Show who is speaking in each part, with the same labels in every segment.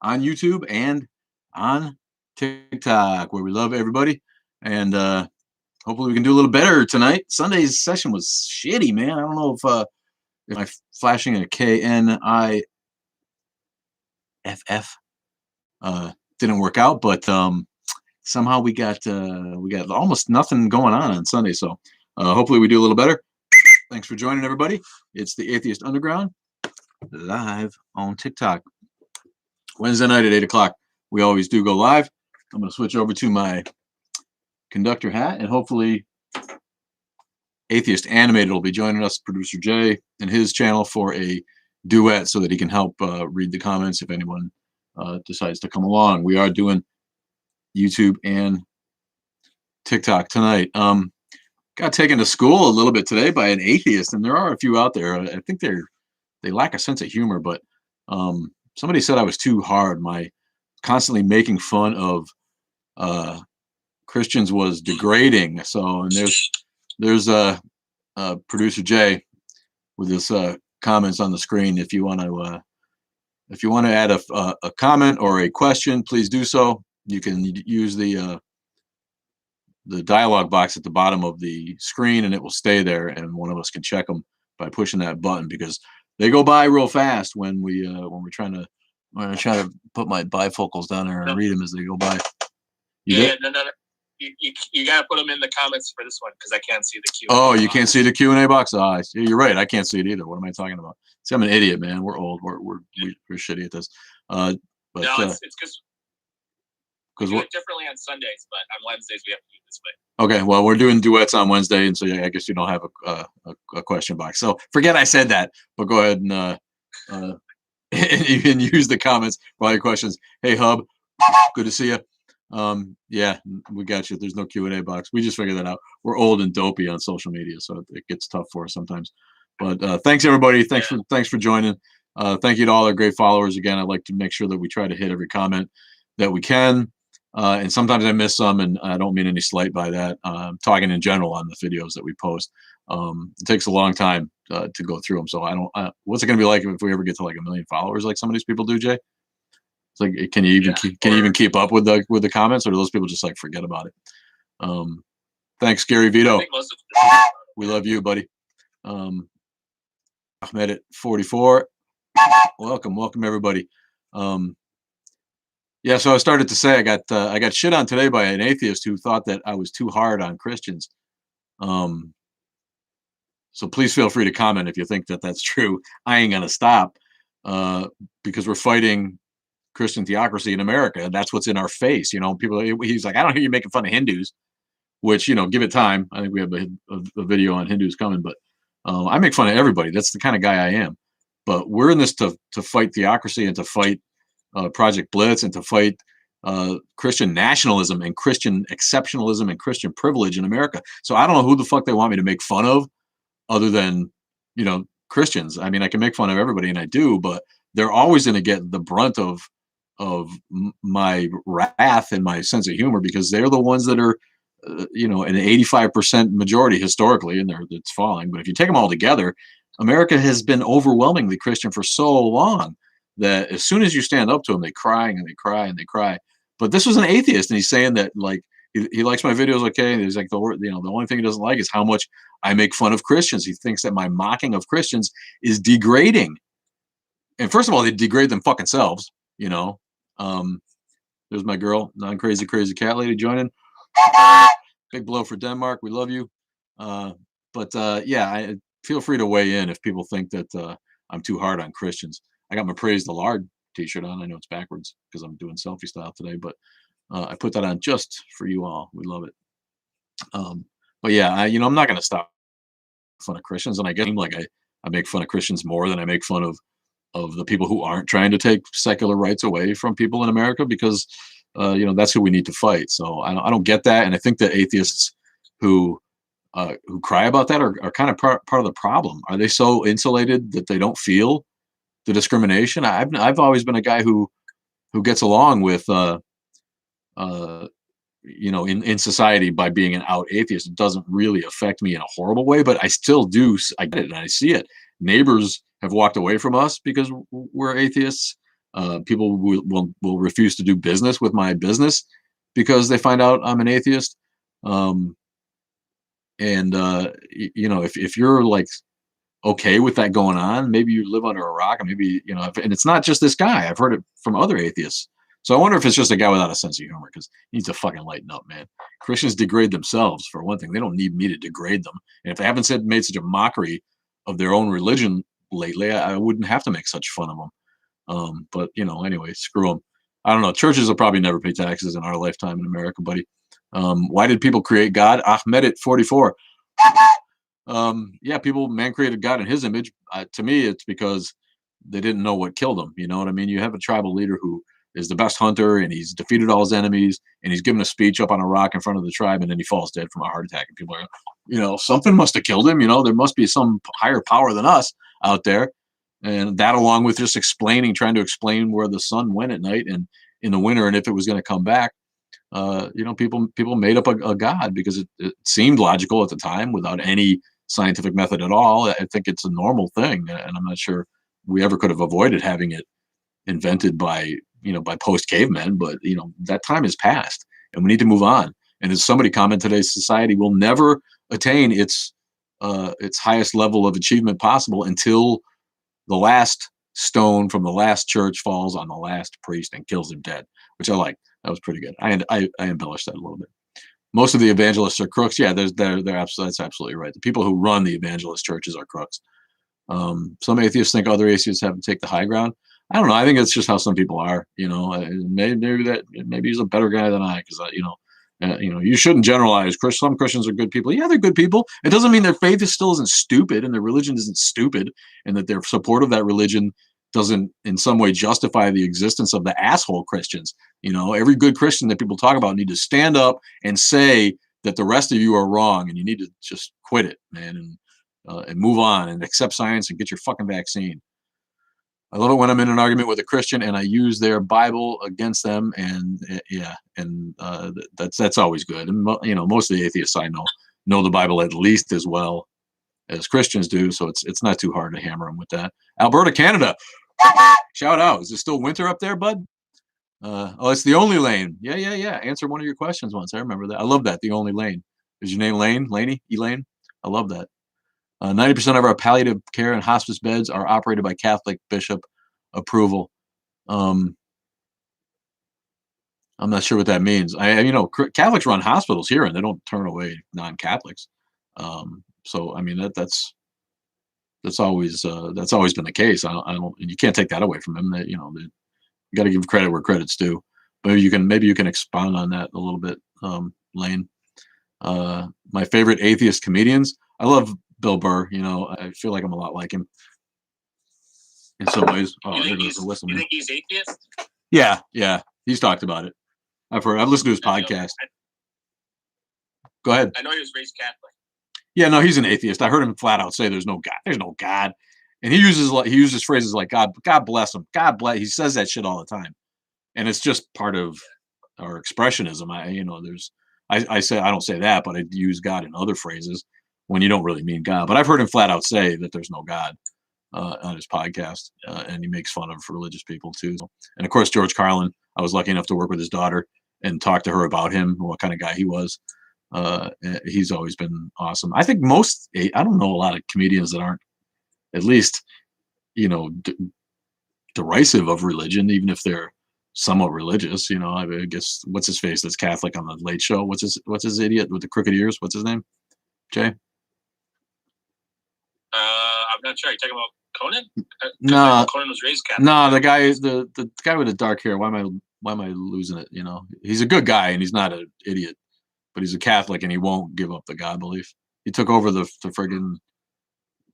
Speaker 1: on YouTube and on TikTok, where we love everybody. And hopefully we can do a little better tonight. Sunday's session was shitty, man. I don't know if I'm flashing a KNIFF didn't work out, but somehow we got almost nothing going on Sunday. So hopefully we do a little better. Thanks for joining, everybody. It's the Atheist Underground live on TikTok. Wednesday night at 8 o'clock. We always do go live. I'm going to switch over to my conductor hat, and hopefully Atheist Animated will be joining us, producer Jay, and his channel for a duet so that he can help read the comments if anyone decides to come along. We are doing YouTube and TikTok tonight. Got taken to school a little bit today by an atheist, and there are a few out there. I think they lack a sense of humor, but somebody said I was too hard. My constantly making fun of Christians was degrading. So, and there's producer Jay with his comments on the screen. If you want to add a comment or a question, please do so. You can use the dialog box at the bottom of the screen, and it will stay there, and one of us can check them by pushing that button, because they go by real fast when we're trying to put my bifocals down there and read them as they go by.
Speaker 2: No. You gotta put them in the comments for this one, because I can't see the Q&A.
Speaker 1: Oh, you can't see the Q&A box? You're right. I can't see it either. What am I talking about? See, I'm an idiot, man. We're old. We're shitty at this. But
Speaker 2: no, it's because we do it differently on Sundays, but on Wednesdays we have to do it this way.
Speaker 1: Okay, well, we're doing duets on Wednesday, and so I guess you don't have a question box. So forget I said that, but go ahead and you can use the comments for all your questions. Hey, Hub, good to see you. Yeah, we got you. There's no Q&A box. We just figured that out. We're old and dopey on social media, so it gets tough for us sometimes. But thanks, everybody. Thanks for joining. Thank you to all our great followers. Again, I'd like to make sure that we try to hit every comment that we can. And sometimes I miss some, and I don't mean any slight by that. I'm talking in general on the videos that we post. It takes a long time to go through them. So I don't. What's it going to be like if we ever get to like 1 million followers, like some of these people do, Jay? It's like, can you even keep up with the comments, or do those people just like forget about it? Thanks, Gary Vito. We love you, buddy. Ahmed at 44. Welcome everybody. Yeah, so I started to say I got shit on today by an atheist who thought that I was too hard on Christians. So please feel free to comment if you think that that's true. I ain't gonna stop because we're fighting Christian theocracy in America. That's what's in our face. You know, he's like, I don't hear you making fun of Hindus, which, you know, give it time. I think we have a video on Hindus coming, but I make fun of everybody. That's the kind of guy I am. But we're in this to fight theocracy and to fight Project Blitz and to fight Christian nationalism and Christian exceptionalism and Christian privilege in America. So I don't know who the fuck they want me to make fun of other than, you know, Christians. I mean, I can make fun of everybody, and I do, but they're always going to get the brunt of my wrath and my sense of humor, because they're the ones that are, you know, an 85% majority historically, and it's falling. But if you take them all together, America has been overwhelmingly Christian for so long that as soon as you stand up to them, they cry and they cry and they cry. But this was an atheist, and he's saying that like he likes my videos, okay? And he's like, the only thing he doesn't like is how much I make fun of Christians. He thinks that my mocking of Christians is degrading. And first of all, they degrade them fucking selves, you know. There's my girl, non-crazy crazy cat lady joining. Big blow for Denmark. We love you. Yeah, I feel free to weigh in if people think that I'm too hard on Christians. I got my Praise the Lord t-shirt on. I know it's backwards because I'm doing selfie style today, but I put that on just for you all. We love it. But yeah, I'm not going to stop fun of Christians, and I get like I make fun of Christians more than I make fun of the people who aren't trying to take secular rights away from people in America, because that's who we need to fight. So I don't get that, and I think that atheists who cry about that are kind of part of the problem. Are they so insulated that they don't feel the discrimination? I've always been a guy who gets along with in society by being an out atheist. It doesn't really affect me in a horrible way, but I still do. I get it and I see it. Neighbors have walked away from us because we're atheists. People will refuse to do business with my business because they find out I'm an atheist. Um, and you know, if you're like okay with that going on, maybe you live under a rock, and maybe you know, and it's not just this guy. I've heard it from other atheists. So I wonder if it's just a guy without a sense of humor because he needs to fucking lighten up, man. Christians degrade themselves for one thing. They don't need me to degrade them. And if they haven't made such a mockery of their own religion lately, I wouldn't have to make such fun of them. But you know, anyway, screw them. I don't know. Churches will probably never pay taxes in our lifetime in America, buddy. Why did people create God? Ahmed at 44. Yeah, man created God in his image. To me, it's because they didn't know what killed him. You know what I mean? You have a tribal leader who is the best hunter and he's defeated all his enemies and he's given a speech up on a rock in front of the tribe and then he falls dead from a heart attack. And people are, you know, something must have killed him. You know, there must be some higher power than us out there. And that, along with just trying to explain where the sun went at night and in the winter and if it was going to come back, you know, people made up a god because it seemed logical at the time without any scientific method at all. I think it's a normal thing, and I'm not sure we ever could have avoided having it invented by post cavemen. But you know, that time has passed, and we need to move on. And as somebody commented today, society will never attain its highest level of achievement possible until the last stone from the last church falls on the last priest and kills him dead, which I like. That was pretty good. I embellished that a little bit. Most of the evangelists are crooks. Yeah, that's absolutely right. The people who run the evangelist churches are crooks. Some atheists think other atheists have to take the high ground. I don't know. I think it's just how some people are. You know, maybe he's a better guy than I because you shouldn't generalize. Some Christians are good people. Yeah, they're good people. It doesn't mean their faith still isn't stupid and their religion isn't stupid, and that their support of that religion doesn't in some way justify the existence of the asshole Christians. You know, every good Christian that people talk about need to stand up and say that the rest of you are wrong, and you need to just quit it, man, and move on and accept science and get your fucking vaccine. I love it when I'm in an argument with a Christian and I use their Bible against them, and that's always good. And you know, most of the atheists I know the Bible at least as well as Christians do, so it's not too hard to hammer them with that. Alberta, Canada, shout out! Is it still winter up there, bud? Oh, it's the only lane. Yeah. Answer one of your questions once. I remember that. I love that. The only lane. Is your name Lane? Laney? Elaine? I love that. 90% of our palliative care and hospice beds are operated by Catholic bishop approval. I'm not sure what that means. Catholics run hospitals here and they don't turn away non-Catholics. So I mean that's always been the case. I don't. You can't take that away from them. That you got to give credit where credit's due. Maybe you can expound on that a little bit, Lane. My favorite atheist comedians. I love Bill Burr. You know, I feel like I'm a lot like him in some ways. Oh, there goes the whistle.
Speaker 2: You think he's atheist?
Speaker 1: Yeah. He's talked about it. I've listened to his podcast. Go ahead.
Speaker 2: I know he was raised Catholic.
Speaker 1: Yeah, no, he's an atheist. I heard him flat out say there's no God. There's no God. And he uses phrases like God bless him. God bless. He says that shit all the time. And it's just part of our expressionism. I say, I don't say that, but I use God in other phrases when you don't really mean God. But I've heard him flat out say that there's no God on his podcast. And he makes fun of religious people too. And of course, George Carlin, I was lucky enough to work with his daughter and talk to her about him, what kind of guy he was. He's always been awesome. I think I don't know a lot of comedians that aren't at least, derisive of religion, even if they're somewhat religious. I guess what's his face that's Catholic on the Late Show? What's his idiot with the crooked ears? What's his name? Jay?
Speaker 2: I'm not sure. Are you talking about Conan?
Speaker 1: No,
Speaker 2: Conan was raised Catholic.
Speaker 1: No, the guy with the dark hair. Why am I losing it? He's a good guy and he's not an idiot, but he's a Catholic and he won't give up the God belief. He took over the friggin'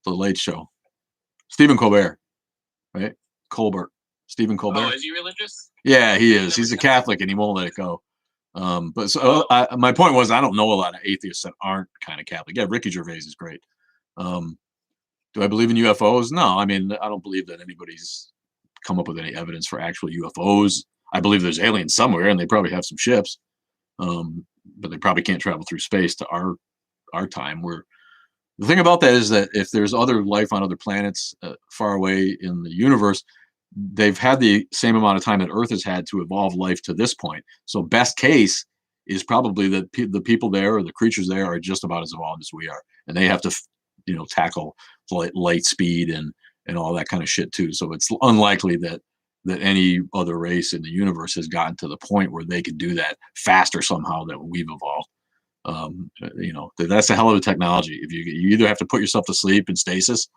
Speaker 1: the Late Show. Stephen Colbert, right? Stephen Colbert.
Speaker 2: Oh, is he religious?
Speaker 1: Yeah, he is. He's a Catholic and he won't let it go. My point was, I don't know a lot of atheists that aren't kind of Catholic. Yeah, Ricky Gervais is great. Do I believe in UFOs? No, I mean, I don't believe that anybody's come up with any evidence for actual UFOs. I believe there's aliens somewhere and they probably have some ships, but they probably can't travel through space to our time. The thing about that is that if there's other life on other planets far away in the universe, they've had the same amount of time that Earth has had to evolve life to this point. So best case is probably that the people there or the creatures there are just about as evolved as we are, and they have to, tackle light speed and all that kind of shit too. So it's unlikely that any other race in the universe has gotten to the point where they could do that faster somehow than we've evolved. That's a hell of a technology. If you either have to put yourself to sleep in stasis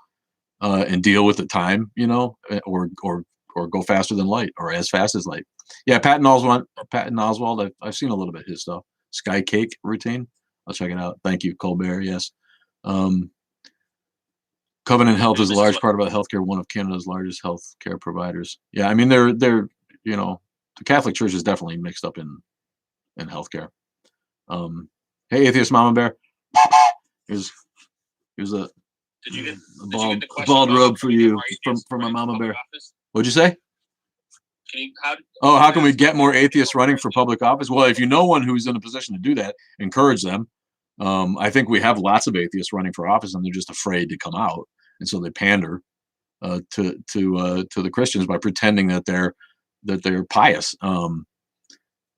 Speaker 1: and deal with the time, or go faster than light or as fast as light. Yeah, Patton Oswalt. I've seen a little bit of his stuff. Sky Cake routine. I'll check it out. Thank you, Colbert. Yes. Covenant Health is a large part about healthcare, one of Canada's largest healthcare providers. Yeah, I mean they're the Catholic Church is definitely mixed up in healthcare. Hey, atheist mama bear. Here's a bald robe for you from my mama bear. What'd you say? How can we get more atheists running for public office? Well, if you know one who's in a position to do that, encourage them. I think we have lots of atheists running for office, and they're just afraid to come out, and so they pander to the Christians by pretending that they're pious.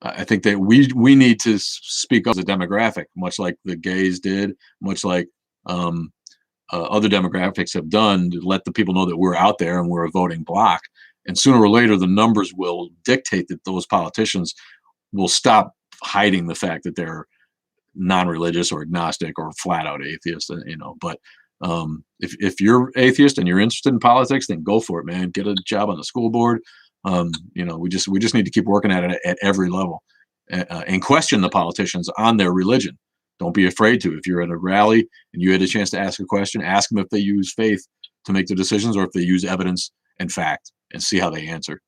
Speaker 1: I think that we need to speak up as a demographic, much like the gays did, much like other demographics have done, to let the people know that we're out there and we're a voting bloc. And sooner or later, the numbers will dictate that those politicians will stop hiding the fact that they're non-religious or agnostic or flat out atheist. But if you're atheist and you're interested in politics, then go for it, man. Get a job on the school board. We just need to keep working at it at every level, and question the politicians on their religion. Don't be afraid to. If you're at a rally and you had a chance to ask a question, ask them if they use faith to make the decisions or if they use evidence and fact, and see how they answer.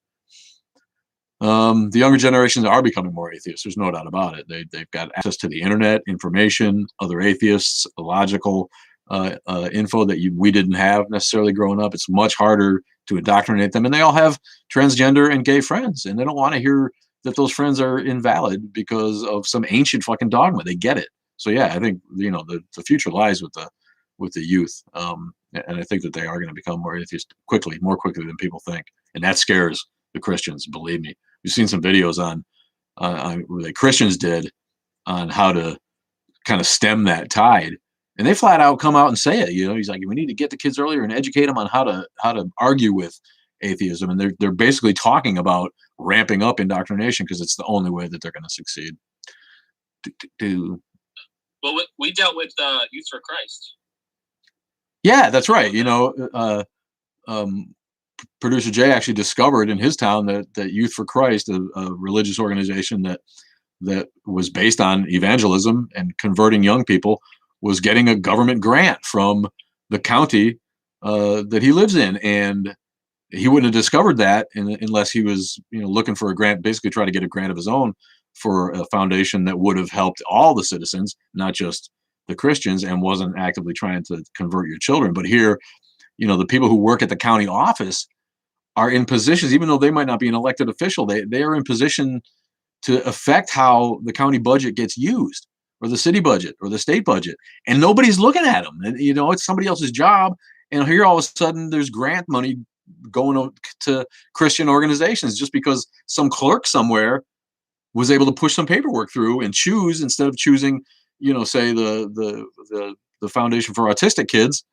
Speaker 1: The younger generations are becoming more atheists. There's no doubt about it. They've got access to the internet, information, other atheists, logical info that we didn't have necessarily growing up. It's much harder to indoctrinate them, and they all have transgender and gay friends, and they don't want to hear that those friends are invalid because of some ancient fucking dogma. They get it. So yeah, I think the future lies with the youth, and I think that they are going to become more atheist more quickly than people think, and that scares the Christians. Believe me, we've seen some videos on the Christians did on how to kind of stem that tide, and they flat out come out and say it. He's like, we need to get the kids earlier and educate them on how to argue with atheism, and they're basically talking about ramping up indoctrination because it's the only way that they're going to succeed.
Speaker 2: Well, we dealt with Youth for Christ.
Speaker 1: Yeah, that's right. Producer Jay actually discovered in his town that Youth for Christ, a religious organization that was based on evangelism and converting young people, was getting a government grant from the county that he lives in, and he wouldn't have discovered that unless he was looking for a grant, basically try to get a grant of his own for a foundation that would have helped all the citizens, not just the Christians, and wasn't actively trying to convert your children. But here, the people who work at the county office are in positions, even though they might not be an elected official, they are in position to affect how the county budget gets used, or the city budget, or the state budget, and nobody's looking at them. It's somebody else's job, and here all of a sudden there's grant money going to Christian organizations just because some clerk somewhere was able to push some paperwork through and choose, instead of choosing, say the Foundation for Autistic Kids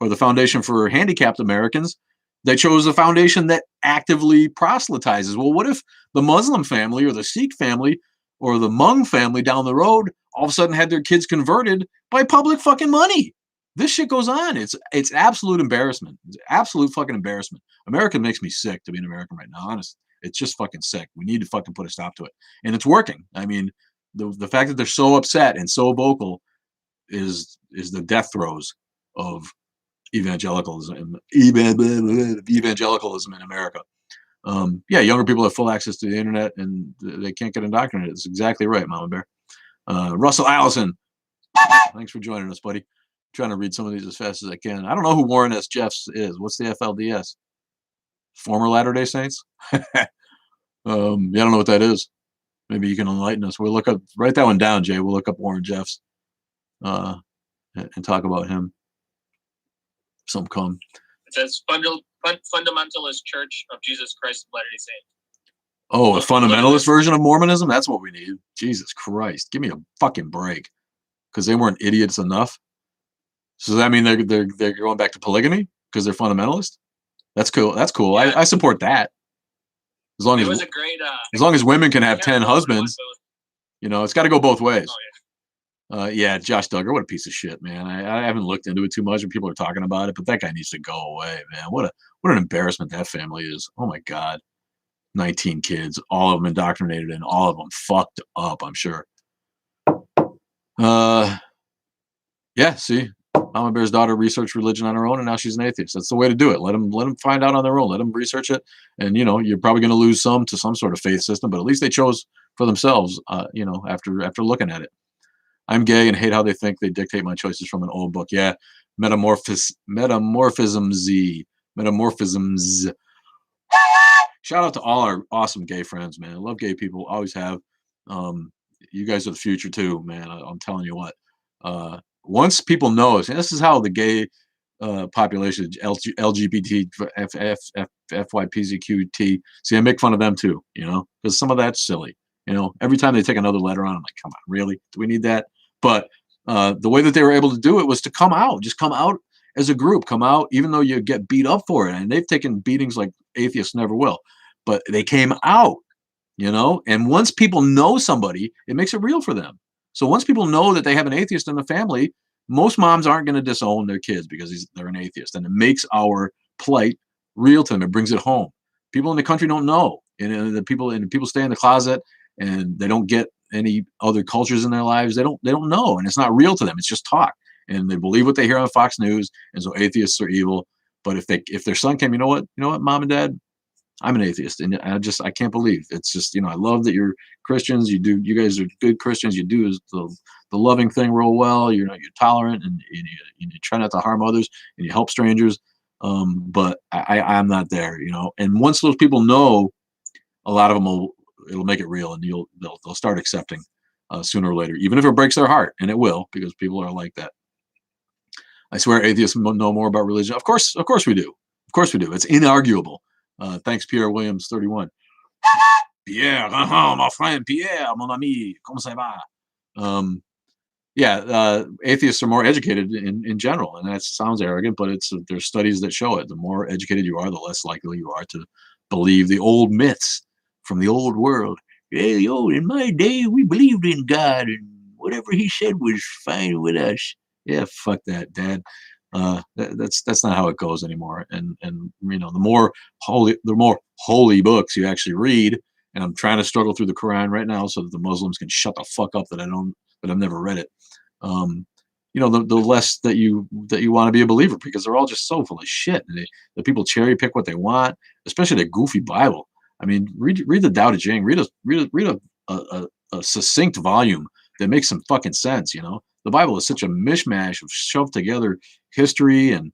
Speaker 1: or the Foundation for Handicapped Americans, they chose a foundation that actively proselytizes. Well, what if the Muslim family or the Sikh family or the Hmong family down the road all of a sudden had their kids converted by public fucking money? This shit goes on. It's absolute embarrassment. It's absolute fucking embarrassment. America makes me sick to be an American right now, honestly. It's just fucking sick. We need to fucking put a stop to it. And it's working. I mean, the fact that they're so upset and so vocal is the death throes of evangelicalism in America. Younger people have full access to the internet and they can't get indoctrinated. That's exactly right, Mama Bear. Russell Allison, thanks for joining us, buddy. I'm trying to read some of these as fast as I can. I don't know who Warren S. Jeffs is. What's the FLDS? Former Latter-day Saints? I don't know what that is. Maybe you can enlighten us. We'll look up, write that one down, Jay. We'll look up Warren Jeffs and talk about him. Some come.
Speaker 2: It says Fundamentalist Church of Jesus Christ of Latter-day Saints.
Speaker 1: Oh, a fundamentalist version of Mormonism? That's what we need. Jesus Christ. Give me a fucking break. Because they weren't idiots enough. So does that mean they're going back to polygamy because they're fundamentalist? That's cool. That's cool.
Speaker 2: Yeah.
Speaker 1: I support that. As long as as long as women can have 10 husbands, you know, it's got to go both ways.
Speaker 2: Oh,
Speaker 1: Yeah, Josh Duggar, what a piece of shit, man. I haven't looked into it too much when people are talking about it, but that guy needs to go away, man. What an embarrassment that family is. Oh my God. 19 kids, all of them indoctrinated and all of them fucked up, I'm sure. Yeah, see, Mama Bear's daughter researched religion on her own, and now she's an atheist. That's the way to do it. Let them find out on their own. Let them research it, and you know you're probably going to lose some to some sort of faith system, but at least they chose for themselves. You know, after looking at it. I'm gay and hate how they think they dictate my choices from an old book. Yeah, metamorphisms. Shout out to all our awesome gay friends, man. I love gay people, always have. You guys are the future too, man. I'm telling you what. Once people know us, and this is how the gay population, LGBT, FYPZQT, see, I make fun of them too, you know, because some of that's silly. You know, every time they take another letter on, I'm like, come on, really? Do we need that? But the way that they were able to do it was to come out, just come out as a group, come out, even though you get beat up for it. And they've taken beatings like atheists never will, but they came out, you know, and once people know somebody, it makes it real for them. So once people know that they have an atheist in the family, most moms aren't going to disown their kids because they're an atheist, and it makes our plight real to them. It brings it home. People in the country don't know, and the people stay in the closet, and they don't get any other cultures in their lives. They don't know, and it's not real to them. It's just talk, and they believe what they hear on Fox News, and so atheists are evil. But if their son came, you know what, mom and dad, I'm an atheist, and I can't believe it's just, you know, I love that you're Christians. You guys are good Christians. You do the loving thing real well. You're tolerant, and you try not to harm others, and you help strangers. But I'm not there, you know. And once those people know, a lot of them it'll make it real, and they'll start accepting sooner or later, even if it breaks their heart, and it will, because people are like that. I swear, atheists know more about religion. Of course we do. Of course we do. It's inarguable. Thanks, Pierre Williams, 31. Pierre, my friend Pierre, mon ami, comment ça va? Yeah, atheists are more educated in general, and that sounds arrogant, but there's studies that show it. The more educated you are, the less likely you are to believe the old myths from the old world. Hey, in my day, we believed in God, and whatever he said was fine with us. Yeah, fuck that, Dad. That's not how it goes anymore. And you know, the more holy books you actually read, and I'm trying to struggle through the Quran right now so that the Muslims can shut the fuck up that I've never read it. You know, the less that you want to be a believer, because they're all just so full of shit. And the people cherry pick what they want, especially the goofy Bible. I mean, read the Tao Te Ching, read a succinct volume that makes some fucking sense. You know, the Bible is such a mishmash of shoved together history and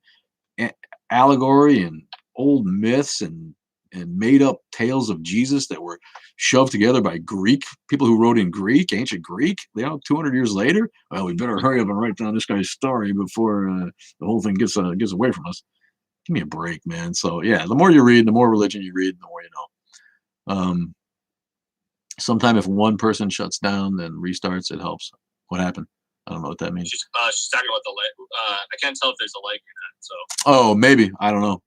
Speaker 1: allegory and old myths and made up tales of Jesus that were shoved together by Greek people who wrote in Greek, ancient Greek, 200 years later. Well, we better hurry up and write down this guy's story before the whole thing gets away from us. Give me a break, man. So yeah, the more you read, the more religion you read, the more you know. Sometime if one person shuts down, then restarts, it helps. What happened? I don't know what that means.
Speaker 2: She's talking about the lag. I can't tell if there's a lag or not. So.
Speaker 1: Oh, maybe. I don't know.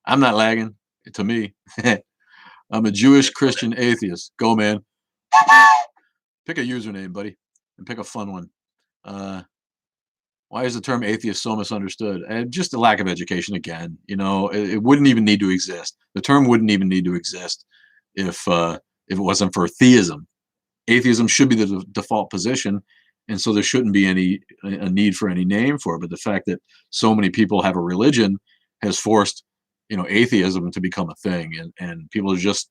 Speaker 1: I'm not lagging. To me, I'm a Jewish Christian atheist. Go, man. Pick a username, buddy, and pick a fun one. Why is the term atheist so misunderstood? Just a lack of education again. You know, it wouldn't even need to exist. The term wouldn't even need to exist if it wasn't for theism. Atheism should be the default position, and so there shouldn't be a need for any name for it. But the fact that so many people have a religion has forced, you know, atheism to become a thing, and people are just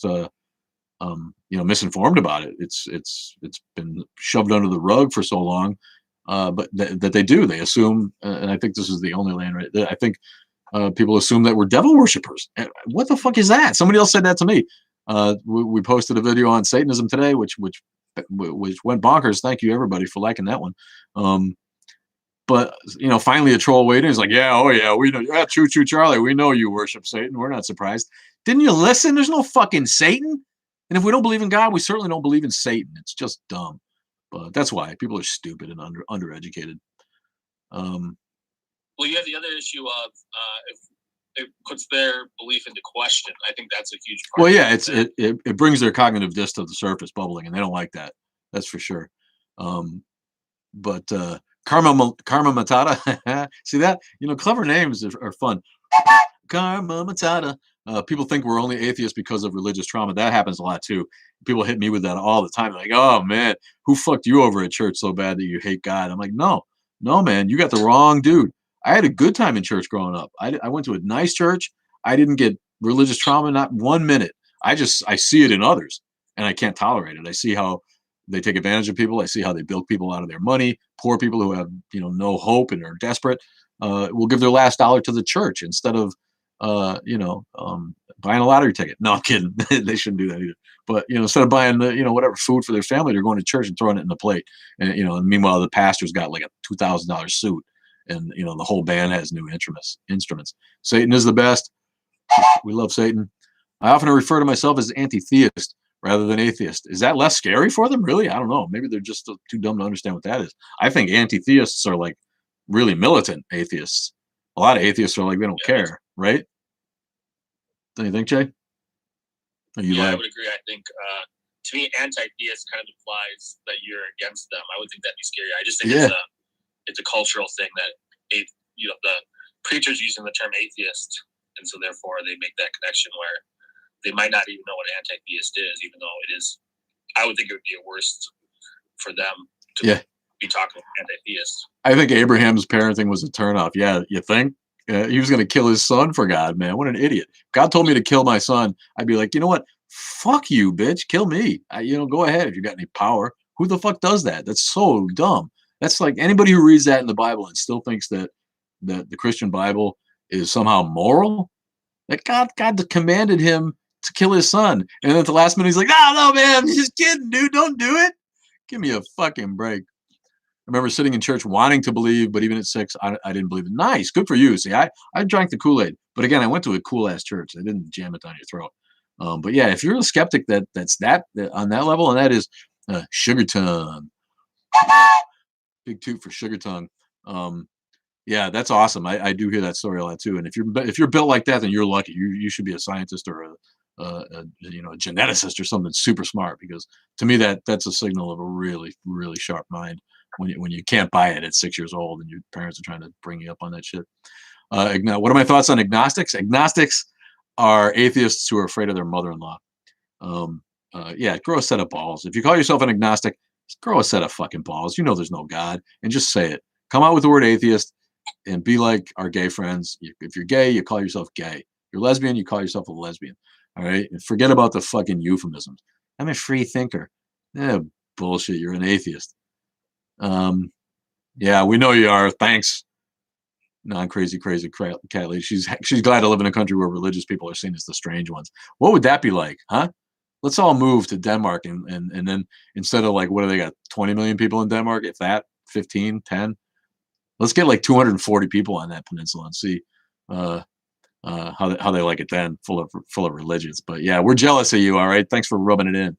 Speaker 1: you know, misinformed about it. It's been shoved under the rug for so long, but that they assume, and I think this is the only land, right? I think people assume that we're devil worshippers. What the fuck is that? Somebody else said that to me. We posted a video on Satanism today, which went bonkers. Thank you everybody for liking that one. But finally a troll weighed in. He's like, yeah, oh yeah, we know, yeah, choo choo Charlie, we know you worship Satan. We're not surprised. Didn't you listen? There's no fucking Satan. And if we don't believe in God, we certainly don't believe in Satan. It's just dumb. But that's why people are stupid and undereducated.
Speaker 2: Well, you have the other issue of if it puts their belief into question. I think that's a huge part.
Speaker 1: Well, yeah, it brings their cognitive disc to the surface, bubbling, and they don't like that. That's for sure. But Karma Matata, see that? Clever names are fun. Karma Matata. People think we're only atheists because of religious trauma. That happens a lot too. People hit me with that all the time. Like, oh man, who fucked you over at church so bad that you hate God? I'm like, no, man, you got the wrong dude. I had a good time in church growing up. I went to a nice church. I didn't get religious trauma, not 1 minute. I see it in others, and I can't tolerate it. I see how they take advantage of people. I see how they bilk people out of their money. Poor people who have no hope and are desperate will give their last dollar to the church instead of buying a lottery ticket. No, I'm kidding. They shouldn't do that either. But instead of buying whatever food for their family, they're going to church and throwing it in the plate. And and meanwhile the pastor's got like a $2,000 suit, and the whole band has new instruments. Satan is the best. We love Satan. I often refer to myself as anti-theist rather than atheist. Is that less scary for them? Really? I don't know. Maybe they're just too dumb to understand what that is. I think anti-theists are like really militant atheists. A lot of atheists are like, they don't care, right? Don't you think, Jay?
Speaker 2: I would agree. I think to me, anti-theist kind of implies that you're against them. I would think that'd be scary. I just think it's a cultural thing that the preachers using the term atheist, and so therefore they make that connection where they might not even know what anti-theist is, even though it is. I would think it would be a worse for them to be talking about anti-theists. I
Speaker 1: think Abraham's parenting was a turnoff. Yeah, you think? He was going to kill his son for God, man. What an idiot. God told me to kill my son. I'd be like, you know what? Fuck you, bitch. Kill me. Go ahead if you got any power. Who the fuck does that? That's so dumb. That's like anybody who reads that in the Bible and still thinks that the Christian Bible is somehow moral. That God commanded him to kill his son. And then at the last minute, he's like, no, man, I'm just kidding, dude. Don't do it. Give me a fucking break. I remember sitting in church wanting to believe, but even at 6, I didn't believe it. Nice. Good for you. See, I drank the Kool-Aid. But again, I went to a cool-ass church. I didn't jam it down your throat. But yeah, if you're a skeptic that's on that level, and that is Sugar Tongue. Big toot for Sugar Tongue. Yeah, that's awesome. I do hear that story a lot too. And if you're built like that, then you're lucky. You should be a scientist or a geneticist or something super smart, because to me that's a signal of a really, really sharp mind. When you can't buy it at 6 years old and your parents are trying to bring you up on that shit. What are my thoughts on agnostics? Agnostics are atheists who are afraid of their mother-in-law. Grow a set of balls. If you call yourself an agnostic, just grow a set of fucking balls. There's no God, and just say it. Come out with the word atheist and be like our gay friends. If you're gay, you call yourself gay. You're lesbian, you call yourself a lesbian. All right? And forget about the fucking euphemisms. I'm a free thinker. Bullshit. You're an atheist. Yeah, we know you are. Thanks. Non-crazy cat lady. She's glad to live in a country where religious people are seen as the strange ones. What would that be like, huh? Let's all move to Denmark and then instead of like, what do they got? 20 million people in Denmark? If that, 15, 10. Let's get like 240 people on that peninsula and see how they like it then, full of religions. But yeah, we're jealous of you. All right, thanks for rubbing it in.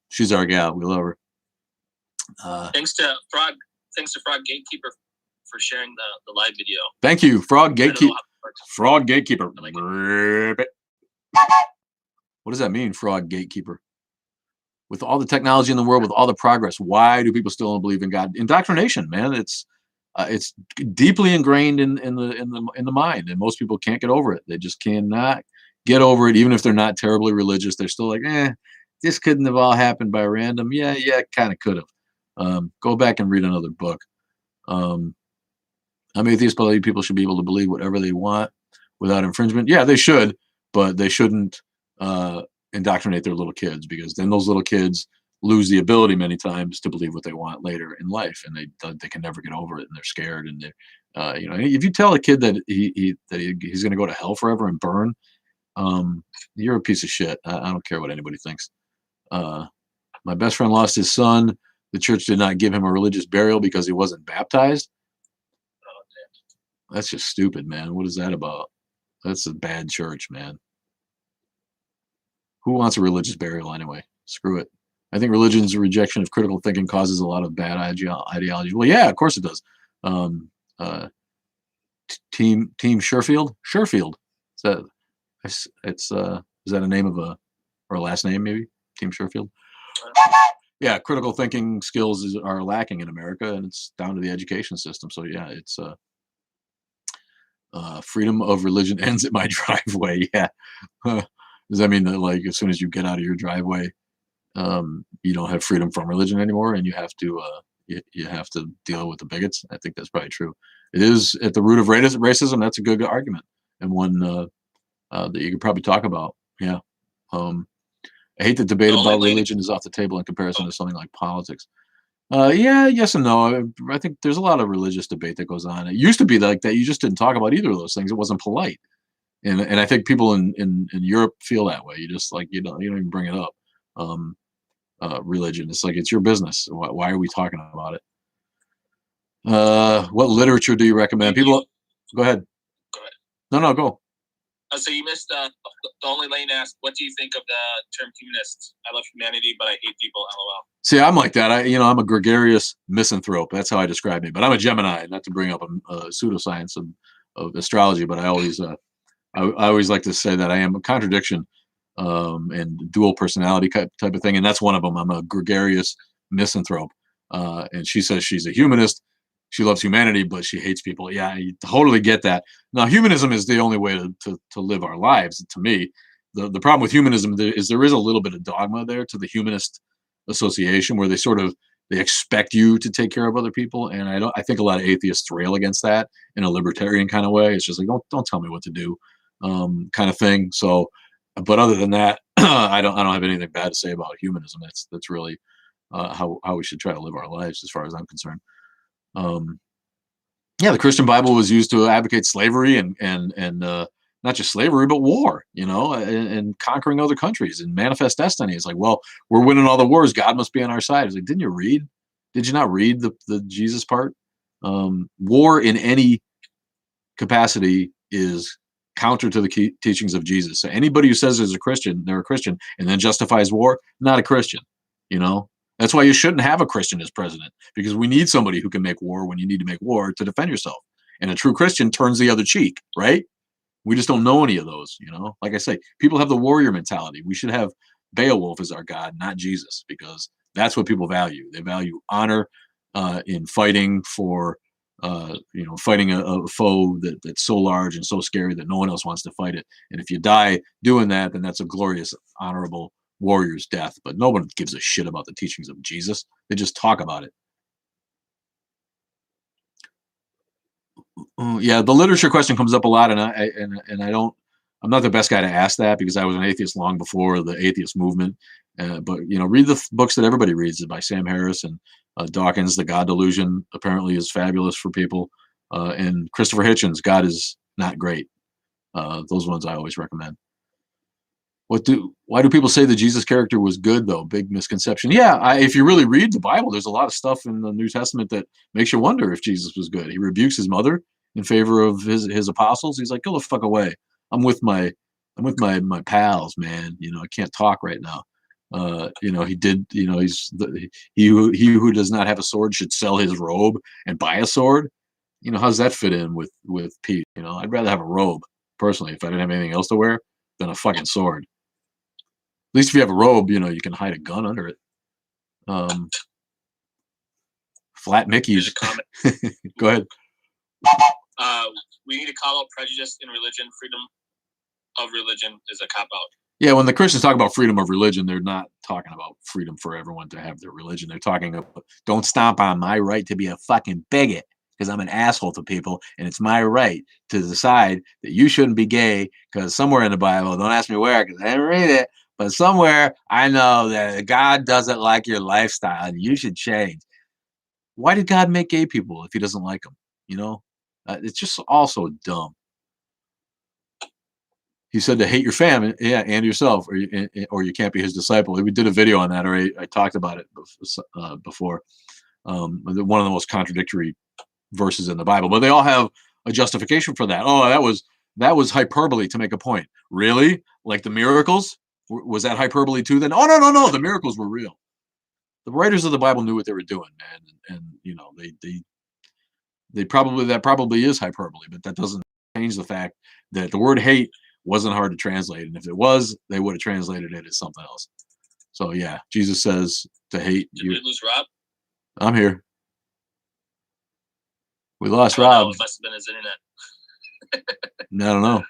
Speaker 1: She's our gal. We love her.
Speaker 2: Thanks to Frog Gatekeeper for sharing the live video.
Speaker 1: Thank you, Frog Gatekeeper. Frog Gatekeeper. What does that mean, Frog Gatekeeper? With all the technology in the world, with all the progress, why do people still don't believe in God? Indoctrination, man. It's deeply ingrained in the mind, and most people can't get over it. They just cannot get over it, even if they're not terribly religious. They're still like, this couldn't have all happened by random. Yeah, it kind of could have. Go back and read another book. I'm atheist, believe people should be able to believe whatever they want without infringement. Yeah, they should, but they shouldn't indoctrinate their little kids, because then those little kids lose the ability many times to believe what they want later in life, and they can never get over it, and they're scared. And if you tell a kid that he's going to go to hell forever and burn, you're a piece of shit. I don't care what anybody thinks. My best friend lost his son the church did not give him a religious burial because he wasn't baptized.
Speaker 2: Oh, damn.
Speaker 1: That's just stupid, man. What is that about? That's a bad church, man. Who wants a religious burial anyway? Screw it. I think religion's rejection of critical thinking causes a lot of bad ideology. Well, yeah, of course it does. Um, uh, Team Sherfield. Is that is that a name of a or a last name maybe? Team Sherfield. Yeah, critical thinking skills are lacking in America, and it's down to the education system. So yeah, it's freedom of religion ends at my driveway. Yeah. Does that mean that like as soon as you get out of your driveway, you don't have freedom from religion anymore, and you have to you have to deal with the bigots? I think that's probably true. It is at the root of racism. That's a good argument, and one that you could probably talk about. Yeah. I hate the debate about religion is off the table in comparison to something like politics. Yeah, yes and no. I think there's a lot of religious debate that goes on. It used to be like that. You just didn't talk about either of those things. It wasn't polite. And I think people in Europe feel that way. You just like, you don't even bring it up. Religion. It's like, it's your business. Why are we talking about it? What literature do you recommend? People, go ahead.
Speaker 2: Go ahead.
Speaker 1: No, go.
Speaker 2: So you missed the only Lane asked, what do you think of the term humanist? I love humanity, but I hate people. LOL.
Speaker 1: See, I'm like that. I'm a gregarious misanthrope. That's how I describe me. But I'm a Gemini. Not to bring up a pseudoscience of astrology, but I always like to say that I am a contradiction and dual personality type of thing, and that's one of them. I'm a gregarious misanthrope, and she says she's a humanist. She loves humanity, but she hates people. Yeah, I totally get that. Now, humanism is the only way to live our lives. To me, the problem with humanism is there is a little bit of dogma there to the humanist association, where they expect you to take care of other people, and I think a lot of atheists rail against that in a libertarian kind of way. It's just like, don't tell me what to do, kind of thing. So, but other than that, I don't have anything bad to say about humanism. That's really how we should try to live our lives, as far as I'm concerned. Yeah, the Christian Bible was used to advocate slavery and not just slavery, but war, and conquering other countries and manifest destiny. It's like, well, we're winning all the wars. God must be on our side. It's like, didn't you read? Did you not read the Jesus part? War in any capacity is counter to the teachings of Jesus. So anybody who says they're a Christian, and then justifies war, not a Christian. That's why you shouldn't have a Christian as president, because we need somebody who can make war when you need to make war to defend yourself. And a true Christian turns the other cheek, right? We just don't know any of those, Like I say, people have the warrior mentality. We should have Beowulf as our god, not Jesus, because that's what people value. They value honor in fighting for, fighting a foe that's so large and so scary that no one else wants to fight it. And if you die doing that, then that's a glorious, honorable warrior's death. But no one gives a shit about the teachings of Jesus. They just talk about it. Yeah, the literature question comes up a lot, and I'm not the best guy to ask that, because I was an atheist long before the atheist movement. But read the books that everybody reads by Sam Harris and Dawkins. The God Delusion apparently is fabulous for people, and Christopher Hitchens, God is not great. Those ones I always recommend. Why do people say the Jesus character was good, though? Big misconception. Yeah, if you really read the Bible, there's a lot of stuff in the New Testament that makes you wonder if Jesus was good. He rebukes his mother in favor of his apostles. He's like, go the fuck away. I'm with my pals, man. I can't talk right now. He did. He who does not have a sword should sell his robe and buy a sword. How's that fit in with Pete? I'd rather have a robe personally if I didn't have anything else to wear than a fucking sword. At least if you have a robe, you can hide a gun under it. Flat Mickey's. Go ahead.
Speaker 2: We need to call out prejudice in religion. Freedom of religion is a cop-out.
Speaker 1: Yeah, when the Christians talk about freedom of religion, they're not talking about freedom for everyone to have their religion. They're talking about, don't stomp on my right to be a fucking bigot, because I'm an asshole to people, and it's my right to decide that you shouldn't be gay, because somewhere in the Bible, don't ask me where, because I didn't read it, but somewhere I know that God doesn't like your lifestyle, and you should change. Why did God make gay people if he doesn't like them? It's just all so dumb. he said to hate your family, yeah, and yourself, or you can't be his disciple. We did a video on that, or I talked about it before. One of the most contradictory verses in the Bible, but they all have a justification for that. Oh, that was hyperbole to make a point. Really? Like the miracles? Was that hyperbole too? Then? Oh, no. The miracles were real. The writers of the Bible knew what they were doing, man, and you know they probably is hyperbole, but that doesn't change the fact that the word hate wasn't hard to translate, and if it was, they would have translated it as something else. So yeah, Jesus says to hate.
Speaker 2: Did we lose Rob?
Speaker 1: I'm here. We lost
Speaker 2: Rob.
Speaker 1: Rob.
Speaker 2: It must have been his internet.
Speaker 1: I don't know.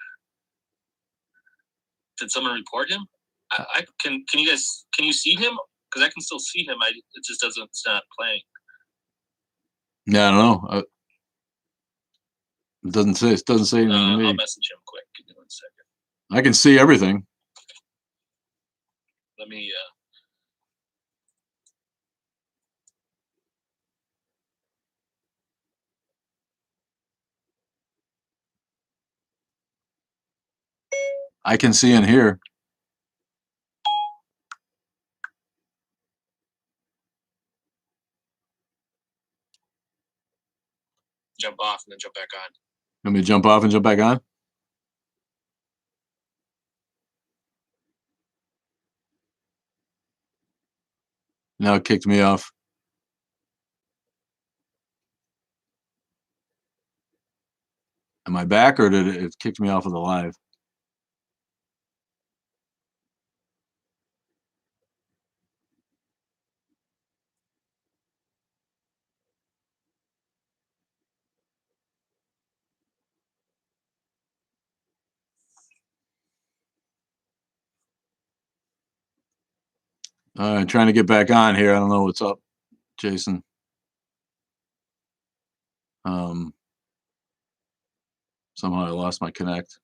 Speaker 2: Did someone report him? Can you see him? Because I can still see him. It just doesn't. It's not playing.
Speaker 1: Yeah, I don't know. It doesn't say anything to me.
Speaker 2: I'll message him quick. Give me 1 second.
Speaker 1: I can see everything.
Speaker 2: Let me.
Speaker 1: I can see and hear.
Speaker 2: Jump off and then jump back on.
Speaker 1: Let me jump off and jump back on. Now it kicked me off. Am I back, or did it kick me off of the live? All right, trying to get back on here. I don't know what's up, Jason. Somehow I lost my connect.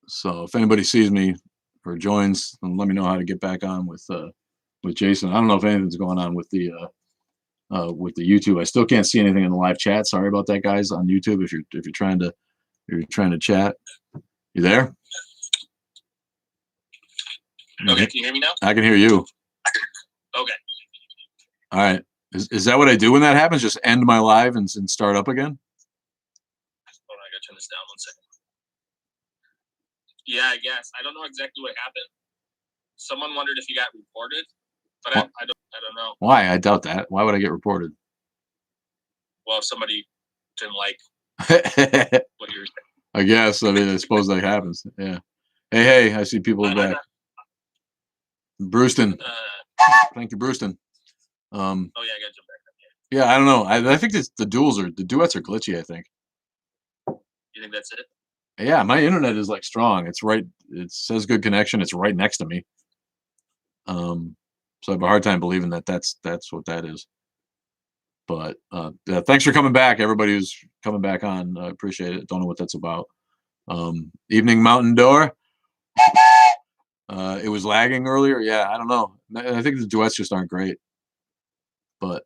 Speaker 1: So if anybody sees me or joins, then let me know how to get back on with Jason. I don't know if anything's going on with the YouTube. I still can't see anything in the live chat. Sorry about that, guys, on YouTube. If you're trying to chat, you there?
Speaker 2: Okay, can you hear me now?
Speaker 1: I can hear you.
Speaker 2: Okay.
Speaker 1: All right. Is that what I do when that happens? Just end my live and start up again?
Speaker 2: Hold on, I gotta turn this down 1 second. Yeah, I guess. I don't know exactly what happened. Someone wondered if you got reported, but I don't know.
Speaker 1: Why? I doubt that. Why would I get reported?
Speaker 2: Well, if somebody didn't like what you were saying.
Speaker 1: I guess. I mean, I suppose that happens. Yeah. Hey, I see people back. Brewston. Thank you, Brewston.
Speaker 2: Oh yeah, I gotta jump back.
Speaker 1: Yeah, I don't know. I think the duets are glitchy, I think.
Speaker 2: You think that's it?
Speaker 1: Yeah, my internet is like strong. It's right. It says good connection. It's right next to me. So I have a hard time believing that that's what that is. But yeah, thanks for coming back, everybody who's coming back on. I appreciate it. Don't know what that's about. Evening Mountain Door. It was lagging earlier. Yeah, I don't know. I think the duets just aren't great. But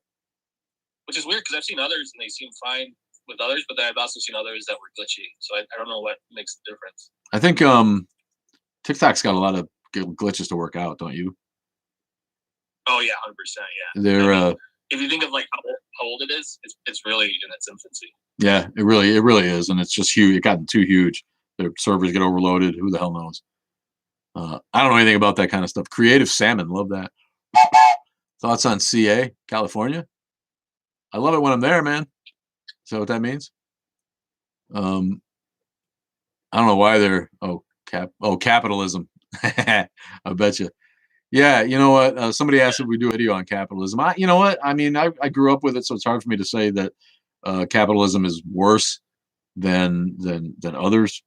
Speaker 2: which is weird because I've seen others and they seem fine with others, but then I've also seen others that were glitchy. So I don't know what makes the difference.
Speaker 1: I think TikTok's got a lot of glitches to work out, don't you?
Speaker 2: Oh yeah, 100%. Yeah.
Speaker 1: They're
Speaker 2: if you think of like how old it is, it's really in its infancy.
Speaker 1: Yeah, it really is, and it's just huge. It gotten too huge. Their servers get overloaded. Who the hell knows? I don't know anything about that kind of stuff. Creative Salmon, love that. Thoughts on CA, California? I love it when I'm there, man. Is that what that means? I don't know why they're capitalism. I bet you. Yeah, you know what? Somebody asked if we do a video on capitalism. You know what? I mean, I grew up with it, so it's hard for me to say that capitalism is worse than others.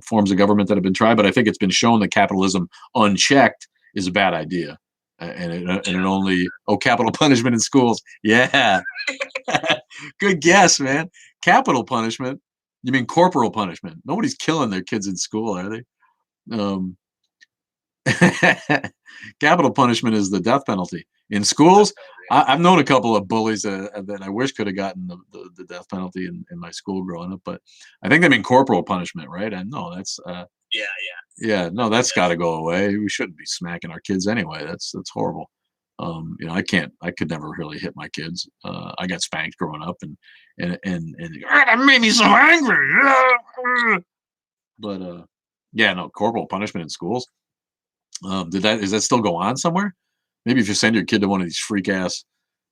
Speaker 1: Forms of government that have been tried, but I think it's been shown that capitalism unchecked is a bad idea, and it only capital punishment in schools. Yeah, good guess, man. Capital punishment. You mean corporal punishment? Nobody's killing their kids in school, are they? Capital punishment is the death penalty. In schools, I've known a couple of bullies that I wish could have gotten the death penalty in my school growing up, but I think they mean corporal punishment, right? And no, that's yeah, no, that's got to go away. We shouldn't be smacking our kids anyway. That's horrible. I could never really hit my kids. I got spanked growing up, and that made me so angry. But yeah, no, corporal punishment in schools. Is that still go on somewhere? Maybe if you send your kid to one of these freak ass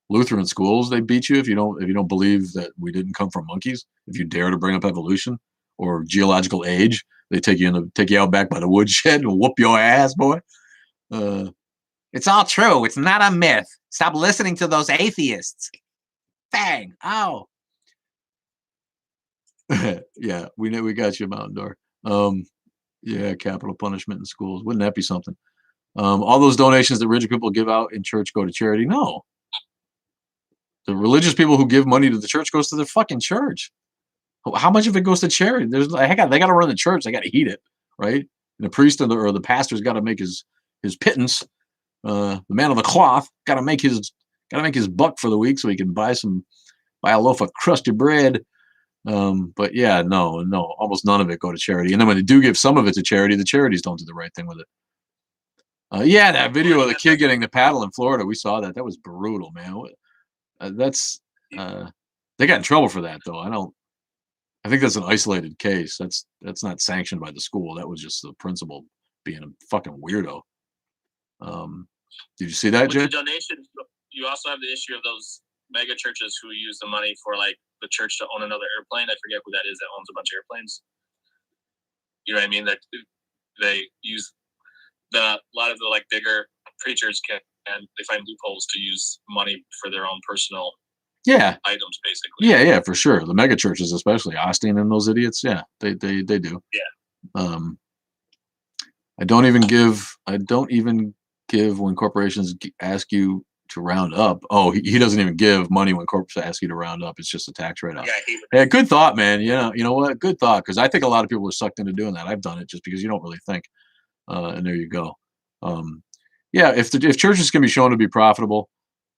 Speaker 1: Lutheran schools, they beat you if you don't believe that we didn't come from monkeys. If you dare to bring up evolution or geological age, they take you out back by the woodshed and whoop your ass, boy. It's all true. It's not a myth. Stop listening to those atheists. Bang! Ow! Yeah, we got you, Mountain Door. Yeah, capital punishment in schools. Wouldn't that be something? All those donations that religious people give out in church go to charity. No, the religious people who give money to the church goes to the fucking church. How much of it goes to charity? They got to run the church. They got to heat it, right? And the priest or the pastor's got to make his pittance. The man of the cloth got to make his buck for the week so he can buy a loaf of crusty bread. But yeah, no, almost none of it go to charity. And then when they do give some of it to charity, the charities don't do the right thing with it. Yeah, that video of the kid getting the paddle in Florida, we saw that. That was brutal, man. They got in trouble for that though. I think that's an isolated case. That's not sanctioned by the school. That was just the principal being a fucking weirdo. Did you see that, Jay?
Speaker 2: With the donations, you also have the issue of those mega churches who use the money for like the church to own another airplane. I forget who that is that owns a bunch of airplanes. You know what I mean? That they use a lot of the like bigger preachers and they find loopholes to use money for their own personal items, basically.
Speaker 1: Yeah, for sure. The mega churches, especially Austin and those idiots. Yeah, they do.
Speaker 2: Yeah.
Speaker 1: I don't even give when corporations ask you to round up. Oh, he doesn't even give money when corporations ask you to round up. It's just a tax write-off. Yeah, good thought, man. Yeah, you know what? Good thought, because I think a lot of people are sucked into doing that. I've done it just because you don't really think. And there you go. Yeah, if churches can be shown to be profitable,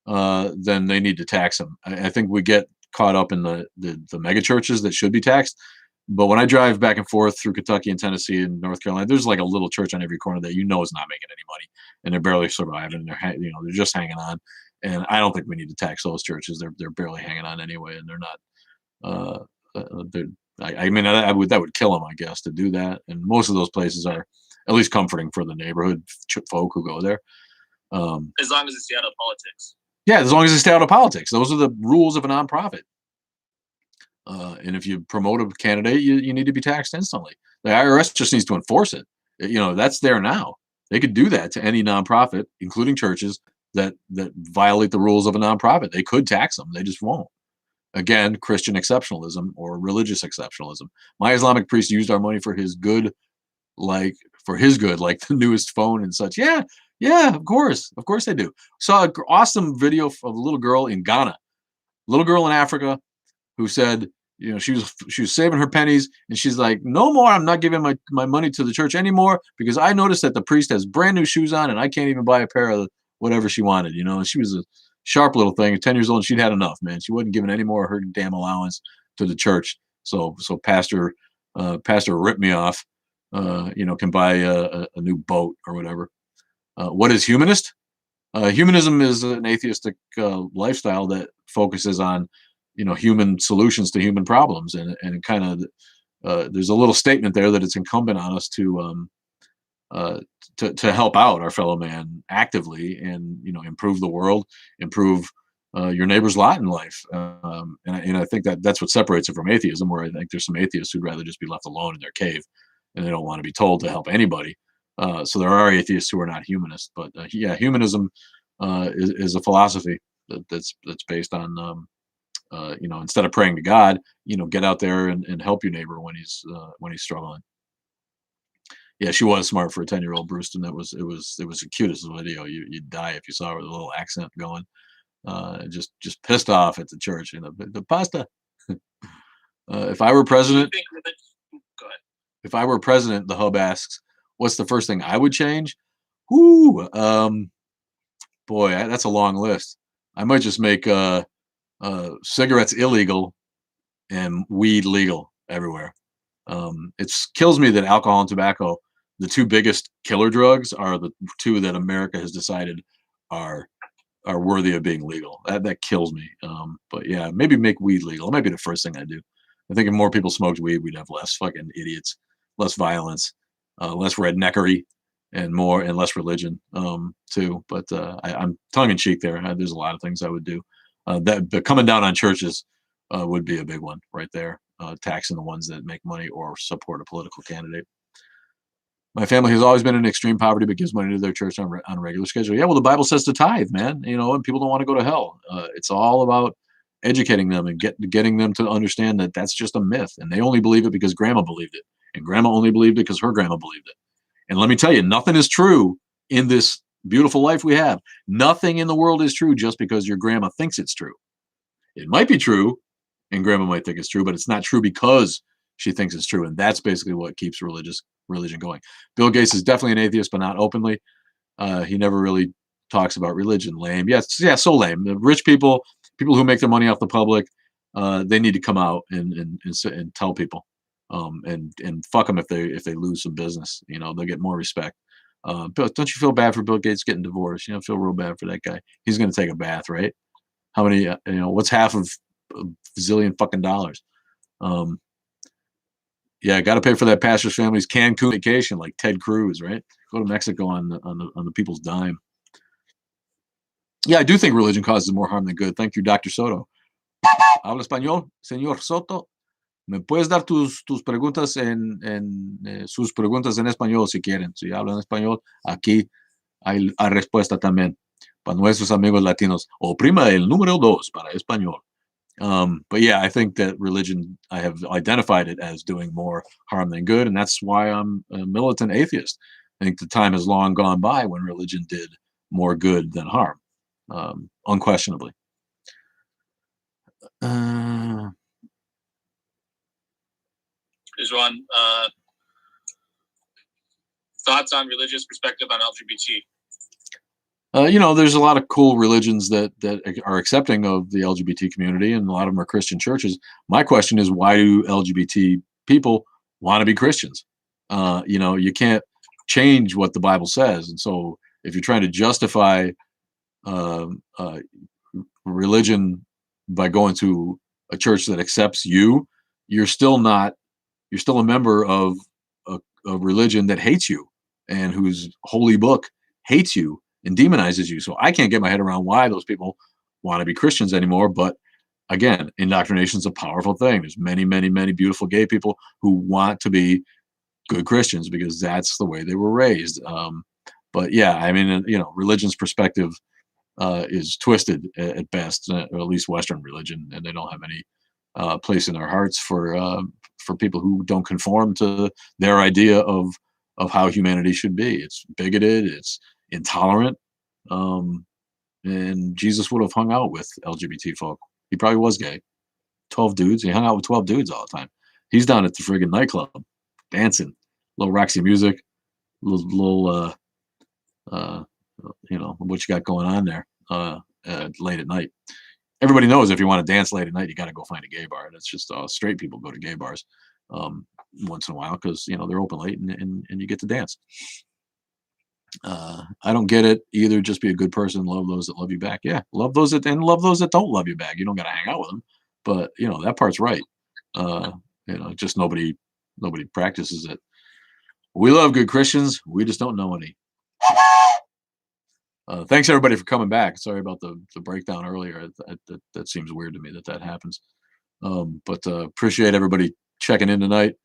Speaker 1: then they need to tax them. I think we get caught up in the mega churches that should be taxed. But when I drive back and forth through Kentucky and Tennessee and North Carolina, there's like a little church on every corner that is not making any money, and they're barely surviving. They're just hanging on, and I don't think we need to tax those churches. They're barely hanging on anyway, and they're not. That would kill them, I guess, to do that. And most of those places are at least comforting for the neighborhood folk who go there.
Speaker 2: As long as they stay out of politics.
Speaker 1: Yeah, as long as they stay out of politics. Those are the rules of a nonprofit. And if you promote a candidate, you need to be taxed instantly. The IRS just needs to enforce it. That's there now. They could do that to any nonprofit, including churches that violate the rules of a nonprofit. They could tax them. They just won't. Again, Christian exceptionalism or religious exceptionalism. My Islamic priest used our money for his good, like the newest phone and such. Yeah, of course they do. Saw an awesome video of a little girl in Ghana, little girl in Africa, who said, she was saving her pennies, and she's like, no more, I'm not giving my money to the church anymore because I noticed that the priest has brand new shoes on and I can't even buy a pair of whatever she wanted, and she was a sharp little thing, 10 years old, and she'd had enough, man. She wasn't giving any more of her damn allowance to the church. So pastor ripped me off, can buy a new boat or whatever. What is humanist? Humanism is an atheistic lifestyle that focuses on human solutions to human problems, and it kind of there's a little statement there that it's incumbent on us to help out our fellow man actively and improve the world, improve your neighbor's lot in life, and I think that's what separates it from atheism, where I think there's some atheists who'd rather just be left alone in their cave and they don't want to be told to help anybody. So there are atheists who are not humanists, but humanism is a philosophy that's based on instead of praying to God, get out there and help your neighbor when he's struggling. Yeah, she was smart for a 10-year-old, Brewston. It was the cutest video. You'd die if you saw her with a little accent going. Just pissed off at the church. The pasta. If I were president, the Hub asks, what's the first thing I would change? boy, that's a long list. I might just make cigarettes illegal and weed legal everywhere. It kills me that alcohol and tobacco, the two biggest killer drugs, are the two that America has decided are worthy of being legal. That kills me. But yeah, maybe make weed legal. It might be the first thing I do. I think if more people smoked weed, we'd have less fucking idiots, less violence, less redneckery, and less religion too. But I'm tongue in cheek there. There's a lot of things I would do. But coming down on churches would be a big one right there. Taxing the ones that make money or support a political candidate. My family has always been in extreme poverty, but gives money to their church on a regular schedule. Yeah, well, the Bible says to tithe, man. And people don't want to go to hell. It's all about educating them and getting them to understand that that's just a myth, and they only believe it because grandma believed it, and grandma only believed it because her grandma believed it. And let me tell you, nothing is true in this beautiful life we have. Nothing in the world is true just because your grandma thinks it's true. It might be true, and grandma might think it's true, but it's not true because she thinks it's true, and that's basically what keeps religion going. Bill Gates is definitely an atheist, but not openly. He never really talks about religion. Lame. Yes, yeah, so lame. The rich people who make their money off the public, they need to come out and tell people, and fuck them if they lose some business. They'll get more respect. But don't you feel bad for Bill Gates getting divorced? Feel real bad for that guy. He's going to take a bath, right? How many? What's half of a zillion fucking dollars? Yeah, got to pay for that pastor's family's Cancun vacation, like Ted Cruz, right? Go to Mexico on the people's dime. Yeah, I do think religion causes more harm than good. Thank you, Dr. Soto. ¿Habla español, señor Soto? ¿Me puedes dar tus preguntas sus preguntas en español si quieren? Si hablan español, aquí hay respuesta también para nuestros amigos latinos. Oprima el número 2 para español. But yeah, I think that religion, I have identified it as doing more harm than good, and that's why I'm a militant atheist. I think the time has long gone by when religion did more good than harm, unquestionably.
Speaker 2: There's one thoughts on religious perspective on LGBT.
Speaker 1: There's a lot of cool religions that are accepting of the LGBT community, and a lot of them are Christian churches. My question is, why do LGBT people want to be Christians? You can't change what the Bible says, and so if you're trying to justify religion by going to a church that accepts you, you're still a member of a religion that hates you and whose holy book hates you and demonizes you. So I can't get my head around why those people want to be Christians anymore. But again, indoctrination is a powerful thing. There's many, many, many beautiful gay people who want to be good Christians because that's the way they were raised. But yeah, I mean, religion's perspective is twisted at best, or at least Western religion, and they don't have any place in their hearts for people who don't conform to their idea of how humanity should be. It's bigoted. It's intolerant, and Jesus would have hung out with LGBT folk. He probably was gay. 12 dudes. He hung out with 12 dudes all the time. He's down at the friggin' nightclub, dancing, little Roxy music, little what you got going on there late at night. Everybody knows if you want to dance late at night, you got to go find a gay bar. That's just straight people go to gay bars once in a while because they're open late and you get to dance. I don't get it either. Just be a good person. Love those that love you back. Yeah, love those that don't love you back. You don't got to hang out with them, but that part's right. Just nobody practices it. We love good Christians. We just don't know any. Thanks everybody for coming back. Sorry about the breakdown earlier. That seems weird to me that happens. But appreciate everybody checking in tonight.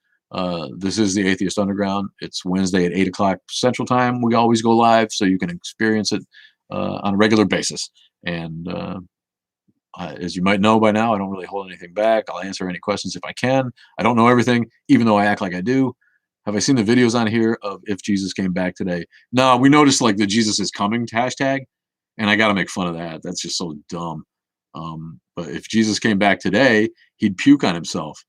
Speaker 1: This is the Atheist Underground. It's Wednesday at 8:00 Central Time. We always go live so you can experience it on a regular basis. And as you might know by now, I don't really hold anything back. I'll answer any questions if I can. I don't know everything, even though I act like I do. Have I seen the videos on here of if Jesus came back today? No, we noticed like the Jesus is coming hashtag, and I got to make fun of that. That's just so dumb. But if Jesus came back today, he'd puke on himself.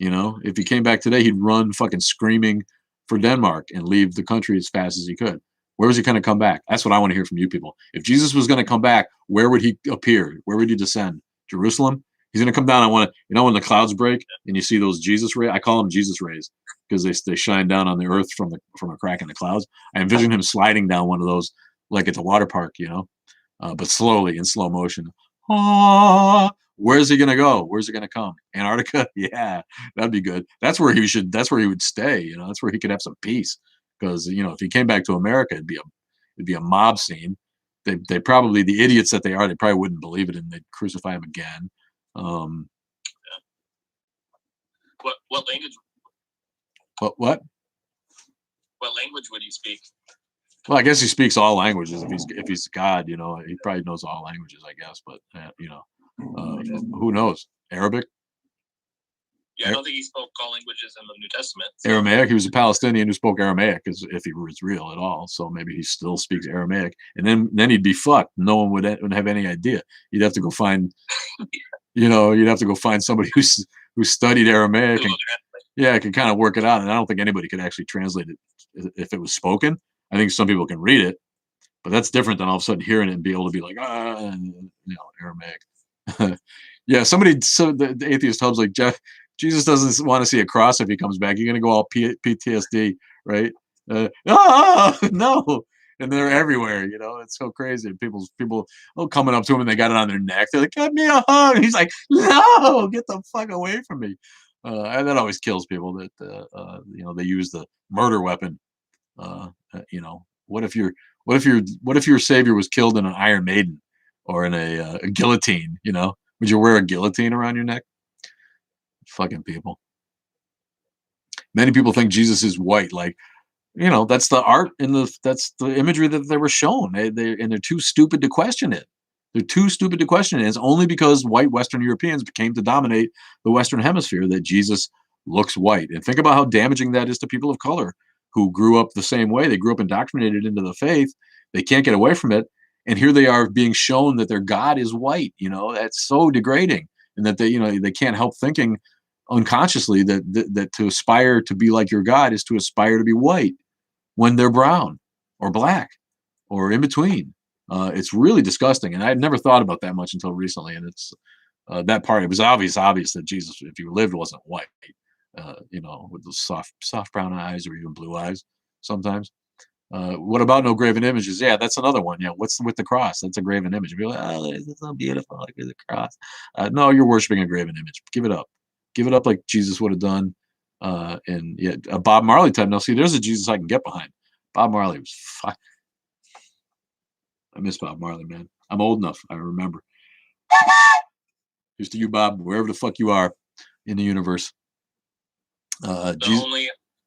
Speaker 1: If he came back today, he'd run fucking screaming for Denmark and leave the country as fast as he could. Where is he going to come back? That's what I want to hear from you people. If Jesus was going to come back, where would he appear? Where would he descend? Jerusalem? He's going to come down. I want to, when the clouds break and you see those Jesus rays, I call them Jesus rays because they shine down on the earth from a crack in the clouds. I envision him sliding down one of those like at the water park, but slowly in slow motion. Ah, where's he going to go? Where's he going to come? Antarctica? Yeah, that'd be good. That's where he would stay. That's where he could have some peace. Because if he came back to America, it'd be a mob scene. They probably, the idiots that they are, they probably wouldn't believe it, and they'd crucify him again.
Speaker 2: What language?
Speaker 1: What?
Speaker 2: What language would he speak?
Speaker 1: Well, I guess he speaks all languages. If he's God, he probably knows all languages, I guess. But who knows? Arabic?
Speaker 2: Yeah, I don't think he spoke all languages in the New Testament.
Speaker 1: So. Aramaic. He was a Palestinian who spoke Aramaic, if he was real at all. So maybe he still speaks Aramaic, and then he'd be fucked. No one would have any idea. You'd have to go find, you'd have to go find somebody who studied Aramaic and can kind of work it out. And I don't think anybody could actually translate it if it was spoken. I think some people can read it, but that's different than all of a sudden hearing it and be able to be like, Aramaic. Yeah, so the atheist hub's like, Jeff, Jesus doesn't want to see a cross if he comes back. You're going to go all PTSD, right? No. And they're everywhere, it's so crazy. People coming up to him and they got it on their neck. They're like, give me a hug. And he's like, no, get the fuck away from me. And that always kills people that, they use the murder weapon. What if your savior was killed in an Iron Maiden or in a guillotine, would you wear a guillotine around your neck? Fucking people. Many people think Jesus is white. Like, that's the art that's the imagery that they were shown. They're too stupid to question it. They're too stupid to question it. It's only because white Western Europeans came to dominate the Western Hemisphere that Jesus looks white. And think about how damaging that is to people of color who grew up the same way. They grew up indoctrinated into the faith. They can't get away from it. And here they are being shown that their God is white. That's so degrading. And that they can't help thinking unconsciously that to aspire to be like your God is to aspire to be white when they're brown or black or in between. It's really disgusting. And I had never thought about that much until recently. And it's that part, it was obvious that Jesus, if he lived, wasn't white, with those soft brown eyes or even blue eyes sometimes. What about no graven images? Yeah, that's another one. Yeah, what's with the cross? That's a graven image. You're like, oh, it's so beautiful. Like the cross. No, you're worshiping a graven image. Give it up. Give it up like Jesus would have done. And yeah, a Bob Marley type. Now, see, there's a Jesus I can get behind. Bob Marley was fine. I miss Bob Marley, man. I'm old enough. I remember. Here's to you, Bob, wherever the fuck you are in the universe.
Speaker 2: The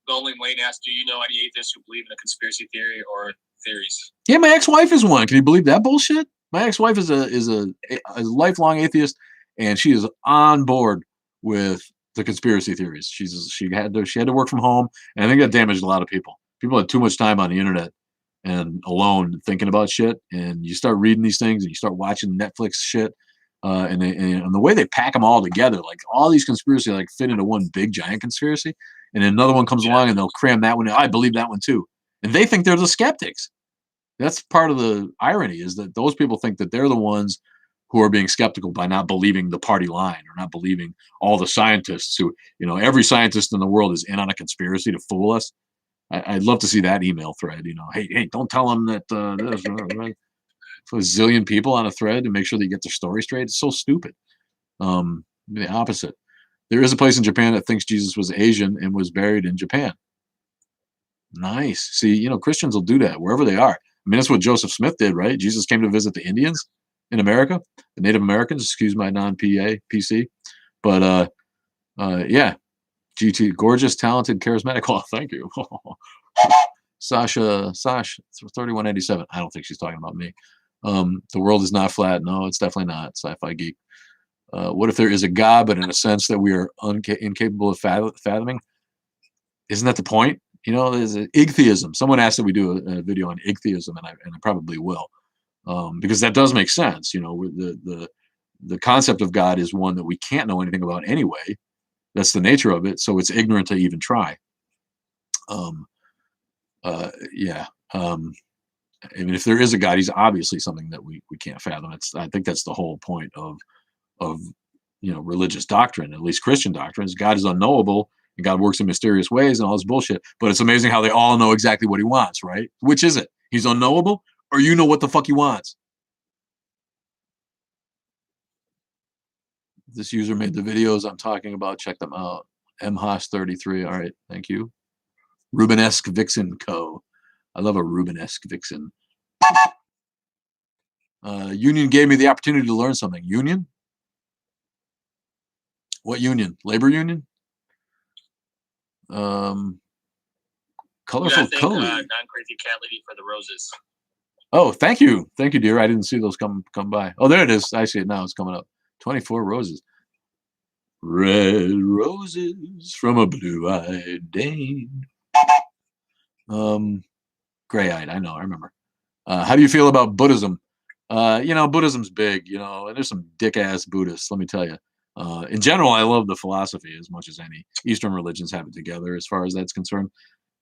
Speaker 2: only Wayne asked, do you know any atheists who believe in a conspiracy theory or theories?
Speaker 1: Yeah, my ex-wife is one. Can you believe that bullshit? My ex-wife is a lifelong atheist, and she is on board with the conspiracy theories. She had to work from home, and I think that damaged a lot of people. People had too much time on the internet and alone thinking about shit, and you start reading these things and you start watching Netflix shit, and the way they pack them all together, like all these conspiracy like fit into one big giant conspiracy, and then another one comes along and they'll cram that one in. I believe that one too, and they think they're the skeptics. That's part of the irony, is that those people think that they're the ones who are being skeptical by not believing the party line or not believing all the scientists who, every scientist in the world is in on a conspiracy to fool us. I'd love to see that email thread, hey, don't tell them that there's a zillion people on a thread to make sure they get their story straight. It's so stupid. The opposite. There is a place in Japan that thinks Jesus was Asian and was buried in Japan. Nice. See, Christians will do that wherever they are. I mean, that's what Joseph Smith did, right? Jesus came to visit the Indians in America, the Native Americans, excuse my non-PA, PC. But, yeah, GT, gorgeous, talented, charismatic. Oh, thank you. Sasha, 3187. I don't think she's talking about me. The world is not flat. No, it's definitely not. Sci-fi geek. What if there is a God, but in a sense that we are incapable of fathoming? Isn't that the point? There's igtheism. Someone asked that we do a video on igtheism, and I probably will, because that does make sense. The concept of God is one that we can't know anything about anyway. That's the nature of it. So it's ignorant to even try. Yeah. I mean, if there is a God, he's obviously something that we can't fathom. I think that's the whole point of religious doctrine, at least Christian doctrine, is God is unknowable and God works in mysterious ways and all this bullshit. But it's amazing how they all know exactly what he wants, right? Which is it? He's unknowable, or you know what the fuck he wants? This user made the videos I'm talking about. Check them out. mhoss33. All right, thank you. Rubenesque Vixen Co. I love a Rubenesque Vixen. Union gave me the opportunity to learn something. Union? What union? Labor union? Colorful Cody.
Speaker 2: Non-crazy cat lady for the roses.
Speaker 1: Oh, thank you, dear. I didn't see those come by. Oh, there it is. I see it now. It's coming up. 24 roses. Red roses from a blue-eyed dame. Gray-eyed. I know. I remember. How do you feel about Buddhism? Buddhism's big. And there's some dick-ass Buddhists. Let me tell you. In general, I love the philosophy as much as any. Eastern religions have it together as far as that's concerned.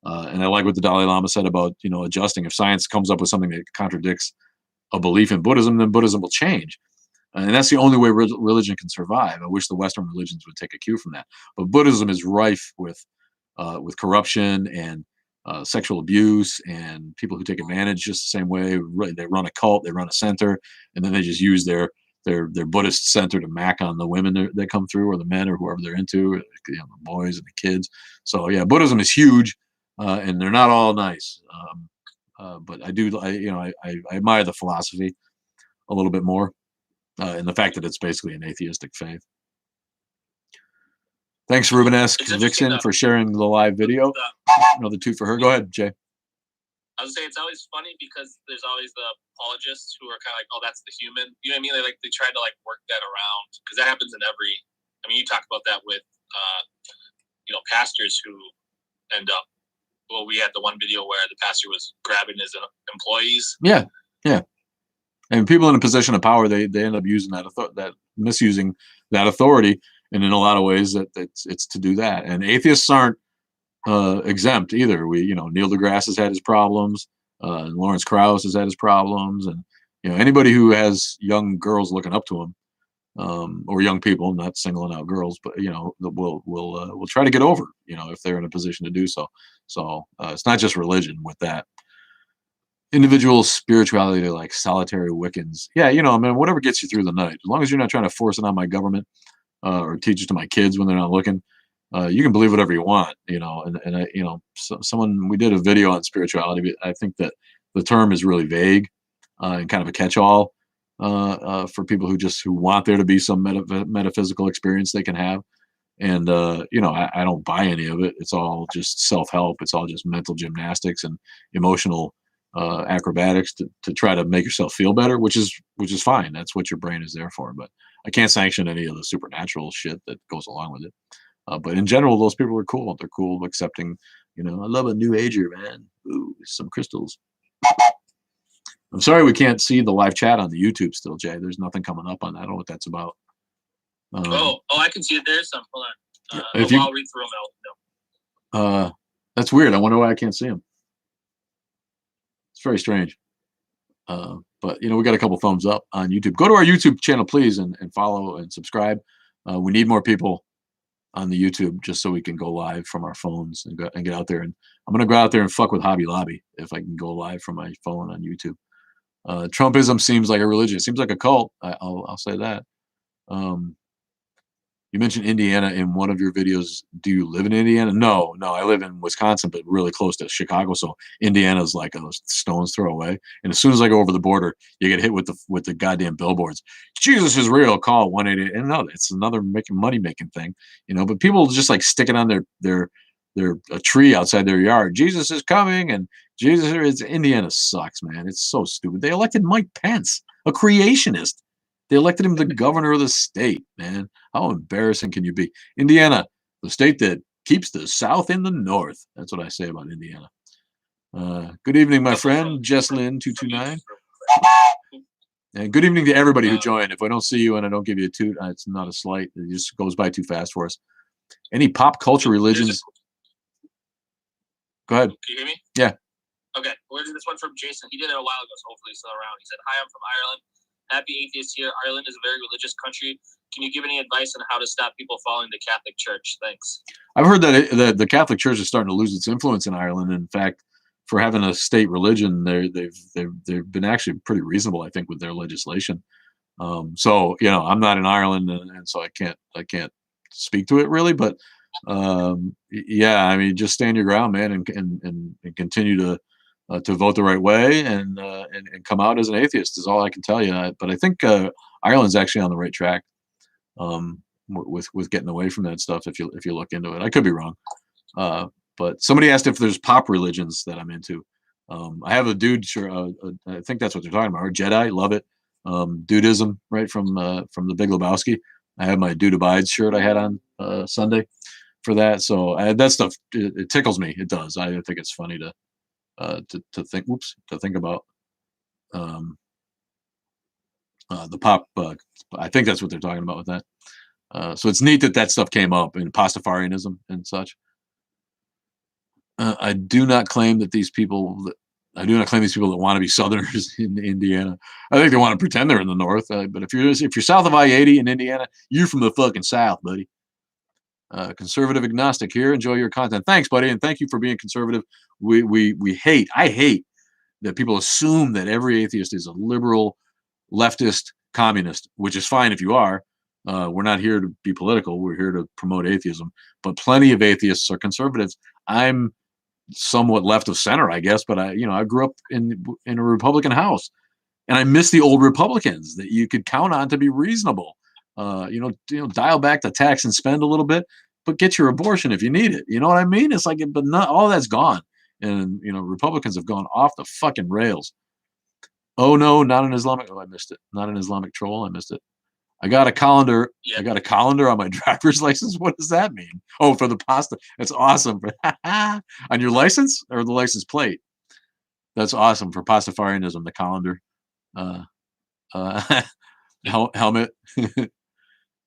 Speaker 1: And I like what the Dalai Lama said about, adjusting. If science comes up with something that contradicts a belief in Buddhism, then Buddhism will change. And that's the only way religion can survive. I wish the Western religions would take a cue from that. But Buddhism is rife with corruption and sexual abuse and people who take advantage just the same way. They run a cult, they run a center, and then they just use their Buddhist center to mack on the women that come through, or the men, or whoever they're into, the boys and the kids. So yeah, Buddhism is huge, and they're not all nice. But I admire the philosophy a little bit more, and the fact that it's basically an atheistic faith. Thanks, Rubenesque Vixen, for sharing the live video. Another two for her. Go ahead, Jay.
Speaker 2: I would say it's always funny because there's always the apologists who are kind of like, oh, that's the human. You know what I mean? They try to work that around, because that happens in every. I mean, you talk about that with pastors who end up. Well, we had the one video where the pastor was grabbing his employees.
Speaker 1: Yeah. And people in a position of power, they end up using misusing that authority, and in a lot of ways it's to do that. And atheists aren't exempt either. Neil deGrasse has had his problems, and Lawrence Krauss has had his problems, and anybody who has young girls looking up to him, or young people, not singling out girls, but will try to get over, if they're in a position to do so. So it's not just religion with that. Individual spirituality, like solitary Wiccans. Yeah, whatever gets you through the night, as long as you're not trying to force it on my government, or teach it to my kids when they're not looking. You can believe whatever you want, someone, we did a video on spirituality, but I think that the term is really vague, and kind of a catch-all, for people who want there to be some metaphysical experience they can have. And, I don't buy any of it. It's all just self-help. It's all just mental gymnastics and emotional acrobatics to try to make yourself feel better, which is fine. That's what your brain is there for. But I can't sanction any of the supernatural shit that goes along with it. But in general, those people are cool. They're cool accepting, I love a new ager, man. Ooh, some crystals. I'm sorry we can't see the live chat on the YouTube still, Jay. There's nothing coming up on that. I don't know what that's about.
Speaker 2: I can see it. There's some. Hold on. I'll read through them out.
Speaker 1: That's weird. I wonder why I can't see them. It's very strange. But we got a couple thumbs up on YouTube. Go to our YouTube channel, please, and follow and subscribe. We need more people on the YouTube just so we can go live from our phones and get out there. And I'm gonna go out there and fuck with Hobby Lobby if I can go live from my phone on YouTube. Trumpism seems like a religion. It seems like a cult. I'll say that. You mentioned Indiana in one of your videos. Do you live in Indiana? No, I live in Wisconsin, but really close to Chicago. So Indiana's like a stone's throw away. And as soon as I go over the border, you get hit with the goddamn billboards. Jesus is real. Call 1-888. And no, it's another money making thing, But people just stick it on their a tree outside their yard. Jesus is coming, and Indiana sucks, man. It's so stupid. They elected Mike Pence, a creationist. They elected him the governor of the state, man. How embarrassing can you be? Indiana, the state that keeps the South in the North. That's what I say about Indiana. Good evening, my friend, Jesslyn229. And good evening to everybody who joined. If I don't see you and I don't give you a toot, it's not a slight. It just goes by too fast for us. Any pop culture religions? Go ahead.
Speaker 2: Can you hear me?
Speaker 1: Yeah.
Speaker 2: Okay. We're this one from Jason. He did it a while ago, so hopefully he's still around. He said, "Hi, I'm from Ireland. Happy atheist here. Ireland is a very religious country. Can you give any advice on how to stop people following the Catholic Church? Thanks."
Speaker 1: I've heard that the Catholic Church is starting to lose its influence in Ireland. In fact, for having a state religion, they've been actually pretty reasonable, I think, with their legislation. So I'm not in Ireland, and so I can't speak to it really. But yeah, I mean, just stand your ground, man, and continue to vote the right way, and come out as an atheist is all I can tell you. But I think Ireland's actually on the right track, with getting away from that stuff. If you look into it, I could be wrong. But somebody asked if there's pop religions that I'm into. I have a dude. Sure, I think that's what they're talking about. Or Jedi, love it. Dudism, right from the Big Lebowski. I have my Dude Abides shirt I had on Sunday for that. So that stuff it tickles me. It does. I think it's funny to think about the pop. I think that's what they're talking about with that. So it's neat that stuff came up in Pastafarianism and such. I do not claim these people that want to be Southerners in Indiana. I think they want to pretend they're in the North. But if you're south of I-80 in Indiana, you're from the fucking South, buddy. Conservative agnostic here. Enjoy your content. Thanks, buddy, and thank you for being conservative. I hate that people assume that every atheist is a liberal, leftist, communist, which is fine if you are. We're not here to be political. We're here to promote atheism. But plenty of atheists are conservatives. I'm somewhat left of center, I guess, but I grew up in a Republican house, and I miss the old Republicans that you could count on to be reasonable. Dial back the tax and spend a little bit, but get your abortion if you need it. You know what I mean? It's like, but not all that's gone, and Republicans have gone off the fucking rails. Oh no, not an Islamic. Oh, I missed it. Not an Islamic troll. I missed it. I got a colander. Yeah. I got a colander on my driver's license. What does that mean? Oh, for the pasta. That's awesome. On your license or the license plate? That's awesome for Pastafarianism. The colander, helmet.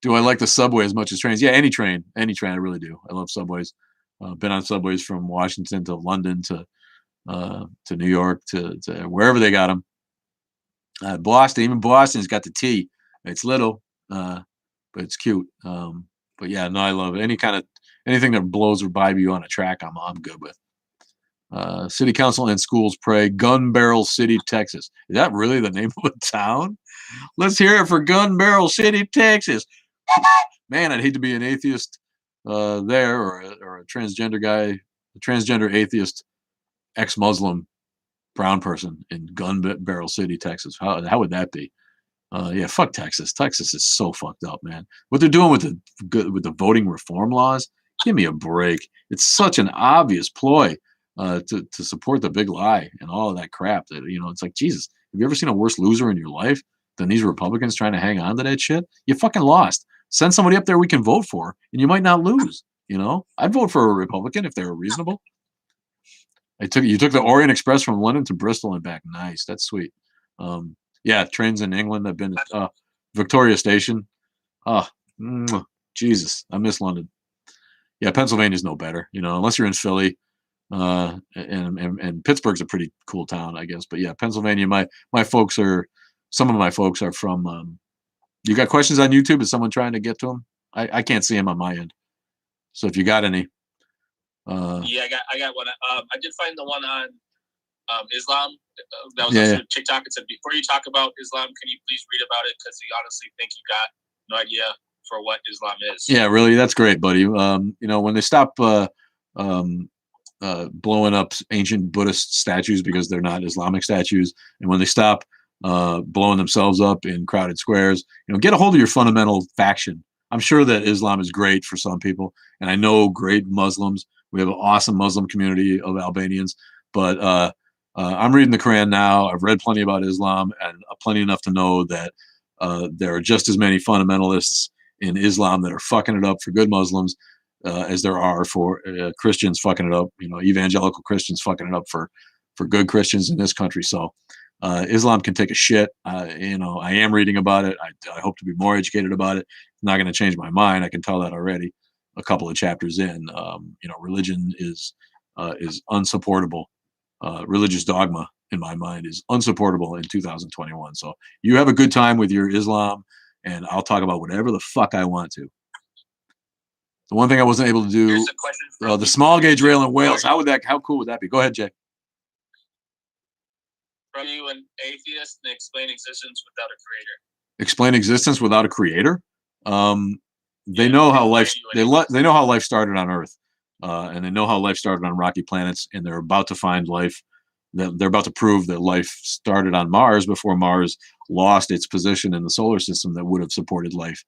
Speaker 1: Do I like the subway as much as trains? Yeah, any train. I really do. I love subways. Been on subways from Washington to London to New York to wherever they got them. Boston, even Boston's got the T. It's little, but it's cute. But yeah, no, I love it. Anything that blows by you on a track, I'm good with. City council and schools pray. Gun Barrel City, Texas. Is that really the name of a town? Let's hear it for Gun Barrel City, Texas. Man, I'd hate to be an atheist there, or a transgender guy, a transgender atheist, ex-Muslim brown person in Gun Barrel City, Texas. How would that be? Yeah, fuck Texas. Texas is so fucked up, man. What they're doing with the voting reform laws, give me a break. It's such an obvious ploy to support the big lie and all of that crap. That it's like, Jesus, have you ever seen a worse loser in your life than these Republicans trying to hang on to that shit? You fucking lost. Send somebody up there we can vote for, and you might not lose. I'd vote for a Republican if they were reasonable. You took the Orient Express from London to Bristol and back. Nice, that's sweet. Yeah, trains in England. I've been at Victoria Station. Oh, Jesus, I miss London. Yeah, Pennsylvania's no better, unless you're in Philly. And Pittsburgh's a pretty cool town, I guess. But yeah, Pennsylvania. Some of my folks are from. You got questions on YouTube? Is someone trying to get to them? I can't see them on my end. So if you got any.
Speaker 2: Yeah, I got one. I did find the one on Islam. That was on TikTok. It said, before you talk about Islam, can you please read about it? Because you honestly think you got no idea for what Islam is. Yeah,
Speaker 1: really. That's great, buddy. When they stop blowing up ancient Buddhist statues because they're not Islamic statues, and when they stop blowing themselves up in crowded squares, get a hold of your fundamental faction. I'm sure that Islam is great for some people, and I know great Muslims. We have an awesome Muslim community of Albanians, but I'm reading the Quran now. I've read plenty about Islam, and plenty enough to know that there are just as many fundamentalists in Islam that are fucking it up for good Muslims as there are for Christians fucking it up. Evangelical Christians fucking it up for good Christians in this country. So Islam can take a shit. I am reading about it. I hope to be more educated about it. It's not going to change my mind. I can tell that already. A couple of chapters in, religion is unsupportable religious dogma, in my mind, is unsupportable in 2021. So you have a good time with your Islam, and I'll talk about whatever the fuck I want to. The one thing I wasn't able to do, the small gauge rail in Wales. How cool would that be? Go ahead, Jay.
Speaker 2: From you, an atheist, and explain existence without a creator.
Speaker 1: Explain existence without a creator. They know how life. They know how life started on Earth, and they know how life started on rocky planets, and they're about to find life. They're about to prove that life started on Mars before Mars lost its position in the solar system that would have supported life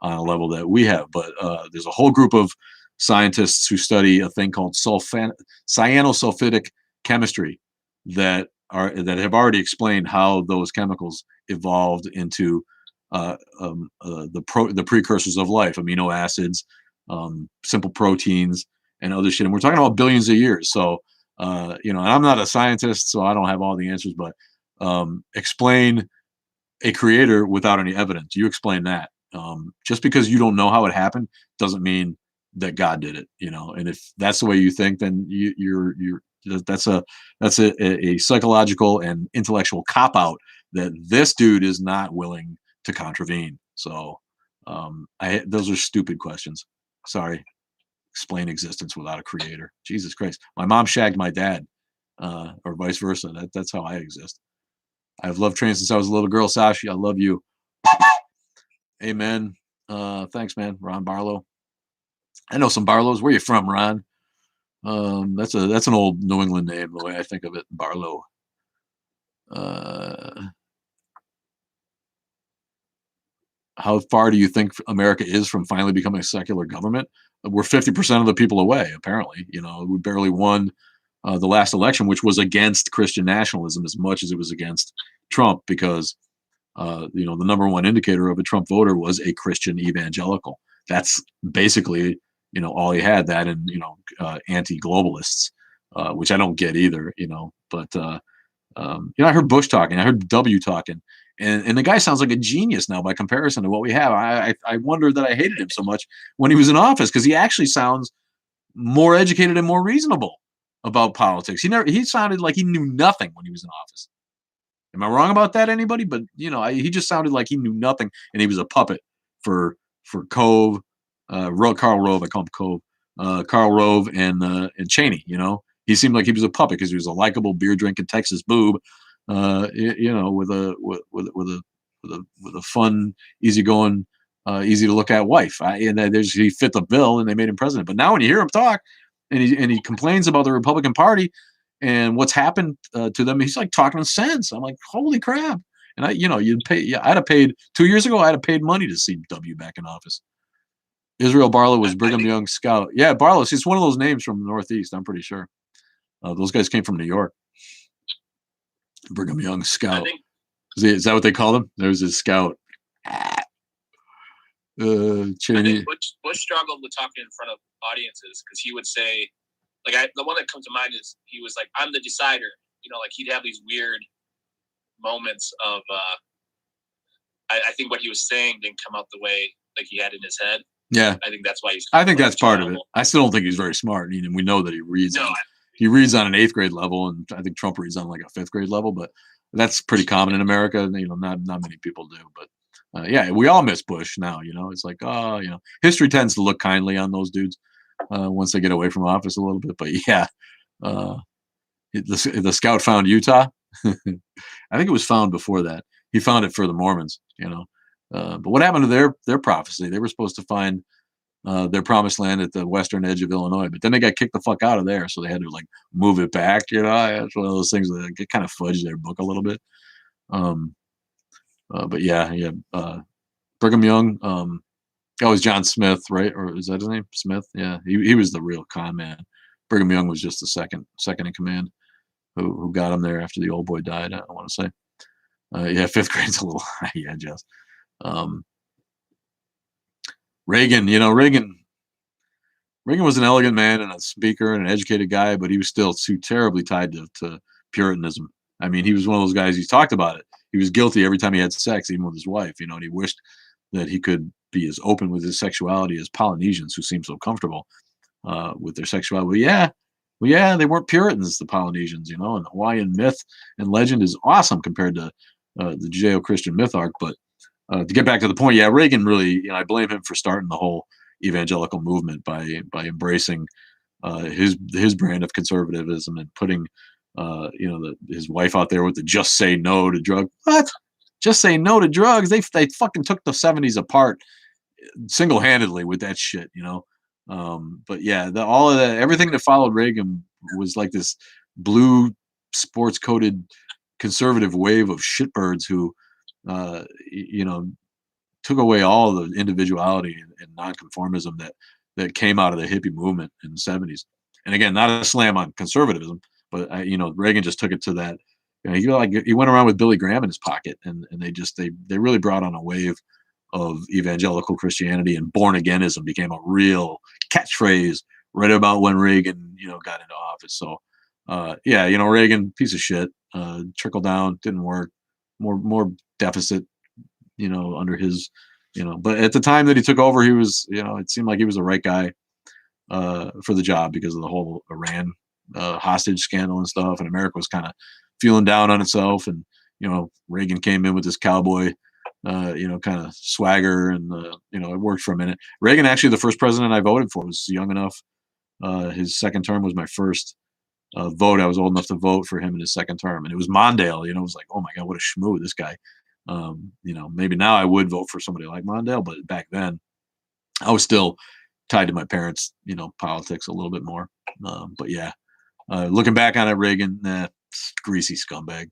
Speaker 1: on a level that we have. But there's a whole group of scientists who study a thing called cyanosulfidic chemistry that have already explained how those chemicals evolved into the precursors of life, amino acids, simple proteins, and other shit. And we're talking about billions of years. So, and I'm not a scientist, so I don't have all the answers, but explain a creator without any evidence. You explain that. Just because you don't know how it happened doesn't mean that God did it, and if that's the way you think, then that's a psychological and intellectual cop out that this dude is not willing to contravene. So those are stupid questions. Sorry. Explain existence without a creator. Jesus Christ. My mom shagged my dad, or vice versa. That's how I exist. I've loved trains since I was a little girl. Sashi, I love you. Amen. Thanks, man. Ron Barlow. I know some Barlows. Where you from, Ron? That's an old New England name, the way I think of it. Barlow. How far do you think America is from finally becoming a secular government? We're 50% of the people away, apparently. We barely won the last election, which was against Christian nationalism as much as it was against Trump, because the number one indicator of a Trump voter was a Christian evangelical. That's basically, all he had, that, and anti-globalists, which I don't get either, but I heard Bush talking, I heard W talking, and the guy sounds like a genius now by comparison to what we have. I wonder that I hated him so much when he was in office, because he actually sounds more educated and more reasonable about politics. He sounded like he knew nothing when he was in office. Am I wrong about that, anybody? But he just sounded like he knew nothing, and he was a puppet for Cove, Karl Rove. I call him Cove. Karl Rove and Cheney. He seemed like he was a puppet because he was a likable beer drinking Texas boob, with a fun, easygoing, easy to look at wife. He fit the bill, and they made him president. But now when you hear him talk, and he complains about the Republican Party and what's happened to them, he's like talking sense. I'm like, holy crap! And you'd pay. Yeah, I'd have paid 2 years ago. I'd have paid money to see W back in office. Israel Barlow was Brigham Young scout. Yeah, Barlow. It's one of those names from the Northeast. I'm pretty sure. Those guys came from New York. Brigham Young scout. Is that what they called him? There's his scout.
Speaker 2: Cheney. Bush struggled with talking in front of audiences because he would say, the one that comes to mind is he was like, "I'm the decider." He'd have these weird moments of. I think what he was saying didn't come out the way he had in his head.
Speaker 1: Yeah,
Speaker 2: I think that's why he's.
Speaker 1: I think that's part of it. I still don't think he's very smart. And we know that he reads. No, he reads on an 8th grade level, and I think Trump reads on like a 5th grade level. But that's pretty common in America. Not many people do. But yeah, we all miss Bush now. It's like, history tends to look kindly on those dudes once they get away from office a little bit. But yeah, the scout found Utah. I think it was found before that. He found it for the Mormons. But what happened to their prophecy? They were supposed to find their promised land at the western edge of Illinois, but then they got kicked the fuck out of there, so they had to move it back. It's one of those things that kind of fudge their book a little bit. But yeah. Brigham Young. That was John Smith, right? Or is that his name? Smith? Yeah, he was the real con man. Brigham Young was just the second in command who got him there after the old boy died. I want to say. Yeah, 5th grade's a little high. Yeah, Jess. Reagan was an elegant man and a speaker and an educated guy, but he was still too terribly tied to Puritanism. I mean, he was one of those guys, he's talked about it. He was guilty every time he had sex, even with his wife, and he wished that he could be as open with his sexuality as Polynesians, who seem so comfortable with their sexuality. But yeah, Well, yeah, they weren't Puritans, the Polynesians, and Hawaiian myth and legend is awesome compared to the Judeo-Christian myth arc. But to get back to the point, yeah, Reagan really, I blame him for starting the whole evangelical movement by embracing his brand of conservatism and putting his wife out there with the "just say no to drug." What? Just say no to drugs? They fucking took the '70s apart single handedly with that shit. But yeah, all of that, everything that followed Reagan was like this blue sports coated conservative wave of shitbirds who, you know, took away all the individuality and nonconformism that came out of the hippie movement in the '70s. And again, not a slam on conservatism, but Reagan just took it to that. He went around with Billy Graham in his pocket, and they really brought on a wave of evangelical Christianity, and born againism became a real catchphrase right about when Reagan, got into office. So, yeah, Reagan, piece of shit, trickle down, didn't work, more deficit, under his, but at the time that he took over, he was, it seemed like he was the right guy for the job because of the whole Iran hostage scandal and stuff, and America was kind of feeling down on itself, and Reagan came in with this cowboy kind of swagger, and it worked for a minute. Reagan, actually, the first president I voted for, was young enough. His second term was my first vote. I was old enough to vote for him in his second term, and it was Mondale. It was like, oh my god, what a schmoo, this guy. Maybe now I would vote for somebody like Mondale, but back then I was still tied to my parents, politics a little bit more. But yeah, looking back on it, Reagan, greasy scumbag.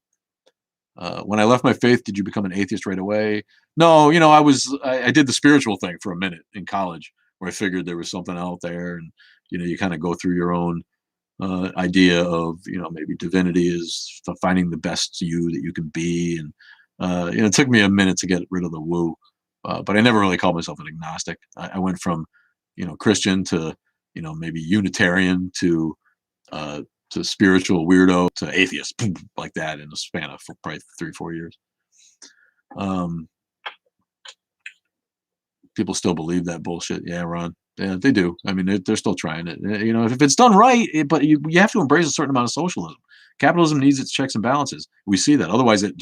Speaker 1: When I left my faith, did you become an atheist right away? No, I did the spiritual thing for a minute in college, where I figured there was something out there, and you kind of go through your own idea of maybe divinity is finding the best you that you can be, and it took me a minute to get rid of the woo, but I never really called myself an agnostic. I went from Christian to maybe Unitarian to spiritual weirdo to atheist, like that, in the span of probably 3-4 years. People still believe that bullshit. Yeah, Ron. Yeah, they do. I mean, they're still trying it. If it's done right, but you have to embrace a certain amount of socialism. Capitalism needs its checks and balances. We see that. Otherwise, it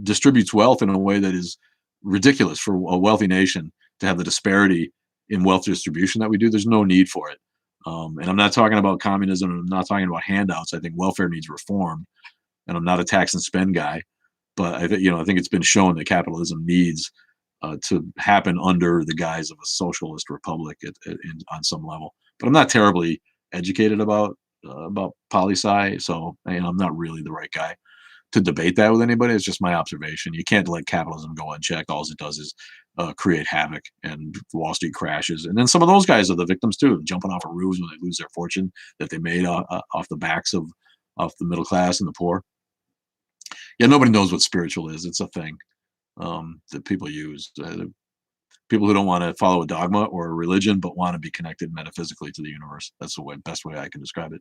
Speaker 1: distributes wealth in a way that is ridiculous for a wealthy nation to have the disparity in wealth distribution that we do. There's no need for it. And I'm not talking about communism. I'm not talking about handouts. I think welfare needs reform, and I'm not a tax and spend guy. But I think it's been shown that capitalism needs to happen under the guise of a socialist republic on some level. But I'm not terribly educated about poli-sci, so I'm not really the right guy to debate that with anybody. It's just my observation. You can't let capitalism go unchecked. All it does is create havoc, and Wall Street crashes. And then some of those guys are the victims too, jumping off of roofs when they lose their fortune that they made off the backs of the middle class and the poor. Yeah, nobody knows what spiritual is. It's a thing that people use. People who don't want to follow a dogma or a religion, but want to be connected metaphysically to the universe. That's the best way I can describe it.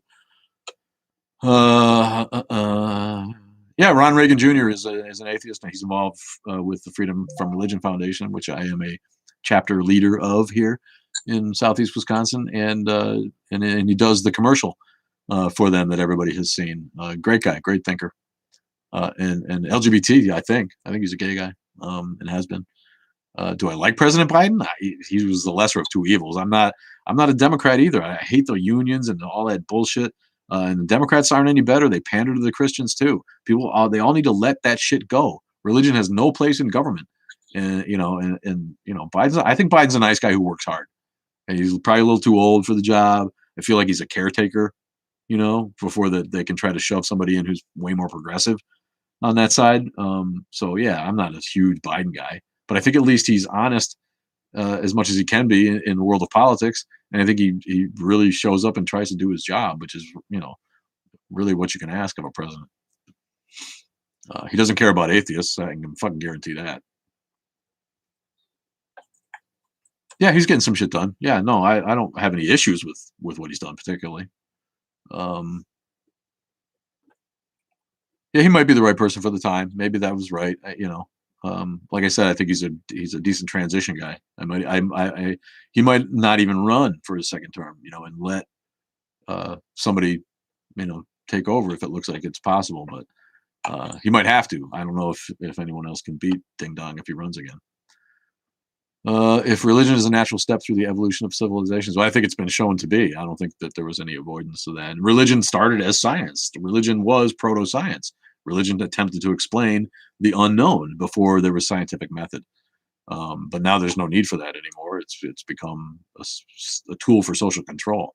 Speaker 1: Yeah, Ron Reagan Jr. is an atheist, and he's involved with the Freedom from Religion Foundation, which I am a chapter leader of here in Southeast Wisconsin, and he does the commercial for them that everybody has seen. Great guy, great thinker, and LGBT. I think he's a gay guy, and has been. Do I like President Biden? He was the lesser of two evils. I'm not a Democrat either. I hate the unions and all that bullshit. And the Democrats aren't any better. They pander to the Christians too. People, they all need to let that shit go. Religion has no place in government. And I think Biden's a nice guy who works hard. And he's probably a little too old for the job. I feel like he's a caretaker, before they can try to shove somebody in who's way more progressive on that side. So yeah, I'm not a huge Biden guy, but I think at least he's honest as much as he can be in the world of politics. And I think he really shows up and tries to do his job, which is, really what you can ask of a president. He doesn't care about atheists. I can fucking guarantee that. Yeah, he's getting some shit done. Yeah, no, I don't have any issues with what he's done particularly. Yeah, he might be the right person for the time. Maybe that was right. Like I said, I think he's a decent transition guy. He might not even run for his second term, and let somebody, take over if it looks like it's possible. But he might have to. I don't know if anyone else can beat Ding Dong if he runs again. If religion is a natural step through the evolution of civilizations, well, I think it's been shown to be. I don't think that there was any avoidance of that. And religion started as science. Religion was proto-science. Religion attempted to explain the unknown before there was scientific method. But now there's no need for that anymore. It's become a tool for social control.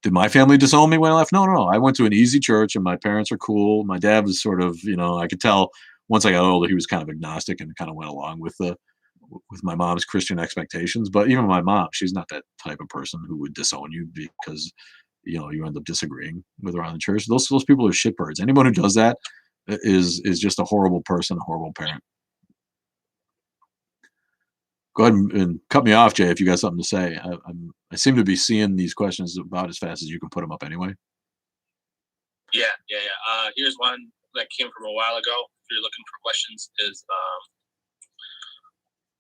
Speaker 1: Did my family disown me when I left? No, no, no. I went to an easy church, and my parents are cool. My dad was sort of, I could tell once I got older, he was kind of agnostic and kind of went along with my mom's Christian expectations. But even my mom, she's not that type of person who would disown you because you end up disagreeing with her on the church. Those people are shitbirds. Anyone who does that is just a horrible person, a horrible parent. Go ahead and cut me off, Jay, if you got something to say. I seem to be seeing these questions about as fast as you can put them up anyway.
Speaker 2: Yeah. Here's one that came from a while ago. If you're looking for questions, is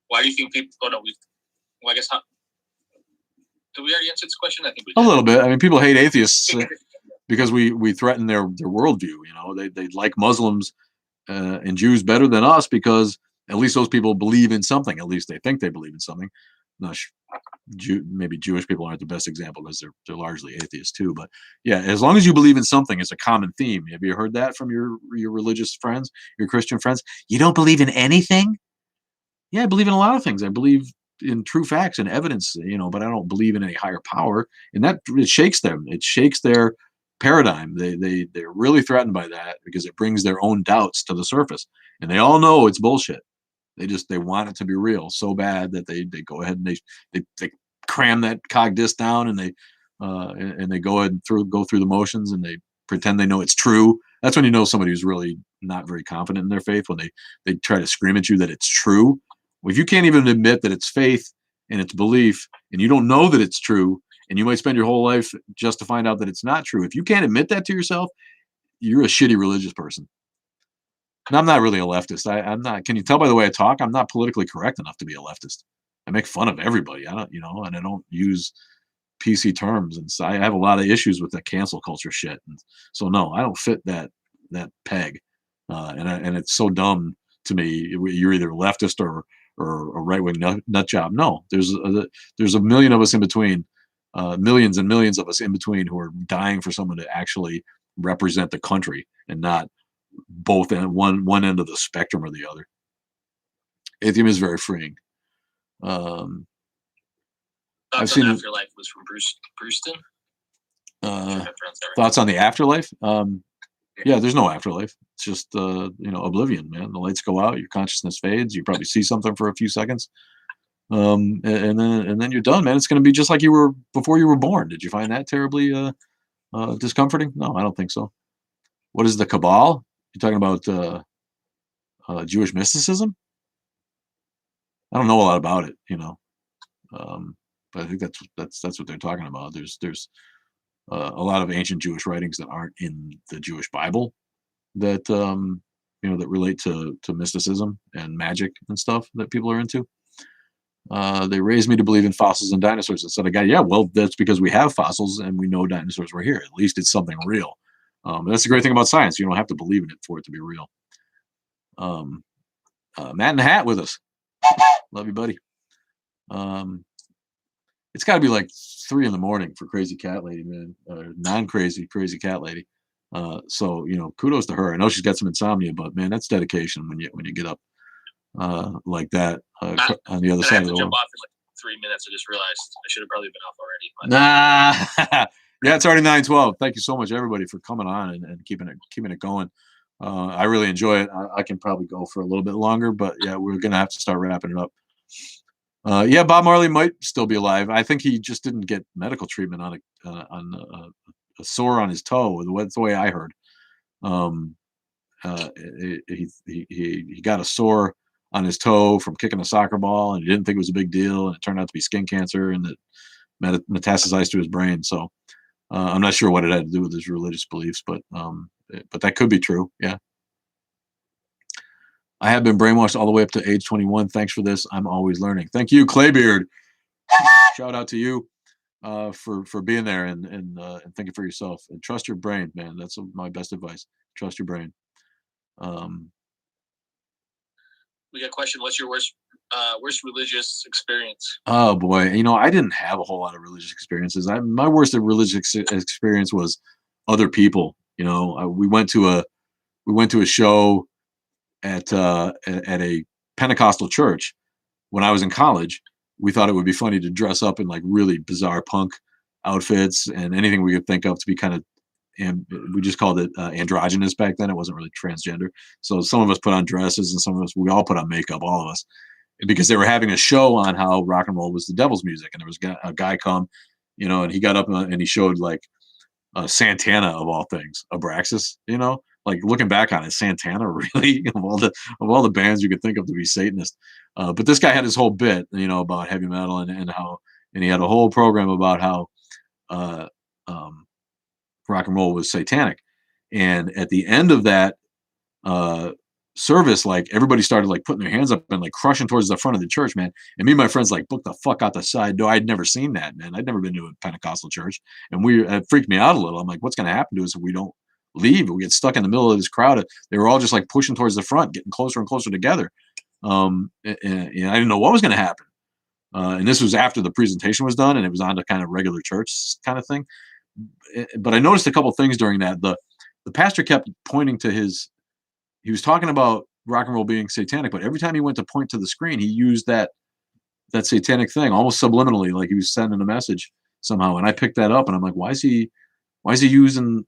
Speaker 2: why do you think people? Oh no, I guess did we already answer this question? I think we did.
Speaker 1: A little bit. I mean, people hate atheists because we threaten their worldview. They like Muslims and Jews better than us because at least those people believe in something. At least they think they believe in something. Maybe Jewish people aren't the best example because they're largely atheists too. But yeah, as long as you believe in something, it's a common theme. Have you heard that from your religious friends, your Christian friends? You don't believe in anything? Yeah, I believe in a lot of things. I believe in true facts and evidence, but I don't believe in any higher power. And that it shakes them. It shakes their paradigm. They're really threatened by that because it brings their own doubts to the surface. And they all know it's bullshit. They want it to be real so bad that they go ahead and they cram that cog disc down and they go ahead and go through the motions and they pretend they know it's true. That's when you know somebody who's really not very confident in their faith, when they try to scream at you that it's true. Well, if you can't even admit that it's faith and it's belief, and you don't know that it's true, and you might spend your whole life just to find out that it's not true. If you can't admit that to yourself, you're a shitty religious person. And I'm not really a leftist. I'm not. Can you tell by the way I talk? I'm not politically correct enough to be a leftist. I make fun of everybody. I don't, and I don't use PC terms. And so I have a lot of issues with that cancel culture shit. And so no, I don't fit that peg. And it's so dumb to me. You're either leftist or a right-wing nut job. No, there's a million of us in between, millions and millions of us in between who are dying for someone to actually represent the country and not both end one end of the spectrum or the other. Atheism is very freeing.
Speaker 2: I've seen Afterlife was from Brewston.
Speaker 1: Thoughts on the afterlife? Yeah, there's no afterlife. It's just oblivion, man. The lights go out, your consciousness fades. You probably see something for a few seconds, and then you're done, man. It's going to be just like you were before you were born. Did you find that terribly discomforting? No, I don't think so. What is the Kabbalah? You're talking about Jewish mysticism? I don't know a lot about it, but I think that's what they're talking about. There's a lot of ancient Jewish writings that aren't in the Jewish Bible that that relate to mysticism and magic and stuff that people are into. They raised me to believe in fossils and dinosaurs instead of God. Yeah, well, that's because we have fossils and we know dinosaurs were here. At least it's something real. That's the great thing about science. You don't have to believe in it for it to be real. Matt in the Hat with us. Love you, buddy. It's got to be like 3 a.m. for Crazy Cat Lady, man. Non-crazy, Crazy Cat Lady. So kudos to her. I know she's got some insomnia, but man, that's dedication when you get up like that on the other side of the world.
Speaker 2: Jump off in like 3 minutes. I just realized I should have probably been off already.
Speaker 1: Nah. Yeah, it's already 9:12. Thank you so much, everybody, for coming on and keeping it going. I really enjoy it. I can probably go for a little bit longer, but yeah, we're gonna have to start wrapping it up. Yeah, Bob Marley might still be alive. I think he just didn't get medical treatment on a sore on his toe. That's the way I heard. He got a sore on his toe from kicking a soccer ball, and he didn't think it was a big deal, and it turned out to be skin cancer, and it metastasized to his brain. So I'm not sure what it had to do with his religious beliefs, but that could be true. Yeah. I have been brainwashed all the way up to age 21. Thanks for this. I'm always learning. Thank you, Claybeard. Shout out to you. for being there and thinking for yourself and trust your brain, man. That's my best advice. Trust your brain. Um,
Speaker 2: We got a question. What's your worst religious experience?
Speaker 1: oh boy, I didn't have a whole lot of religious experiences. My worst religious experience was other people. We went to a show at a Pentecostal church when I was in college. We thought it would be funny to dress up in like really bizarre punk outfits and anything we could think of to be kind of, and we just called it androgynous back then. It wasn't really transgender. So some of us put on dresses and some of us, we all put on makeup, all of us, because they were having a show on how rock and roll was the devil's music. And there was a guy come, and he got up and he showed like Santana of all things, Abraxas, like looking back on it, Santana really of all the bands you could think of to be Satanist. But this guy had his whole bit, about heavy metal and how, and he had a whole program about how uh, um, rock and roll was satanic. And at the end of that uh, service, like everybody started like putting their hands up and like crushing towards the front of the church, man. And me and my friends like booked the fuck out the side door. I'd never seen that, man. I'd never been to a Pentecostal church, and it freaked me out a little. I'm like, what's going to happen to us if we don't leave? We get stuck in the middle of this crowd. They were all just like pushing towards the front, getting closer and closer together. And I didn't know what was going to happen. And this was after the presentation was done, and it was on to kind of regular church kind of thing. But I noticed a couple things during that. The pastor kept pointing to he was talking about rock and roll being satanic, but every time he went to point to the screen, he used that satanic thing almost subliminally, like he was sending a message somehow. And I picked that up, and I'm like, why is he using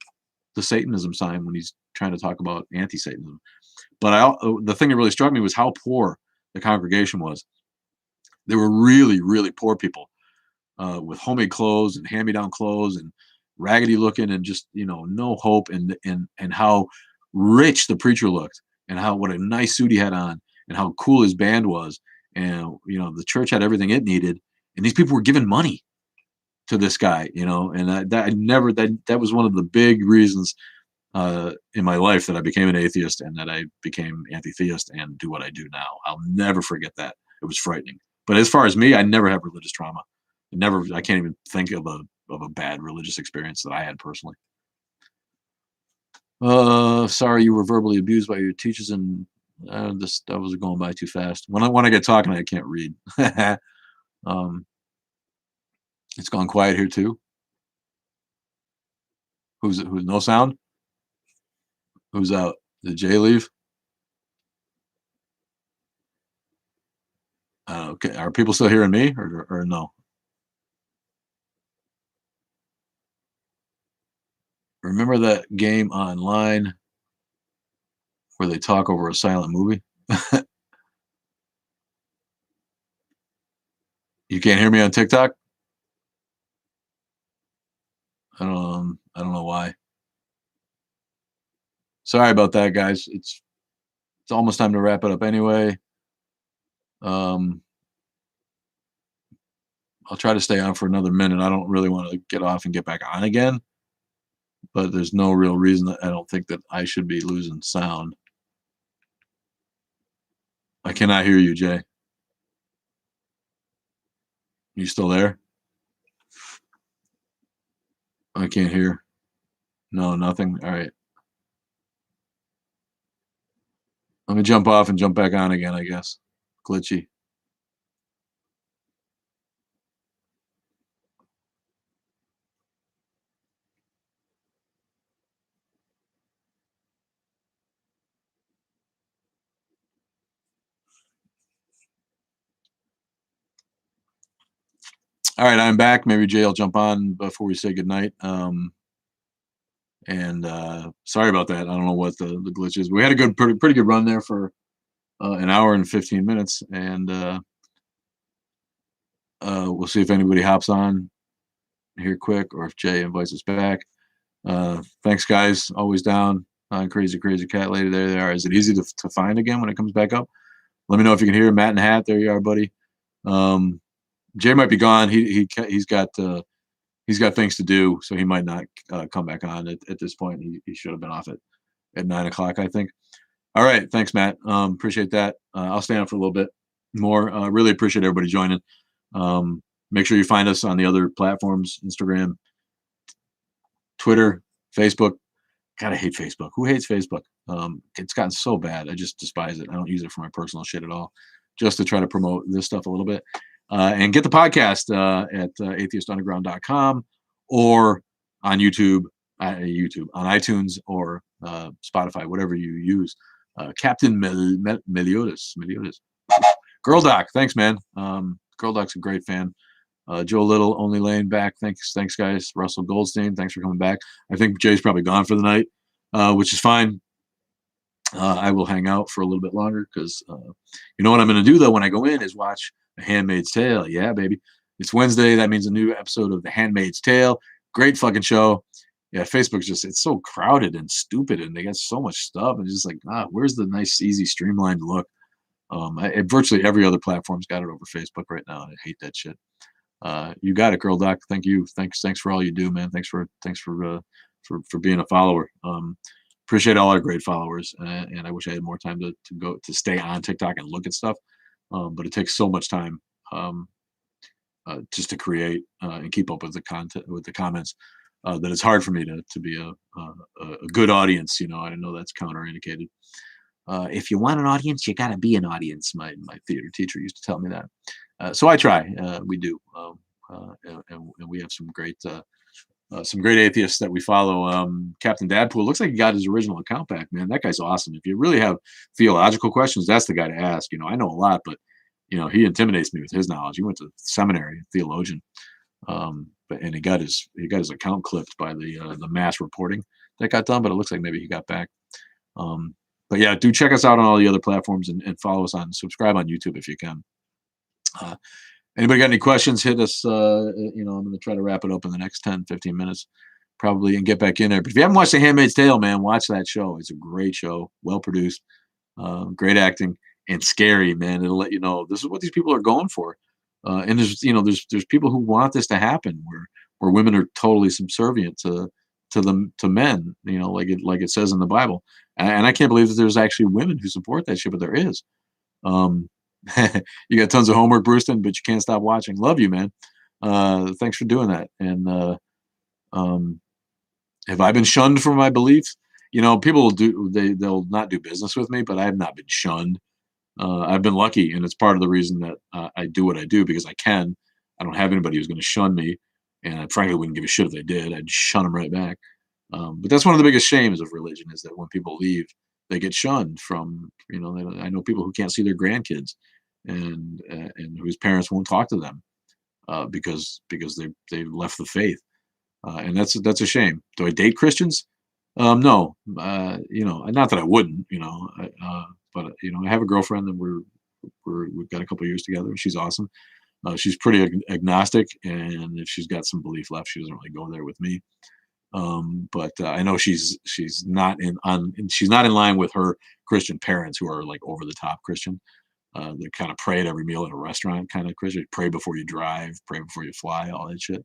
Speaker 1: the Satanism sign when he's trying to talk about anti-Satanism? But the thing that really struck me was how poor the congregation was. They were really, really poor people with homemade clothes and hand-me-down clothes and raggedy looking and just no hope, and how rich the preacher looked, and what a nice suit he had on, and how cool his band was, and the church had everything it needed, and these people were giving money to this guy, and that was one of the big reasons in my life that I became an atheist and that I became anti-theist and do what I do now. I'll never forget that. It was frightening. But as far as me, I never have religious trauma. I can't even think of a bad religious experience that I had personally. Sorry you were verbally abused by your teachers, and that was going by too fast. When I get talking, I can't read. It's gone quiet here too. Who's no sound? Who's out? Did Jay leave? Okay, are people still hearing me or no? Remember that game online where they talk over a silent movie? You can't hear me on TikTok? I don't know why. Sorry about that, guys. It's almost time to wrap it up anyway. I'll try to stay on for another minute. I don't really want to get off and get back on again, but there's no real reason that I don't think that I should be losing sound. I cannot hear you, Jay. You still there? I can't hear. No, nothing. All right. Let me jump off and jump back on again, I guess. Glitchy. All right, I'm back. Maybe Jay will jump on before we say goodnight. And sorry about that. I don't know what the glitch is. We had a pretty good run there for an hour and 15 minutes, and we'll see if anybody hops on here quick or if Jay invites us back. Thanks, guys. Always down. Crazy Cat Lady. There they are. Is it easy to find again when it comes back up? Let me know if you can hear Matt and Hat. There you are, buddy. Jay might be gone. He's got things to do, so he might not come back on at this point. He should have been off at 9 o'clock, I think. All right, thanks, Matt. Appreciate that. I'll stay on for a little bit more. Really appreciate everybody joining. Make sure you find us on the other platforms: Instagram, Twitter, Facebook. God, I hate Facebook. Who hates Facebook? It's gotten so bad. I just despise it. I don't use it for my personal shit at all, just to try to promote this stuff a little bit. And get the podcast at atheistunderground.com or on YouTube, on iTunes or Spotify, whatever you use. Captain Meliodas. Girl Doc, thanks, man. Girl Doc's a great fan. Joe Little, Only Lane back. Thanks, guys. Russell Goldstein, thanks for coming back. I think Jay's probably gone for the night, which is fine. I will hang out for a little bit longer because you know what I'm going to do though when I go in is watch The Handmaid's Tale. Yeah, baby. It's Wednesday. That means a new episode of The Handmaid's Tale. Great fucking show. Yeah, Facebook's just, it's so crowded and stupid and they got so much stuff. And it's just like, where's the nice, easy, streamlined look? Virtually every other platform's got it over Facebook right now. And I hate that shit. You got it, Girl Doc. Thank you. Thanks for all you do, man. Thanks for being a follower. Appreciate all our great followers, and I wish I had more time to stay on TikTok and look at stuff. But it takes so much time just to create and keep up with the content, with the comments, that it's hard for me to be a good audience. You know, I know that's counterindicated. If you want an audience, you got to be an audience. My theater teacher used to tell me that. So I try. We do, and we have some great atheists that we follow. Captain Dadpool looks like he got his original account back, man. That guy's awesome. If you really have theological questions, that's the guy to ask. You know, I know a lot, but you know, he intimidates me with his knowledge. He went to seminary, theologian, and he got his account clipped by the mass reporting that got done. But it looks like maybe he got back. But yeah, do check us out on all the other platforms and follow us subscribe on YouTube if you can. Anybody got any questions, hit us. I'm going to try to wrap it up in the next 10, 15 minutes probably and get back in there. But if you haven't watched The Handmaid's Tale, man, watch that show. It's a great show, well produced, great acting, and scary, man. It'll let you know this is what these people are going for. And there's people who want this to happen where women are totally subservient to men, like it says in the Bible. And I can't believe that there's actually women who support that shit, but there is. You got tons of homework, Brewston, but you can't stop watching. Love you, man. Thanks for doing that. And have I been shunned for my beliefs? People they'll not do business with me, but I have not been shunned. I've been lucky, and it's part of the reason that I do what I do because I can. I don't have anybody who's going to shun me, and I frankly wouldn't give a shit if they did. I'd shun them right back. But that's one of the biggest shames of religion is that when people leave, they get shunned from. I know people who can't see their grandkids, and whose parents won't talk to them because they left the faith, and that's a shame. Do I date Christians? No, not that I wouldn't, but I have a girlfriend and we've got a couple of years together. She's awesome. She's pretty agnostic, and if she's got some belief left, she doesn't really go there with me. But I know she's not she's not in line with her Christian parents who are like over the top Christian. They kind of pray at every meal at a restaurant kind of Christian. Pray before you drive, pray before you fly, all that shit.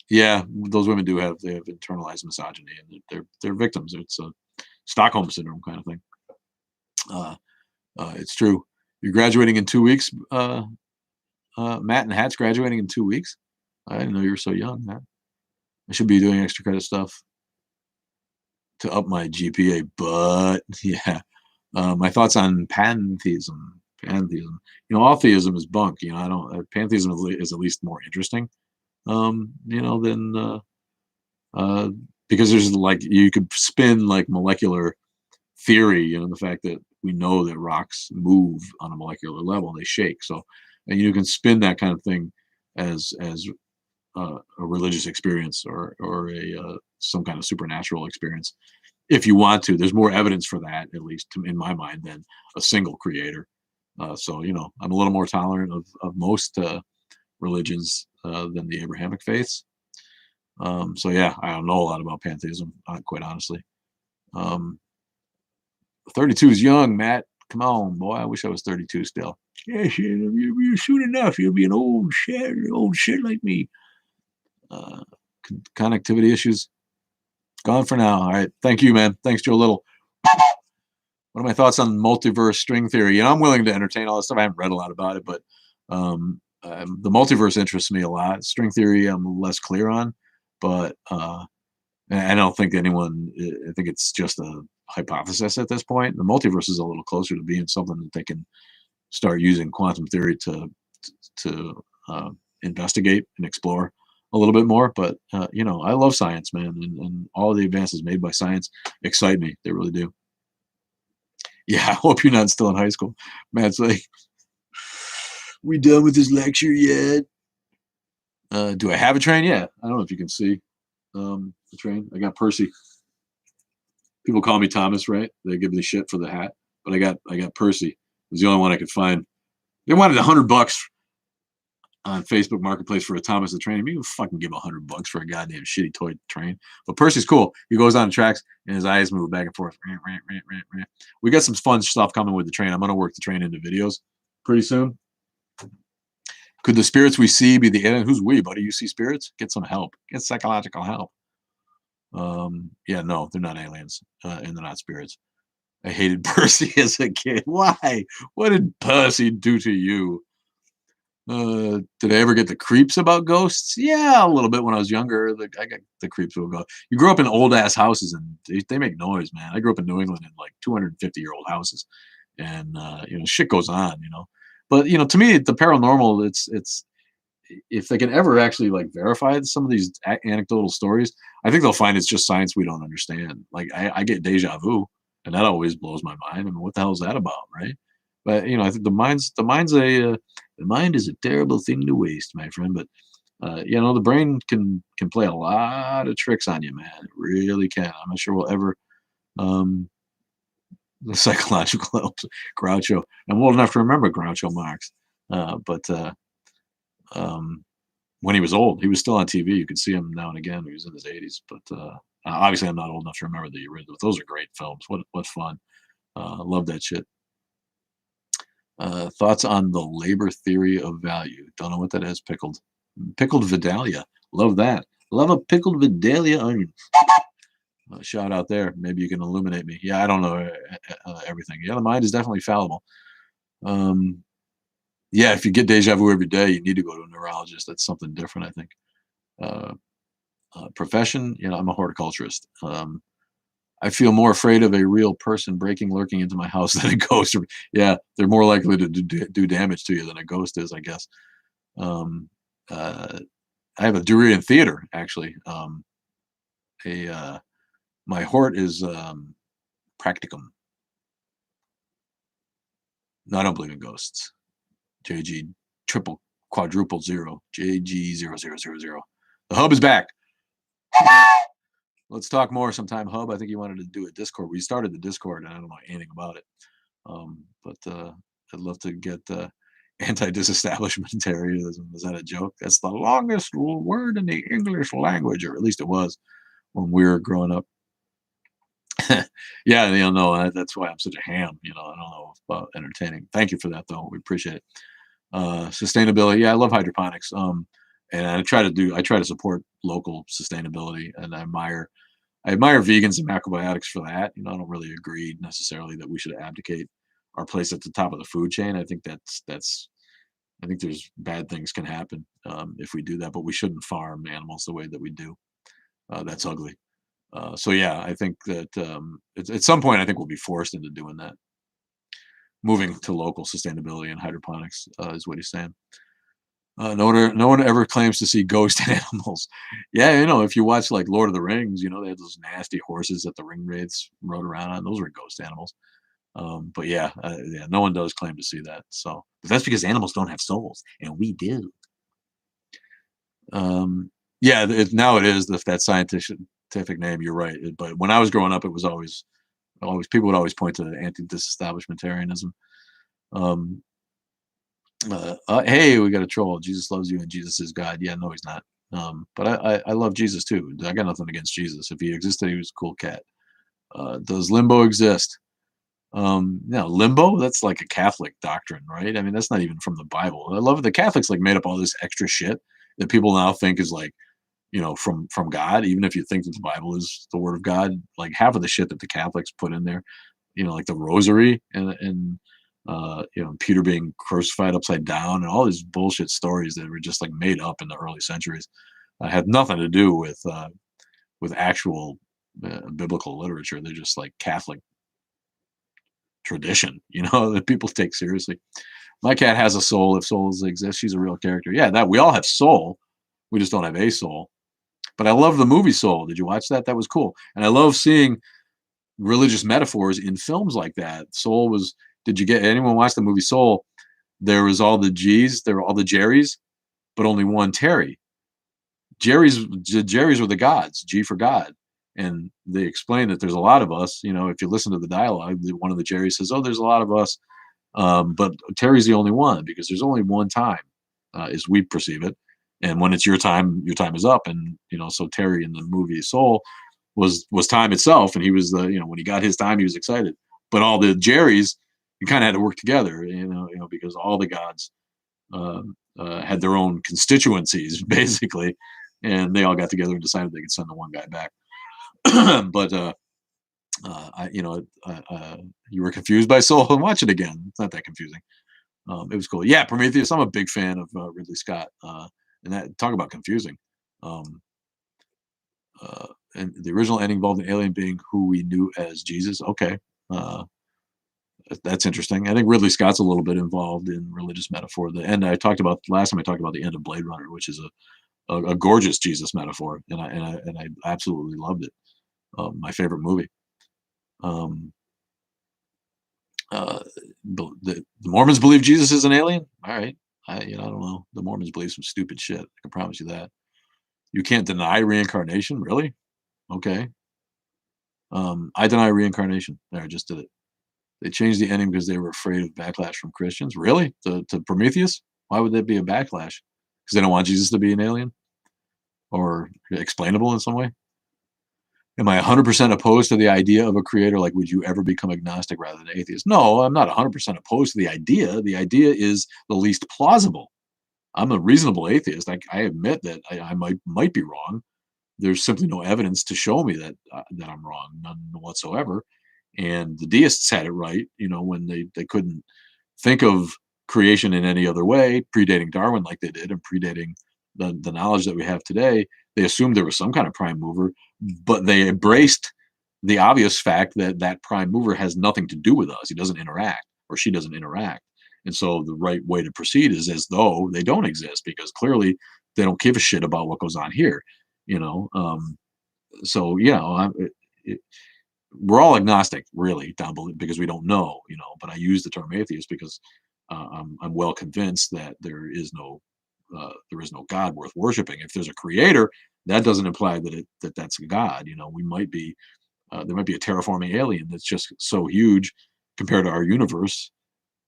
Speaker 1: Yeah, those women they have internalized misogyny, and they're victims. It's a Stockholm syndrome kind of thing. It's true. You're graduating in 2 weeks, Matt and Hat's graduating in 2 weeks. I didn't know you were so young, Matt. I should be doing extra credit stuff to up my GPA, but yeah. My thoughts on pantheism. All theism is bunk. Pantheism is at least more interesting. Than because there's you could spin like molecular theory, the fact that we know that rocks move on a molecular level, they shake. So, and you can spin that kind of thing as a religious experience or some kind of supernatural experience. If you want to, there's more evidence for that, at least in my mind, than a single creator. So, I'm a little more tolerant of most religions than the Abrahamic faiths. So yeah, I don't know a lot about pantheism, quite honestly. 32 is young, Matt. Come on, boy. I wish I was 32 still. Yeah, soon enough, you'll be an old shit like me. Connectivity issues. Gone for now. All right. Thank you, man. Thanks, Joe Little. What are my thoughts on multiverse string theory? I'm willing to entertain all this stuff. I haven't read a lot about it, but The multiverse interests me a lot. String theory, I'm less clear on, but and I don't think anyone. I think it's just a hypothesis at this point. The multiverse is a little closer to being something that they can start using quantum theory to investigate and explore a little bit more. But you know, I love science, man, and all the advances made by science excite me. They really do. Yeah, I hope you're not still in high school. Matt's like, we done with this lecture yet? Do I have a train? Yeah, I don't know if you can see the train. I got Percy. People call me Thomas, right? They give me shit for the hat, but I got Percy. It was the only one I could find. They wanted $100 on Facebook Marketplace for a Thomas the Train. You fucking give $100 for a goddamn shitty toy train. But Percy's cool. He goes on the tracks and his eyes move back and forth. We got some fun stuff coming with the train. I'm gonna work the train into videos pretty soon. Could the spirits we see be the alien? Who's we, buddy? You see spirits? Get some help. Get psychological help. Yeah, no, they're not aliens, and they're not spirits. I hated Percy as a kid. Why? What did Percy do to you? Did I ever get the creeps about ghosts? Yeah, a little bit when I was younger. I got the creeps about ghosts. You grow up in old ass houses and they make noise, man. I grew up in New England in like 250-year-old houses, and you know, shit goes on, you know. But you know, to me, the paranormal, it's if they can ever actually like verify some of these anecdotal stories, I think they'll find it's just science we don't understand. Like I get deja vu, and that always blows my mind. I mean, what the hell is that about, right? But you know, I think the mind is a terrible thing to waste, my friend. But you know, the brain can play a lot of tricks on you, man. It really can. I'm not sure we'll ever um, the psychological help. Groucho. I'm old enough to remember Groucho Marx, but um, when he was old, he was still on TV. You could see him now and again. He was in his 80s, but obviously, I'm not old enough to remember the original. Those are great films. What fun! Love that shit. Thoughts on the labor theory of value? Don't know what that is. Pickled Vidalia. Love that. Love a pickled Vidalia onion. Shout out there. Maybe you can illuminate me. Yeah, I don't know everything. Yeah, the mind is definitely fallible. Yeah, if you get deja vu every day, you need to go to a neurologist. That's something different, I think. Uh, Profession, you know, I'm a horticulturist. I feel more afraid of a real person lurking into my house than a ghost. Yeah, they're more likely to do damage to you than a ghost is, I guess. Um, uh, I have a degree in theater, actually. A My hort is practicum. No, I don't believe in ghosts. JG triple quadruple zero. JG 0000. The hub is back. Let's talk more sometime, Hub. I think you wanted to do a Discord. We started the Discord, and I don't know anything about it. But I'd love to get anti-disestablishmentarianism. Is that a joke? That's the longest word in the English language, or at least it was when we were growing up. Yeah, you know, that's why I'm such a ham. You know, I don't know about entertaining. Thank you for that, though. We appreciate it. Sustainability. Yeah, I love hydroponics. And I try to support local sustainability, and I admire vegans and macrobiotics for that. You know, I don't really agree necessarily that we should abdicate our place at the top of the food chain. I think I think there's bad things can happen if we do that, but we shouldn't farm animals the way that we do. That's ugly. So yeah, I think that at some point, I think we'll be forced into doing that. Moving to local sustainability and hydroponics is what he's saying. No one ever claims to see ghost animals. Yeah, you know, if you watch like Lord of the Rings, you know, they had those nasty horses that the ring wraiths rode around on. Those were ghost animals. But yeah, no one does claim to see that. So, but that's because animals don't have souls, and we do. Yeah, now it is that scientific name. You're right. But when I was growing up, it was always people would always point to anti-disestablishmentarianism. Hey, we got a troll. Jesus loves you and Jesus is God. Yeah, no, he's not. But I love Jesus too. I got nothing against Jesus. If he existed, he was a cool cat. Does limbo exist? No, limbo, that's like a Catholic doctrine, right? I mean, that's not even from the Bible. I love it. The Catholics like made up all this extra shit that people now think is like, you know, from God. Even if you think that the Bible is the word of God, like half of the shit that the Catholics put in there, you know, like the rosary and Peter being crucified upside down, and all these bullshit stories that were just like made up in the early centuries, had nothing to do with actual biblical literature. They're just like Catholic tradition, that people take seriously. My cat has a soul. If souls exist, she's a real character. Yeah, that we all have soul. We just don't have a soul. But I love the movie Soul. Did you watch that? That was cool. And I love seeing religious metaphors in films like that. Soul was. Did you get anyone watch the movie Soul? There was all the G's. There were all the Jerrys, but only one Terry. Jerry's were the gods. G for God. And they explain that there's a lot of us. If you listen to the dialogue, one of the Jerrys says, "Oh, there's a lot of us." But Terry's the only one because there's only one time, as we perceive it. And when it's your time is up. And so Terry in the movie Soul was time itself, and he was when he got his time, he was excited. But all the Jerrys, you kind of had to work together, because all the gods had their own constituencies basically, and they all got together and decided they could send the one guy back. But you were confused by Soul, and watch it again. It's not that confusing. It was cool. Yeah, Prometheus. I'm a big fan of Ridley Scott, and that talk about confusing. Um, and the original ending involved an alien being who we knew as Jesus. Okay, uh, that's interesting. I think Ridley Scott's a little bit involved in religious metaphor. The end I talked about last time. I talked about the end of Blade Runner, which is a gorgeous Jesus metaphor, and I absolutely loved it. My favorite movie. Um, the Mormons believe Jesus is an alien. All right, I don't know. The Mormons believe some stupid shit. I can promise you that. You can't deny reincarnation, really? Okay. I deny reincarnation. There, I just did it. They changed the ending because they were afraid of backlash from Christians. Really? To Prometheus? Why would that be a backlash? Because they don't want Jesus to be an alien or explainable in some way? Am I 100% opposed to the idea of a creator? Like, would you ever become agnostic rather than atheist? No, I'm not 100% opposed to the idea. The idea is the least plausible. I'm a reasonable atheist. I admit that I might be wrong. There's simply no evidence to show me that I'm wrong, none whatsoever. And the deists had it right, when they couldn't think of creation in any other way, predating Darwin like they did, and predating the knowledge that we have today. They assumed there was some kind of prime mover, but they embraced the obvious fact that that prime mover has nothing to do with us. He doesn't interact, or she doesn't interact. And so the right way to proceed is as though they don't exist, because clearly they don't give a shit about what goes on here. You know, so we're all agnostic, really, down below, because we don't know. But I use the term atheist because I'm well convinced that there is no God worth worshiping. If there's a creator, that doesn't imply that that's a God. We might be there might be a terraforming alien that's just so huge compared to our universe.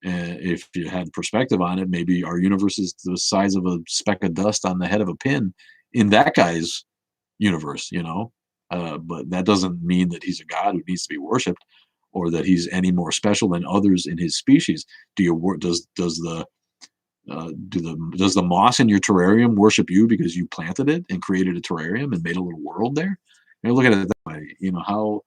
Speaker 1: And if you had perspective on it, maybe our universe is the size of a speck of dust on the head of a pin in that guy's universe. But that doesn't mean that he's a god who needs to be worshipped, or that he's any more special than others in his species. Does the moss in your terrarium worship you because you planted it and created a terrarium and made a little world there? Look at it that way. How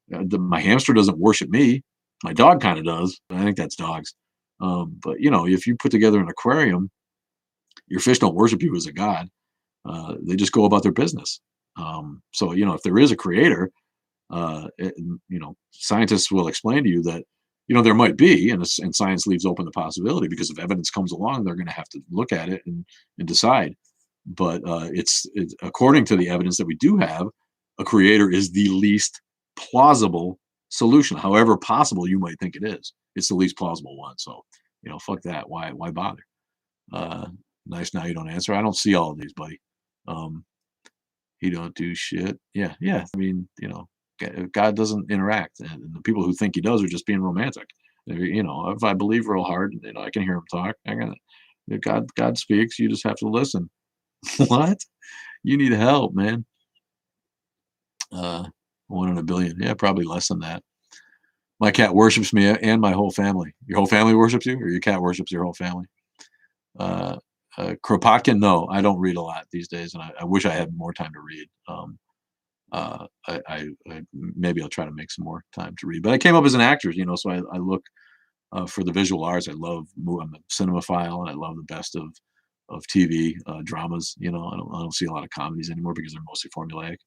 Speaker 1: my hamster doesn't worship me. My dog kind of does. I think that's dogs. But if you put together an aquarium, your fish don't worship you as a god. They just go about their business. So if there is a creator, scientists will explain to you that there might be, and science leaves open the possibility, because if evidence comes along, they're going to have to look at it and decide. But it's according to the evidence that we do have, a creator is the least plausible solution. However possible you might think it is, it's the least plausible one. So fuck that. Why bother? Nice. Now you don't answer. I don't see all of these, buddy. He don't do shit. Yeah. I mean, God doesn't interact, and the people who think he does are just being romantic. If I believe real hard, I can hear him talk. God speaks. You just have to listen. What? You need help, man. 1 in a billion. Yeah, probably less than that. My cat worships me and my whole family. Your whole family worships you, or your cat worships your whole family? Kropotkin, no, I don't read a lot these days, and I wish I had more time to read. I maybe I'll try to make some more time to read. But I came up as an actor, so I look for the visual arts. I'm a cinemaphile, and I love the best of TV dramas. I don't see a lot of comedies anymore because they're mostly formulaic.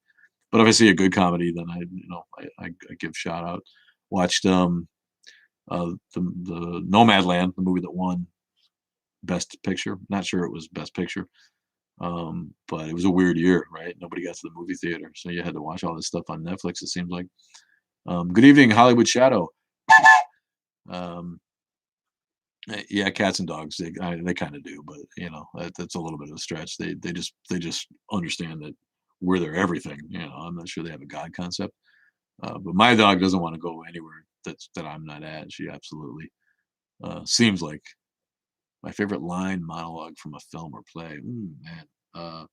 Speaker 1: But if I see a good comedy, then I give shout out. Watched the Nomadland, the movie that won Best Picture. Not sure it was Best Picture, but it was a weird year, right? Nobody got to the movie theater, so you had to watch all this stuff on Netflix. It seems like. Good evening, Hollywood Shadow. Um, yeah, cats and dogs, they kind of do, but that's a little bit of a stretch. They just understand that we're their everything. I'm not sure they have a God concept. But my dog doesn't want to go anywhere that I'm not at. She absolutely seems like my favorite line monologue from a film or play. Man, I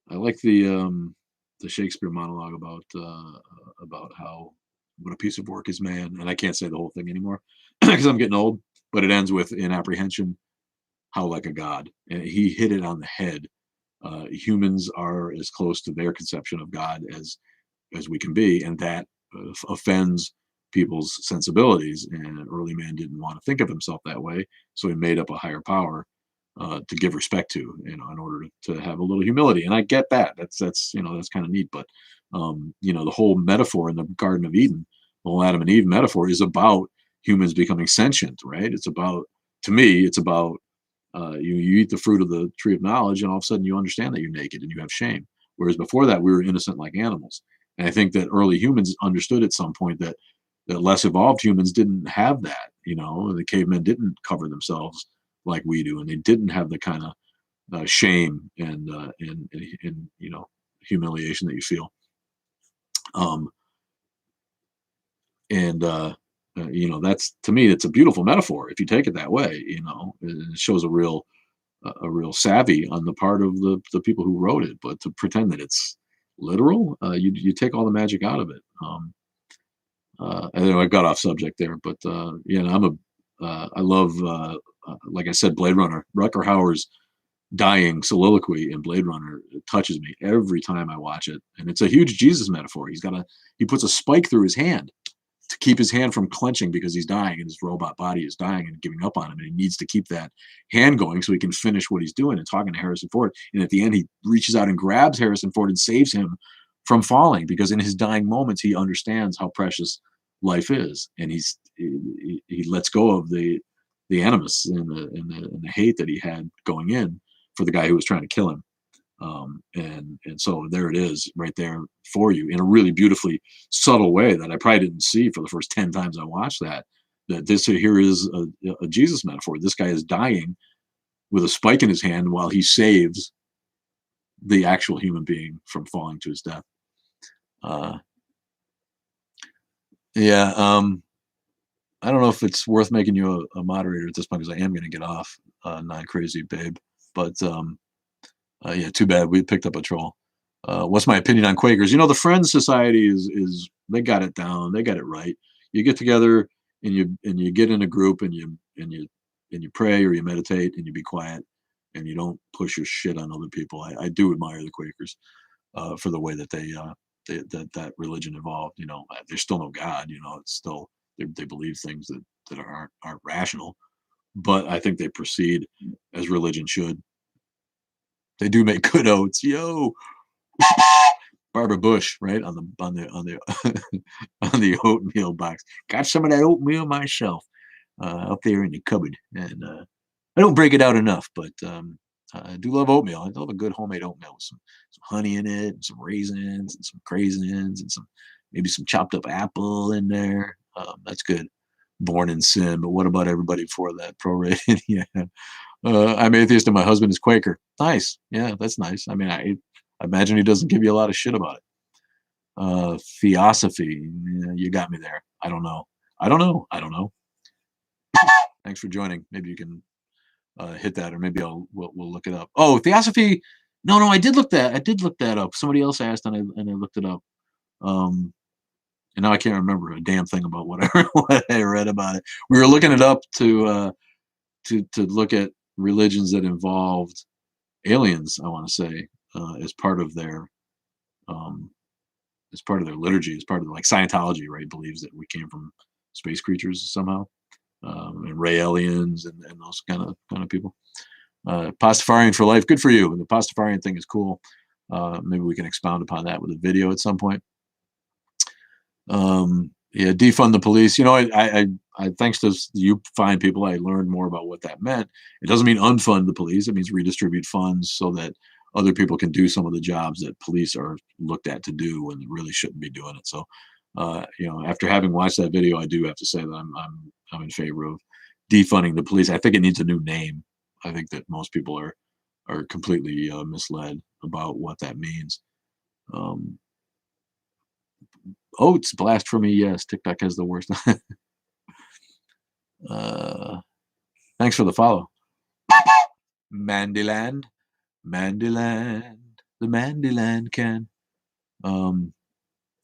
Speaker 1: like the Shakespeare monologue about how what a piece of work is man, and I can't say the whole thing anymore because I'm getting old. But it ends with in apprehension, how like a god, and he hit it on the head. Humans are as close to their conception of God as we can be, and that offends people's sensibilities. And early man didn't want to think of himself that way, so he made up a higher power to give respect to, in order to have a little humility. And I get that. That's kind of neat. But the whole metaphor in the Garden of Eden, the whole Adam and Eve metaphor, is about humans becoming sentient, right? It's about, to me, it's about you eat the fruit of the tree of knowledge, and all of a sudden you understand that you're naked and you have shame. Whereas before that, we were innocent like animals. And I think that early humans understood at some point that less evolved humans didn't have that. The cavemen didn't cover themselves like we do, and they didn't have the kind of shame and humiliation that you feel. Um, and that's, to me, it's a beautiful metaphor if you take it that way. It shows a real savvy on the part of the people who wrote it. But to pretend that it's literal, you take all the magic out of it. I know I got off subject there, but I love, like I said, Blade Runner. Rutger Hauer's dying soliloquy in Blade Runner, it touches me every time I watch it, and it's a huge Jesus metaphor. He puts a spike through his hand to keep his hand from clenching because he's dying and his robot body is dying and giving up on him, and he needs to keep that hand going so he can finish what he's doing and talking to Harrison Ford. And at the end, he reaches out and grabs Harrison Ford and saves him from falling, because in his dying moments he understands how precious life is, and he lets go of the animus and the hate that he had going in for the guy who was trying to kill him. And so there it is right there for you in a really beautifully subtle way that I probably didn't see for the first 10 times I watched that this here is a Jesus metaphor. This guy is dying with a spike in his hand while he saves the actual human being from falling to his death. Yeah. I don't know if it's worth making you a moderator at this point, because I am going to get off, not crazy babe, but yeah, too bad we picked up a troll. What's my opinion on Quakers? The Friends Society is they got it down, they got it right. You get together and you get in a group and you pray or you meditate and you be quiet and you don't push your shit on other people. I do admire the Quakers for the way that that religion evolved. There's still no God. It's still they believe things that aren't rational, but I think they proceed as religion should. They do make good oats, yo. Barbara Bush, right on the on the oatmeal box. Got some of that oatmeal myself up there in the cupboard, and I don't break it out enough. But I do love oatmeal. I love a good homemade oatmeal with some honey in it, and some raisins, and some craisins, and maybe some chopped up apple in there. That's good. Born in sin, but what about everybody before that? Prorated, yeah. I'm atheist and my husband is Quaker. Nice. Yeah, that's nice. I mean, I imagine he doesn't give you a lot of shit about it. Theosophy. Yeah, you got me there. I don't know. I don't know. Thanks for joining. Maybe you can hit that, or maybe we'll look it up. Oh, Theosophy. No, I did look that up. Somebody else asked, and I looked it up. And now I can't remember a damn thing about what I read about it. We were looking it up to look at religions that involved aliens, I want to say, as part of their liturgy, as part of like Scientology, right? Believes that we came from space creatures somehow. and Ray Aliens and those kind of people. Pastafarian for life, good for you. The Pastafarian thing is cool. Maybe we can expound upon that with a video at some point. Yeah, defund the police. You know, I thanks to you fine people, I learned more about what that meant. It doesn't mean unfund the police. It means redistribute funds so that other people can do some of the jobs that police are looked at to do when they really shouldn't be doing it. So, you know, after having watched that video, I do have to say that I'm in favor of defunding the police. I think it needs a new name. I think that most people are completely misled about what that means. Oh, it's blast for me. Yes, TikTok has the worst. Thanks for the follow. Mandyland, Mandyland, the Mandyland can.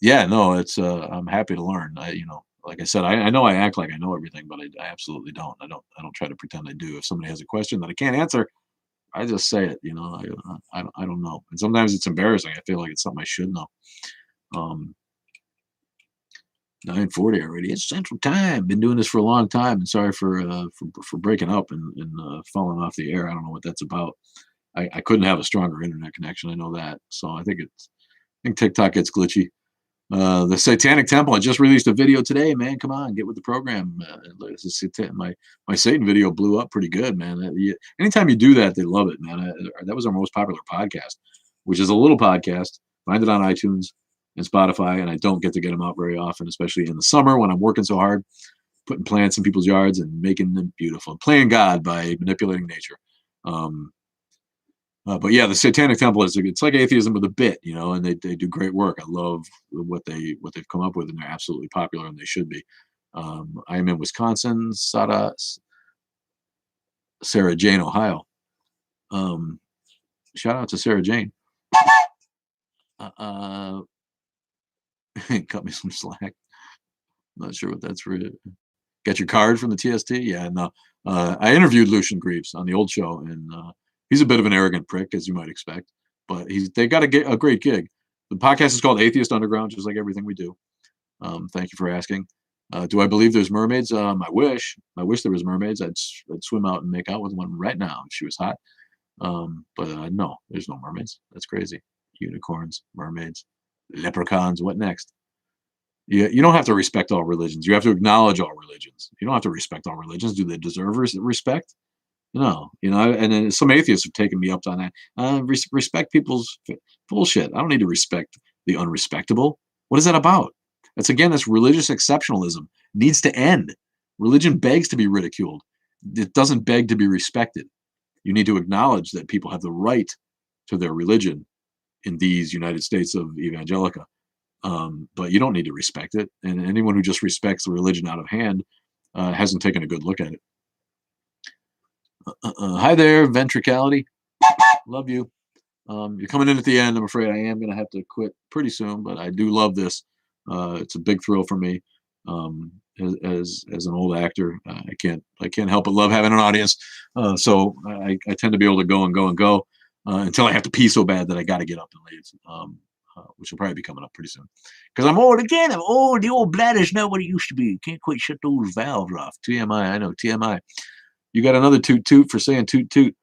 Speaker 1: Yeah, no, it's I'm happy to learn. You know, like I said, I know I act like I know everything, but I absolutely don't. I don't try to pretend I do. If somebody has a question that I can't answer, I just say it. You know, I don't know. And sometimes it's embarrassing. I feel like it's something I should know. 9:40 already. It's Central Time. Been doing this for a long time, and sorry for breaking up and falling off the air. I don't know what that's about. I couldn't have a stronger internet connection. I know that. So I think TikTok gets glitchy. The Satanic Temple. I just released a video today, man. Come on, get with the program. My Satan video blew up pretty good, man. Anytime you do that, they love it, man. That was our most popular podcast, which is a little podcast. Find it on iTunes and Spotify, and I don't get to get them out very often, especially in the summer when I'm working so hard, putting plants in people's yards and making them beautiful, playing God by manipulating nature. But yeah, the Satanic Temple it's like atheism with a bit, you know, and they do great work. I love what they've come up with, and they're absolutely popular, and they should be. I am in Wisconsin, Sarah Jane, Ohio. Shout out to Sarah Jane. Cut me some slack. Not sure what that's for. Got your card from the TST? Yeah, no. I interviewed Lucian Greaves on the old show, and he's a bit of an arrogant prick, as you might expect. But they got a great gig. The podcast is called Atheist Underground, just like everything we do. Thank you for asking. Do I believe there's mermaids? I wish there was mermaids. I'd swim out and make out with one right now if she was hot. But no, there's no mermaids. That's crazy. Unicorns, mermaids, leprechauns. What next? You don't have to respect all religions. You have to acknowledge all religions. You don't have to respect all religions. Do they deserve respect? No, you know. And then some atheists have taken me up on that. Respect people's bullshit. I don't need to respect the unrespectable. What is that about? That's religious exceptionalism. Needs to end. Religion begs to be ridiculed. It doesn't beg to be respected. You need to acknowledge that people have the right to their religion in these United States of Evangelica. But you don't need to respect it. And anyone who just respects the religion out of hand hasn't taken a good look at it. Hi there, Ventricality. Love you. You're coming in at the end. I'm afraid I am going to have to quit pretty soon, but I do love this. It's a big thrill for me. As an old actor, I can't help but love having an audience. So I tend to be able to go and go and go until I have to pee so bad that I got to get up and leave. Which will probably be coming up pretty soon. Because I'm old again. I'm old. The old bladder's not what it used to be. Can't quite shut those valves off. TMI. I know. TMI. You got another toot for saying toot toot.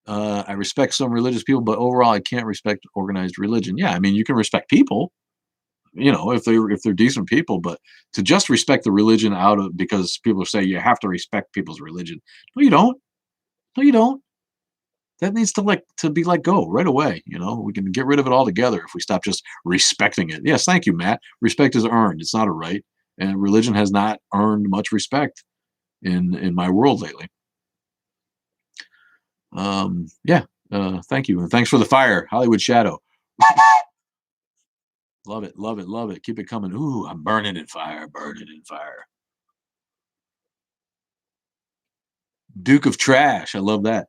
Speaker 1: I respect some religious people, but overall, I can't respect organized religion. Yeah, I mean, you can respect people, you know, if they're decent people, but to just respect the religion because people say you have to respect people's religion. No, you don't. No, you don't. That needs to be let go right away. You know, we can get rid of it altogether if we stop just respecting it. Yes, thank you, Matt. Respect is earned. It's not a right, and religion has not earned much respect in my world lately. Yeah. Thank you, and thanks for the fire, Hollywood Shadow. Love it, love it, love it. Keep it coming. Ooh, I'm burning in fire, burning in fire. Duke of Trash. I love that.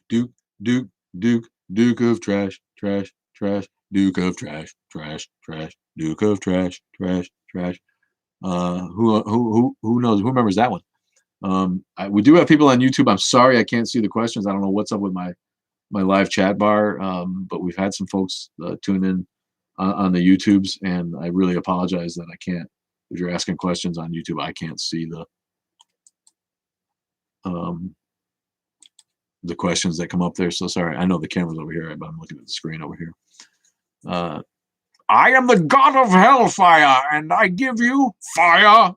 Speaker 1: Duke, Duke, Duke, Duke of Trash, Trash, Trash, Duke of Trash, Trash, Trash, Duke of Trash, Trash, Trash. Who knows? Who remembers that one? We do have people on YouTube. I'm sorry I can't see the questions. I don't know what's up with my live chat bar, but we've had some folks tune in on the YouTubes, and I really apologize that I can't if you're asking questions on YouTube, I can't see the questions that come up there. So sorry. I know the camera's over here, but I'm looking at the screen over here. I am the god of hellfire, and I give you fire.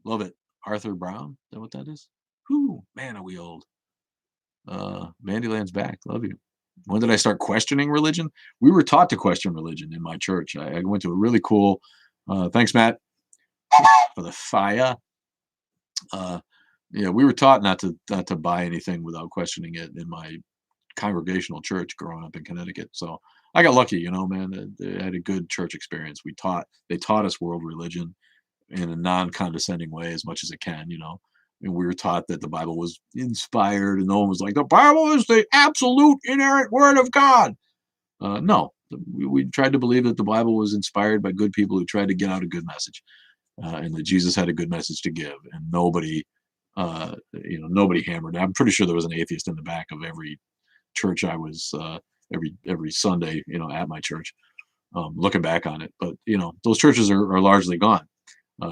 Speaker 1: Love it. Arthur Brown. Is that what that is? Whew, man, are we old. Mandyland's back. Love you. When did I start questioning religion? We were taught to question religion in my church. I went to a really cool, thanks, Matt, for the fire. Yeah, we were taught not to buy anything without questioning it in my congregational church growing up in Connecticut. So I got lucky, you know, man. I had a good church experience. They taught us world religion in a non-condescending way as much as it can, you know. And we were taught that the Bible was inspired, and no one was like, the Bible is the absolute inerrant word of God. No, we tried to believe that the Bible was inspired by good people who tried to get out a good message, and that Jesus had a good message to give, and nobody hammered. I'm pretty sure there was an atheist in the back of every church I was every Sunday, you know, at my church, looking back on it. But you know, those churches are largely gone.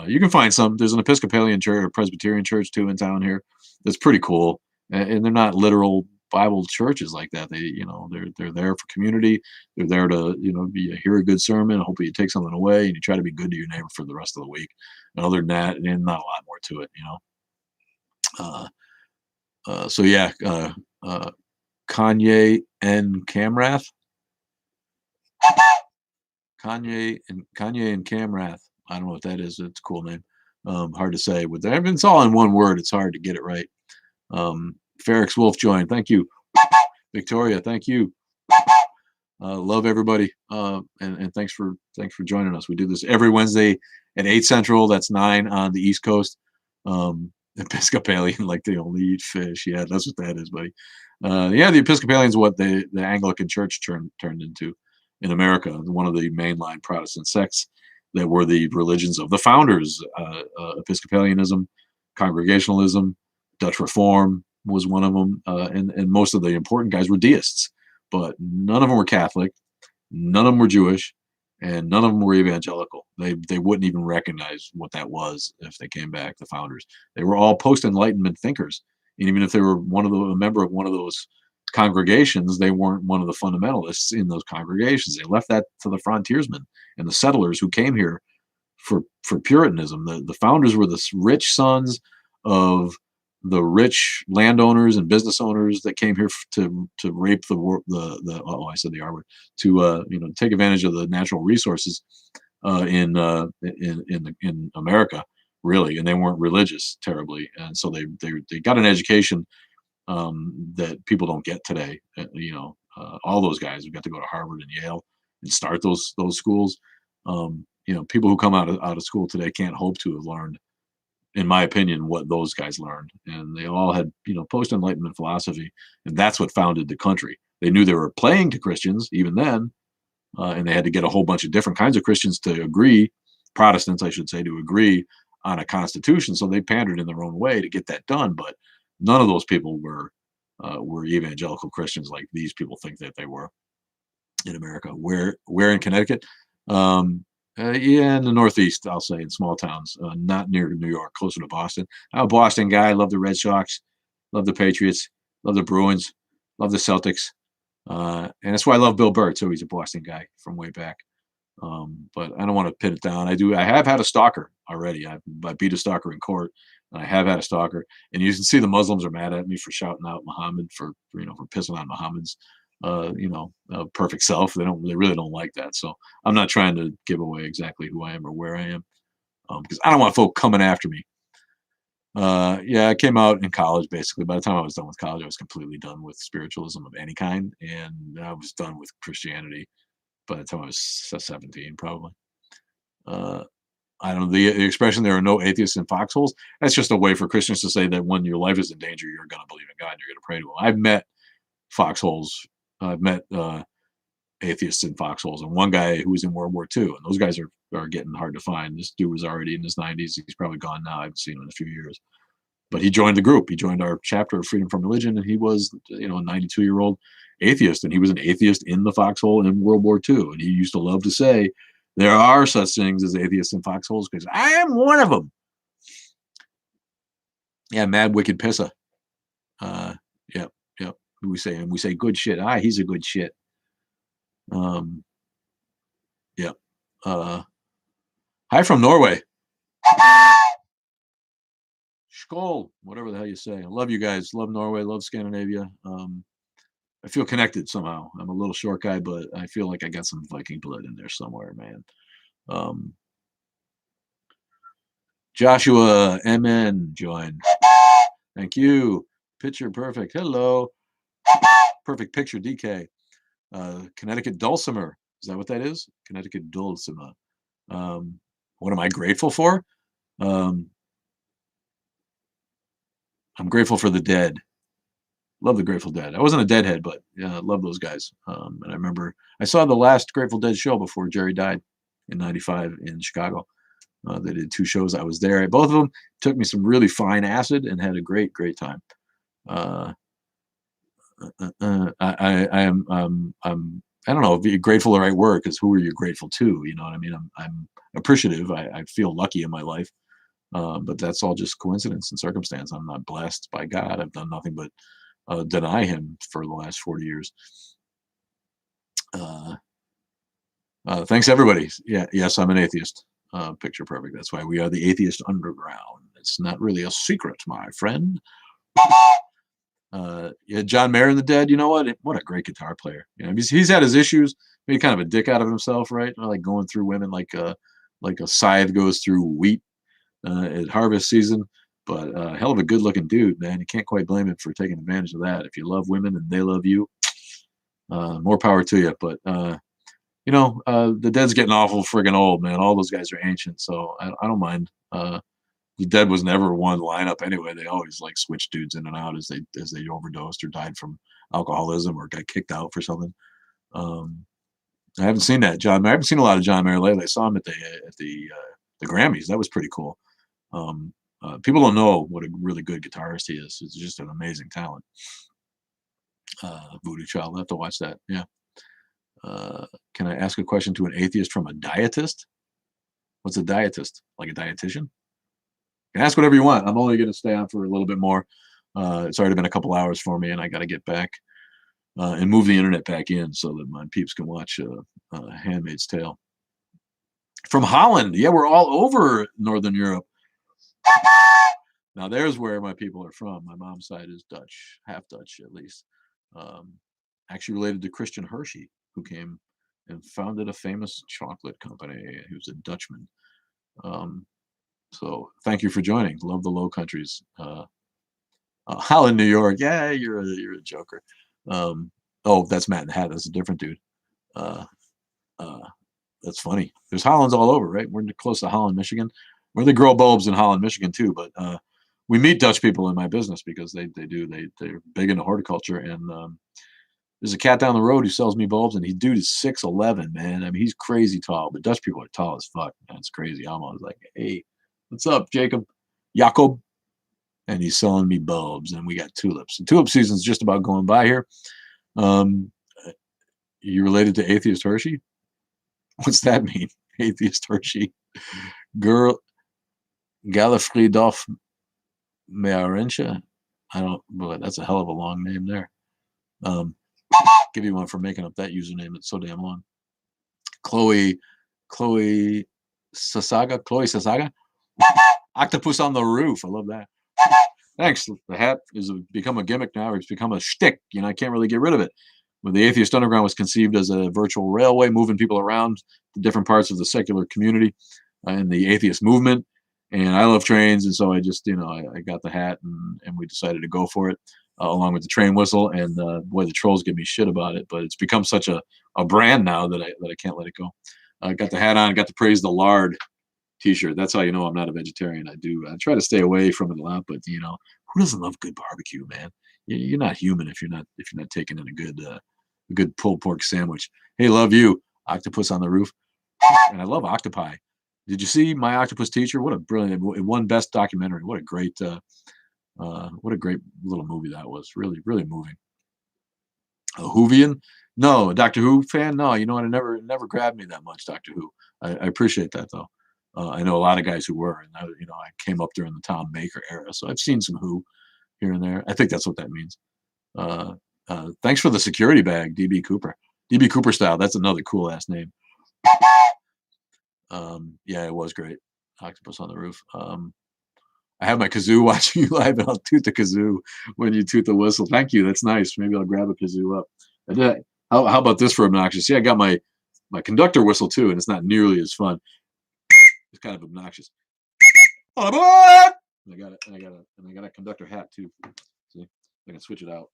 Speaker 1: You can find some. There's an Episcopalian church, a Presbyterian church too in town here. That's pretty cool, and they're not literal Bible churches like that. They, you know, they're there for community. They're there to, you know, hear a good sermon. Hopefully, you take something away, and you try to be good to your neighbor for the rest of the week. And other than that, and not a lot more to it, you know. So yeah, Kanye and Camrath. Kanye and Camrath. I don't know what that is. It's a cool name. Hard to say. With that, it's all in one word. It's hard to get it right. Ferrex Wolf joined. Thank you. Victoria, thank you. Love everybody. And thanks for joining us. We do this every Wednesday at 8 Central. That's 9 on the East Coast. Episcopalian, like they only eat fish. Yeah, that's what that is, buddy. Yeah, the Episcopalians, what the Anglican Church turned into in America, one of the mainline Protestant sects that were the religions of the founders. Episcopalianism, Congregationalism, Dutch Reform was one of them, and most of the important guys were deists, but none of them were Catholic, none of them were Jewish, and none of them were evangelical. They wouldn't even recognize what that was if they came back. The founders, they were all post-Enlightenment thinkers, and even if they were a member of one of those congregations, they weren't one of the fundamentalists in those congregations. They left that to the frontiersmen and the settlers who came here for Puritanism. The founders were the rich sons of the rich landowners and business owners that came here to rape I said the R word, to you know, take advantage of the natural resources in America, really. And they weren't religious terribly, and so they got an education that people don't get today. You know, all those guys who got to go to Harvard and Yale and start those schools. You know, people who come out of school today can't hope to have learned, in my opinion, what those guys learned. And they all had, you know, post-Enlightenment philosophy, and that's what founded the country. They knew they were playing to Christians even then, and they had to get a whole bunch of different kinds of Christians to agree, Protestants, I should say, to agree on a constitution. So they pandered in their own way to get that done. But none of those people were evangelical Christians like these people think that they were in America. Where in Connecticut? Yeah, in the Northeast, I'll say, in small towns, not near New York, closer to Boston. I'm a Boston guy. Love the Red Sox, love the Patriots, love the Bruins, love the Celtics, and that's why I love Bill Burr too. He's a Boston guy from way back. But I don't want to pin it down. I have had a stalker already. I beat a stalker in court, and I have had a stalker. And you can see the Muslims are mad at me for shouting out Muhammad, for pissing on Muhammad's perfect self. They really don't like that. So I'm not trying to give away exactly who I am or where I am, because I don't want folk coming after me. Yeah, I came out in college. Basically, by the time I was done with college, I was completely done with spiritualism of any kind, and I was done with Christianity by the time I was 17, probably. I don't know, the expression "there are no atheists in foxholes." That's just a way for Christians to say that when your life is in danger, you're going to believe in God and you're going to pray to Him. I've met foxholes. I've met atheists in foxholes, and one guy who was in World War II, and those guys are getting hard to find. This dude was already in his 90s. He's probably gone now. I haven't seen him in a few years. But he joined the group. He joined our chapter of Freedom from Religion, and he was, a 92-year-old atheist, and he was an atheist in the foxhole in World War II. And he used to love to say There are such things as atheists in foxholes because I am one of them. Yeah, mad wicked pissa. Yep, yep. We say good shit. He's a good shit. Yep. Hi from Norway. Skål, whatever the hell you say. I love you guys. Love Norway. Love Scandinavia. I feel connected somehow. I'm a little short guy, but I feel like I got some Viking blood in there somewhere, man. Joshua MN joined. Thank you. Picture perfect. Hello. Perfect picture, DK. Connecticut Dulcimer. Is that what that is? Connecticut Dulcimer. What am I grateful for? I'm grateful for the Dead. Love the Grateful Dead. I wasn't a Deadhead, but yeah, I love those guys. And I remember I saw the last Grateful Dead show before Jerry died in '95 in Chicago. They did 2 shows. I was there at both of them. Took me some really fine acid and had a great time. I don't know if grateful the right word because who are you grateful to? You know what I mean? I'm appreciative. I feel lucky in my life, but that's all just coincidence and circumstance. I'm not blessed by God. I've done nothing but deny Him for the last 40 years. Thanks everybody. Yeah, yes, I'm an atheist. Picture perfect. That's why we are the Atheist Underground. It's not really a secret, my friend. Yeah, John Mayer and the Dead. You know what? What a great guitar player. You know, he's had his issues. Made kind of a dick out of himself, right? Like going through women like a scythe goes through wheat at harvest season. But hell of a good-looking dude, man. You can't quite blame him for taking advantage of that. If you love women and they love you, more power to you. But you know, the Dead's getting awful friggin' old, man. All those guys are ancient, so I don't mind. The Dead was never one lineup anyway. They always like switched dudes in and out as they overdosed or died from alcoholism or got kicked out for something. I haven't seen that John Mayer. I haven't seen a lot of John Mayer lately. I saw him at the Grammys. That was pretty cool. People don't know what a really good guitarist he is. It's just an amazing talent. Voodoo Child. I'll have to watch that. Yeah. Can I ask a question to an atheist from a dietist? What's a dietist? Like a dietitian? You can ask whatever you want. I'm only going to stay on for a little bit more. It's already been a couple hours for me, and I got to get back and move the internet back in so that my peeps can watch Handmaid's Tale. From Holland. Yeah, we're all over Northern Europe. Now, there's where my people are from. My mom's side is Dutch, half Dutch at least. Actually related to Christian Hershey, who came and founded a famous chocolate company. He was a Dutchman. So thank you for joining. Love the Low Countries. Holland, New York. Yeah, you're a joker. Oh, that's Matt in the Hat. That's a different dude. That's funny. There's Hollands all over, right? We're close to Holland, Michigan. Where they grow bulbs in Holland, Michigan too. But we meet Dutch people in my business because they're big into horticulture. And there's a cat down the road who sells me bulbs, and dude is 6'11", man. I mean, he's crazy tall. But Dutch people are tall as fuck. Man, it's crazy. I'm always like, hey, what's up, Jacob? Jacob. And he's selling me bulbs, and we got tulips. The tulip season's just about going by here. You related to Atheist Hershey? What's that mean? Atheist Hershey. Girl, Galifriedolf Mearensha. I don't, but that's a hell of a long name there. Give you one for making up that username. It's so damn long. Chloe Sasaga. Octopus on the Roof. I love that. Thanks. The hat has become a gimmick now, or it's become a shtick. You know, I can't really get rid of it. When the Atheist Underground was conceived as a virtual railway, moving people around the different parts of the secular community and the atheist movement. And I love trains, and so I just, I got the hat, and we decided to go for it, along with the train whistle. And boy, the trolls give me shit about it, but it's become such a brand now that I can't let it go. I got the hat on, got to Praise the Lard T-shirt. That's how you know I'm not a vegetarian. I try to stay away from it a lot, but who doesn't love good barbecue, man? You're not human if you're not taking in a good pulled pork sandwich. Hey, love you, Octopus on the Roof, and I love octopi. Did you see My Octopus Teacher? What a brilliant! It won Best Documentary. What a great little movie that was. Really, really moving. A Whovian? No, a Doctor Who fan? No, you know what? It never grabbed me that much, Doctor Who. I appreciate that though. I know a lot of guys who were, and I came up during the Tom Baker era, so I've seen some Who here and there. I think that's what that means. Uh, Thanks for the security bag, DB Cooper. DB Cooper style. That's another cool ass name. Yeah, it was great. Octopus on the Roof. I have my kazoo watching you live, and I'll toot the kazoo when you toot the whistle. Thank you. That's nice. Maybe I'll grab a kazoo up. I did. How about this for obnoxious? See, I got my conductor whistle too, and it's not nearly as fun. It's kind of obnoxious. On board! And I got a conductor hat too. See, I can switch it out.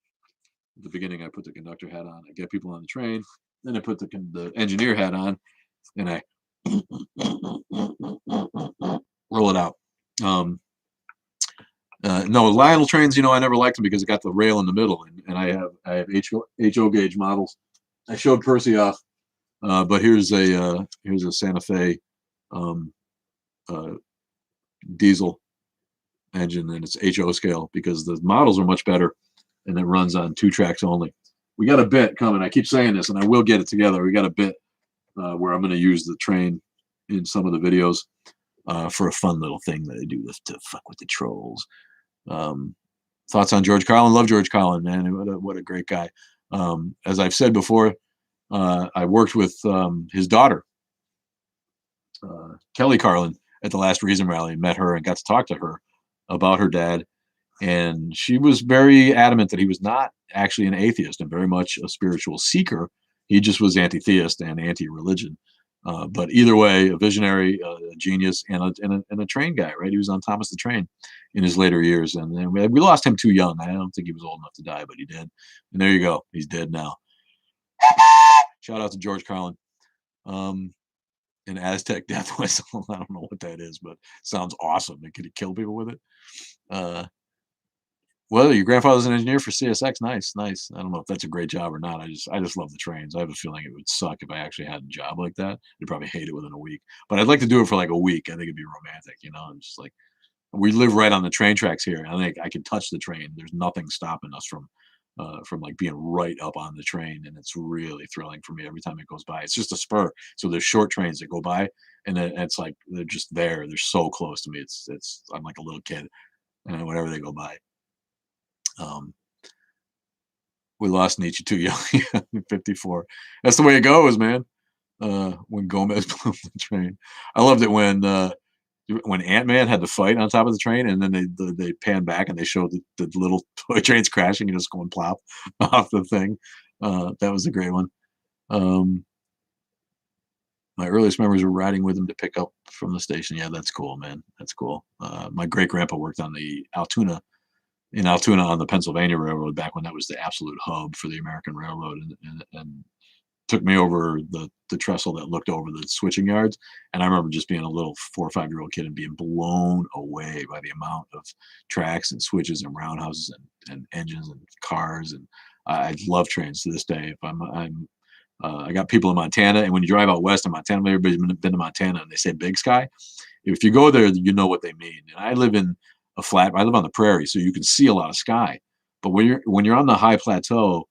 Speaker 1: At the beginning, I put the conductor hat on. I get people on the train. Then I put the engineer hat on, and I roll it out. No, Lionel trains, I never liked them because it got the rail in the middle, and I have HO gauge models. I showed Percy off, but here's a Santa Fe diesel engine, and it's HO scale because the models are much better, and it runs on 2 tracks only. We got a bit coming. I keep saying this, and I will get it together. We got a bit where I'm going to use the train in some of the videos for a fun little thing that I do to fuck with the trolls. Thoughts on George Carlin? Love George Carlin, man. What a great guy. As I've said before, I worked with his daughter, Kelly Carlin, at the last Reason Rally, met her and got to talk to her about her dad. And she was very adamant that he was not actually an atheist and very much a spiritual seeker. He just was anti-theist and anti-religion. But either way, a visionary, a genius, and a train guy, right? He was on Thomas the Train in his later years. And then we lost him too young. I don't think he was old enough to die, but he did. And there you go. He's dead now. Shout out to George Carlin. An Aztec death whistle. I don't know what that is, but sounds awesome. Could he kill people with it? Well, your grandfather's an engineer for CSX. Nice. I don't know if that's a great job or not. I just love the trains. I have a feeling it would suck if I actually had a job like that. I'd probably hate it within a week. But I'd like to do it for like a week. I think it'd be romantic, I'm just like, we live right on the train tracks here. I think I can touch the train. There's nothing stopping us from like being right up on the train, and it's really thrilling for me every time it goes by. It's just a spur, so there's short trains that go by, and it's like they're just there. They're so close to me. It's I'm like a little kid, and whenever they go by. We lost Nietzsche too young, 54. That's the way it goes, man. When Gomez blew the train, I loved it when Ant-Man had to fight on top of the train, and then they pan back and they show the little toy trains crashing and just going plop off the thing. That was a great one. My earliest memories were riding with him to pick up from the station. Yeah, that's cool, man. That's cool. My great grandpa worked on the Altoona on the Pennsylvania Railroad back when that was the absolute hub for the American Railroad, and took me over the trestle that looked over the switching yards. And I remember just being a little 4 or 5 year old kid and being blown away by the amount of tracks and switches and roundhouses and engines and cars. And I love trains to this day. If I got people in Montana, and when you drive out west in Montana, everybody's been to Montana, and they say Big Sky. If you go there, you know what they mean. And I live on the prairie, so you can see a lot of sky. But when you're on the high plateau,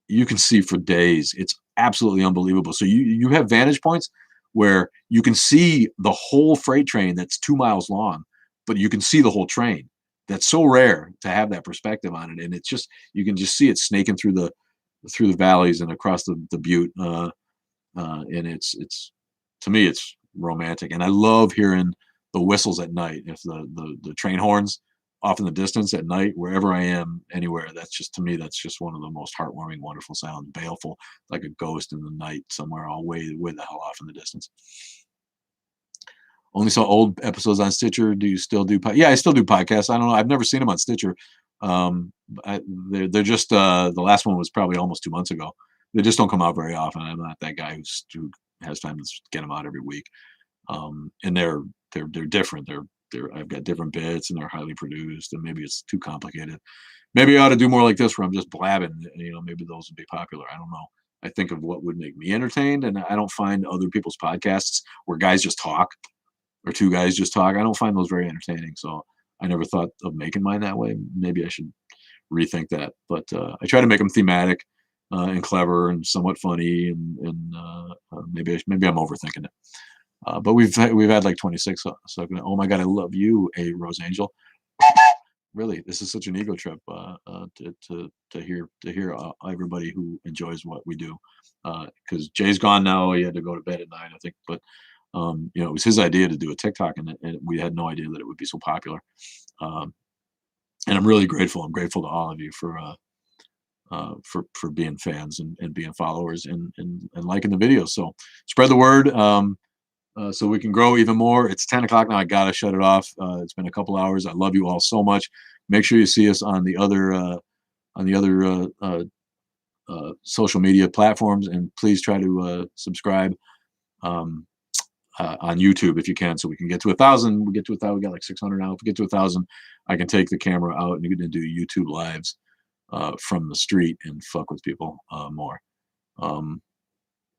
Speaker 1: you can see for days. It's absolutely unbelievable. So you have vantage points where you can see the whole freight train that's 2 miles long, but you can see the whole train. That's so rare to have that perspective on it, and it's just, you can just see it snaking through the valleys and across the butte. And it's to me, it's romantic, and I love hearing the whistles at night. If the train horns off in the distance at night, wherever I am, anywhere, that's just, to me, that's just one of the most heartwarming, wonderful sounds. Baleful, like a ghost in the night somewhere, all way the hell off in the distance. Only saw old episodes on Stitcher. Do you still do? Yeah, I still do podcasts. I don't know. I've never seen them on Stitcher. They're just the last one was probably almost 2 months ago. They just don't come out very often. I'm not that guy who has time to get them out every week. And they're different. I've got different bits, and they're highly produced, and maybe it's too complicated. Maybe I ought to do more like this where I'm just blabbing. Maybe those would be popular. I don't know. I think of what would make me entertained, and I don't find other people's podcasts where guys just talk, or 2 guys just talk. I don't find those very entertaining. So I never thought of making mine that way. Maybe I should rethink that. But I try to make them thematic. and clever and somewhat funny, and maybe I'm overthinking it. But we've had like 26. So oh my God, I love you, a Rose Angel. Really, this is such an ego trip to hear everybody who enjoys what we do. Because Jay's gone now, he had to go to bed at 9, I think. But it was his idea to do a TikTok, and we had no idea that it would be so popular. Um, and I'm really grateful. I'm grateful to all of you for being fans and being followers and liking the videos. So spread the word. So we can grow even more. It's 10 o'clock now. I gotta shut it off. It's been a couple hours. I love you all so much. Make sure you see us on the other social media platforms, and please try to subscribe um, on YouTube if you can, so we can get to 1,000. We get to 1,000. We got like 600 now. If we get to 1,000, I can take the camera out and you're gonna do YouTube lives from the street and fuck with people more. Um,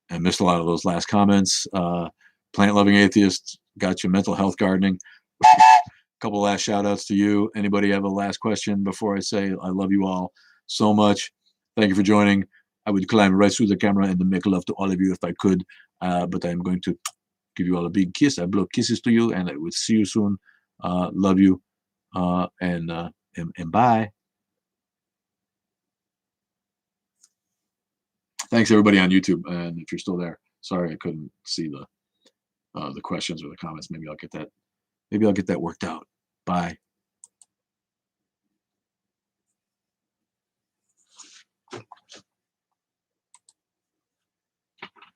Speaker 1: I missed a lot of those last comments. Plant loving atheist, got you. Mental health gardening. Couple last shout outs to you. Anybody have a last question before I say I love you all so much? Thank you for joining. I would climb right through the camera and make love to all of you if I could, but I'm going to give you all a big kiss. I blow kisses to you, and I will see you soon. Love you, and bye. Thanks everybody on YouTube, and if you're still there, sorry I couldn't see the questions or the comments. Maybe I'll get that worked out. Bye.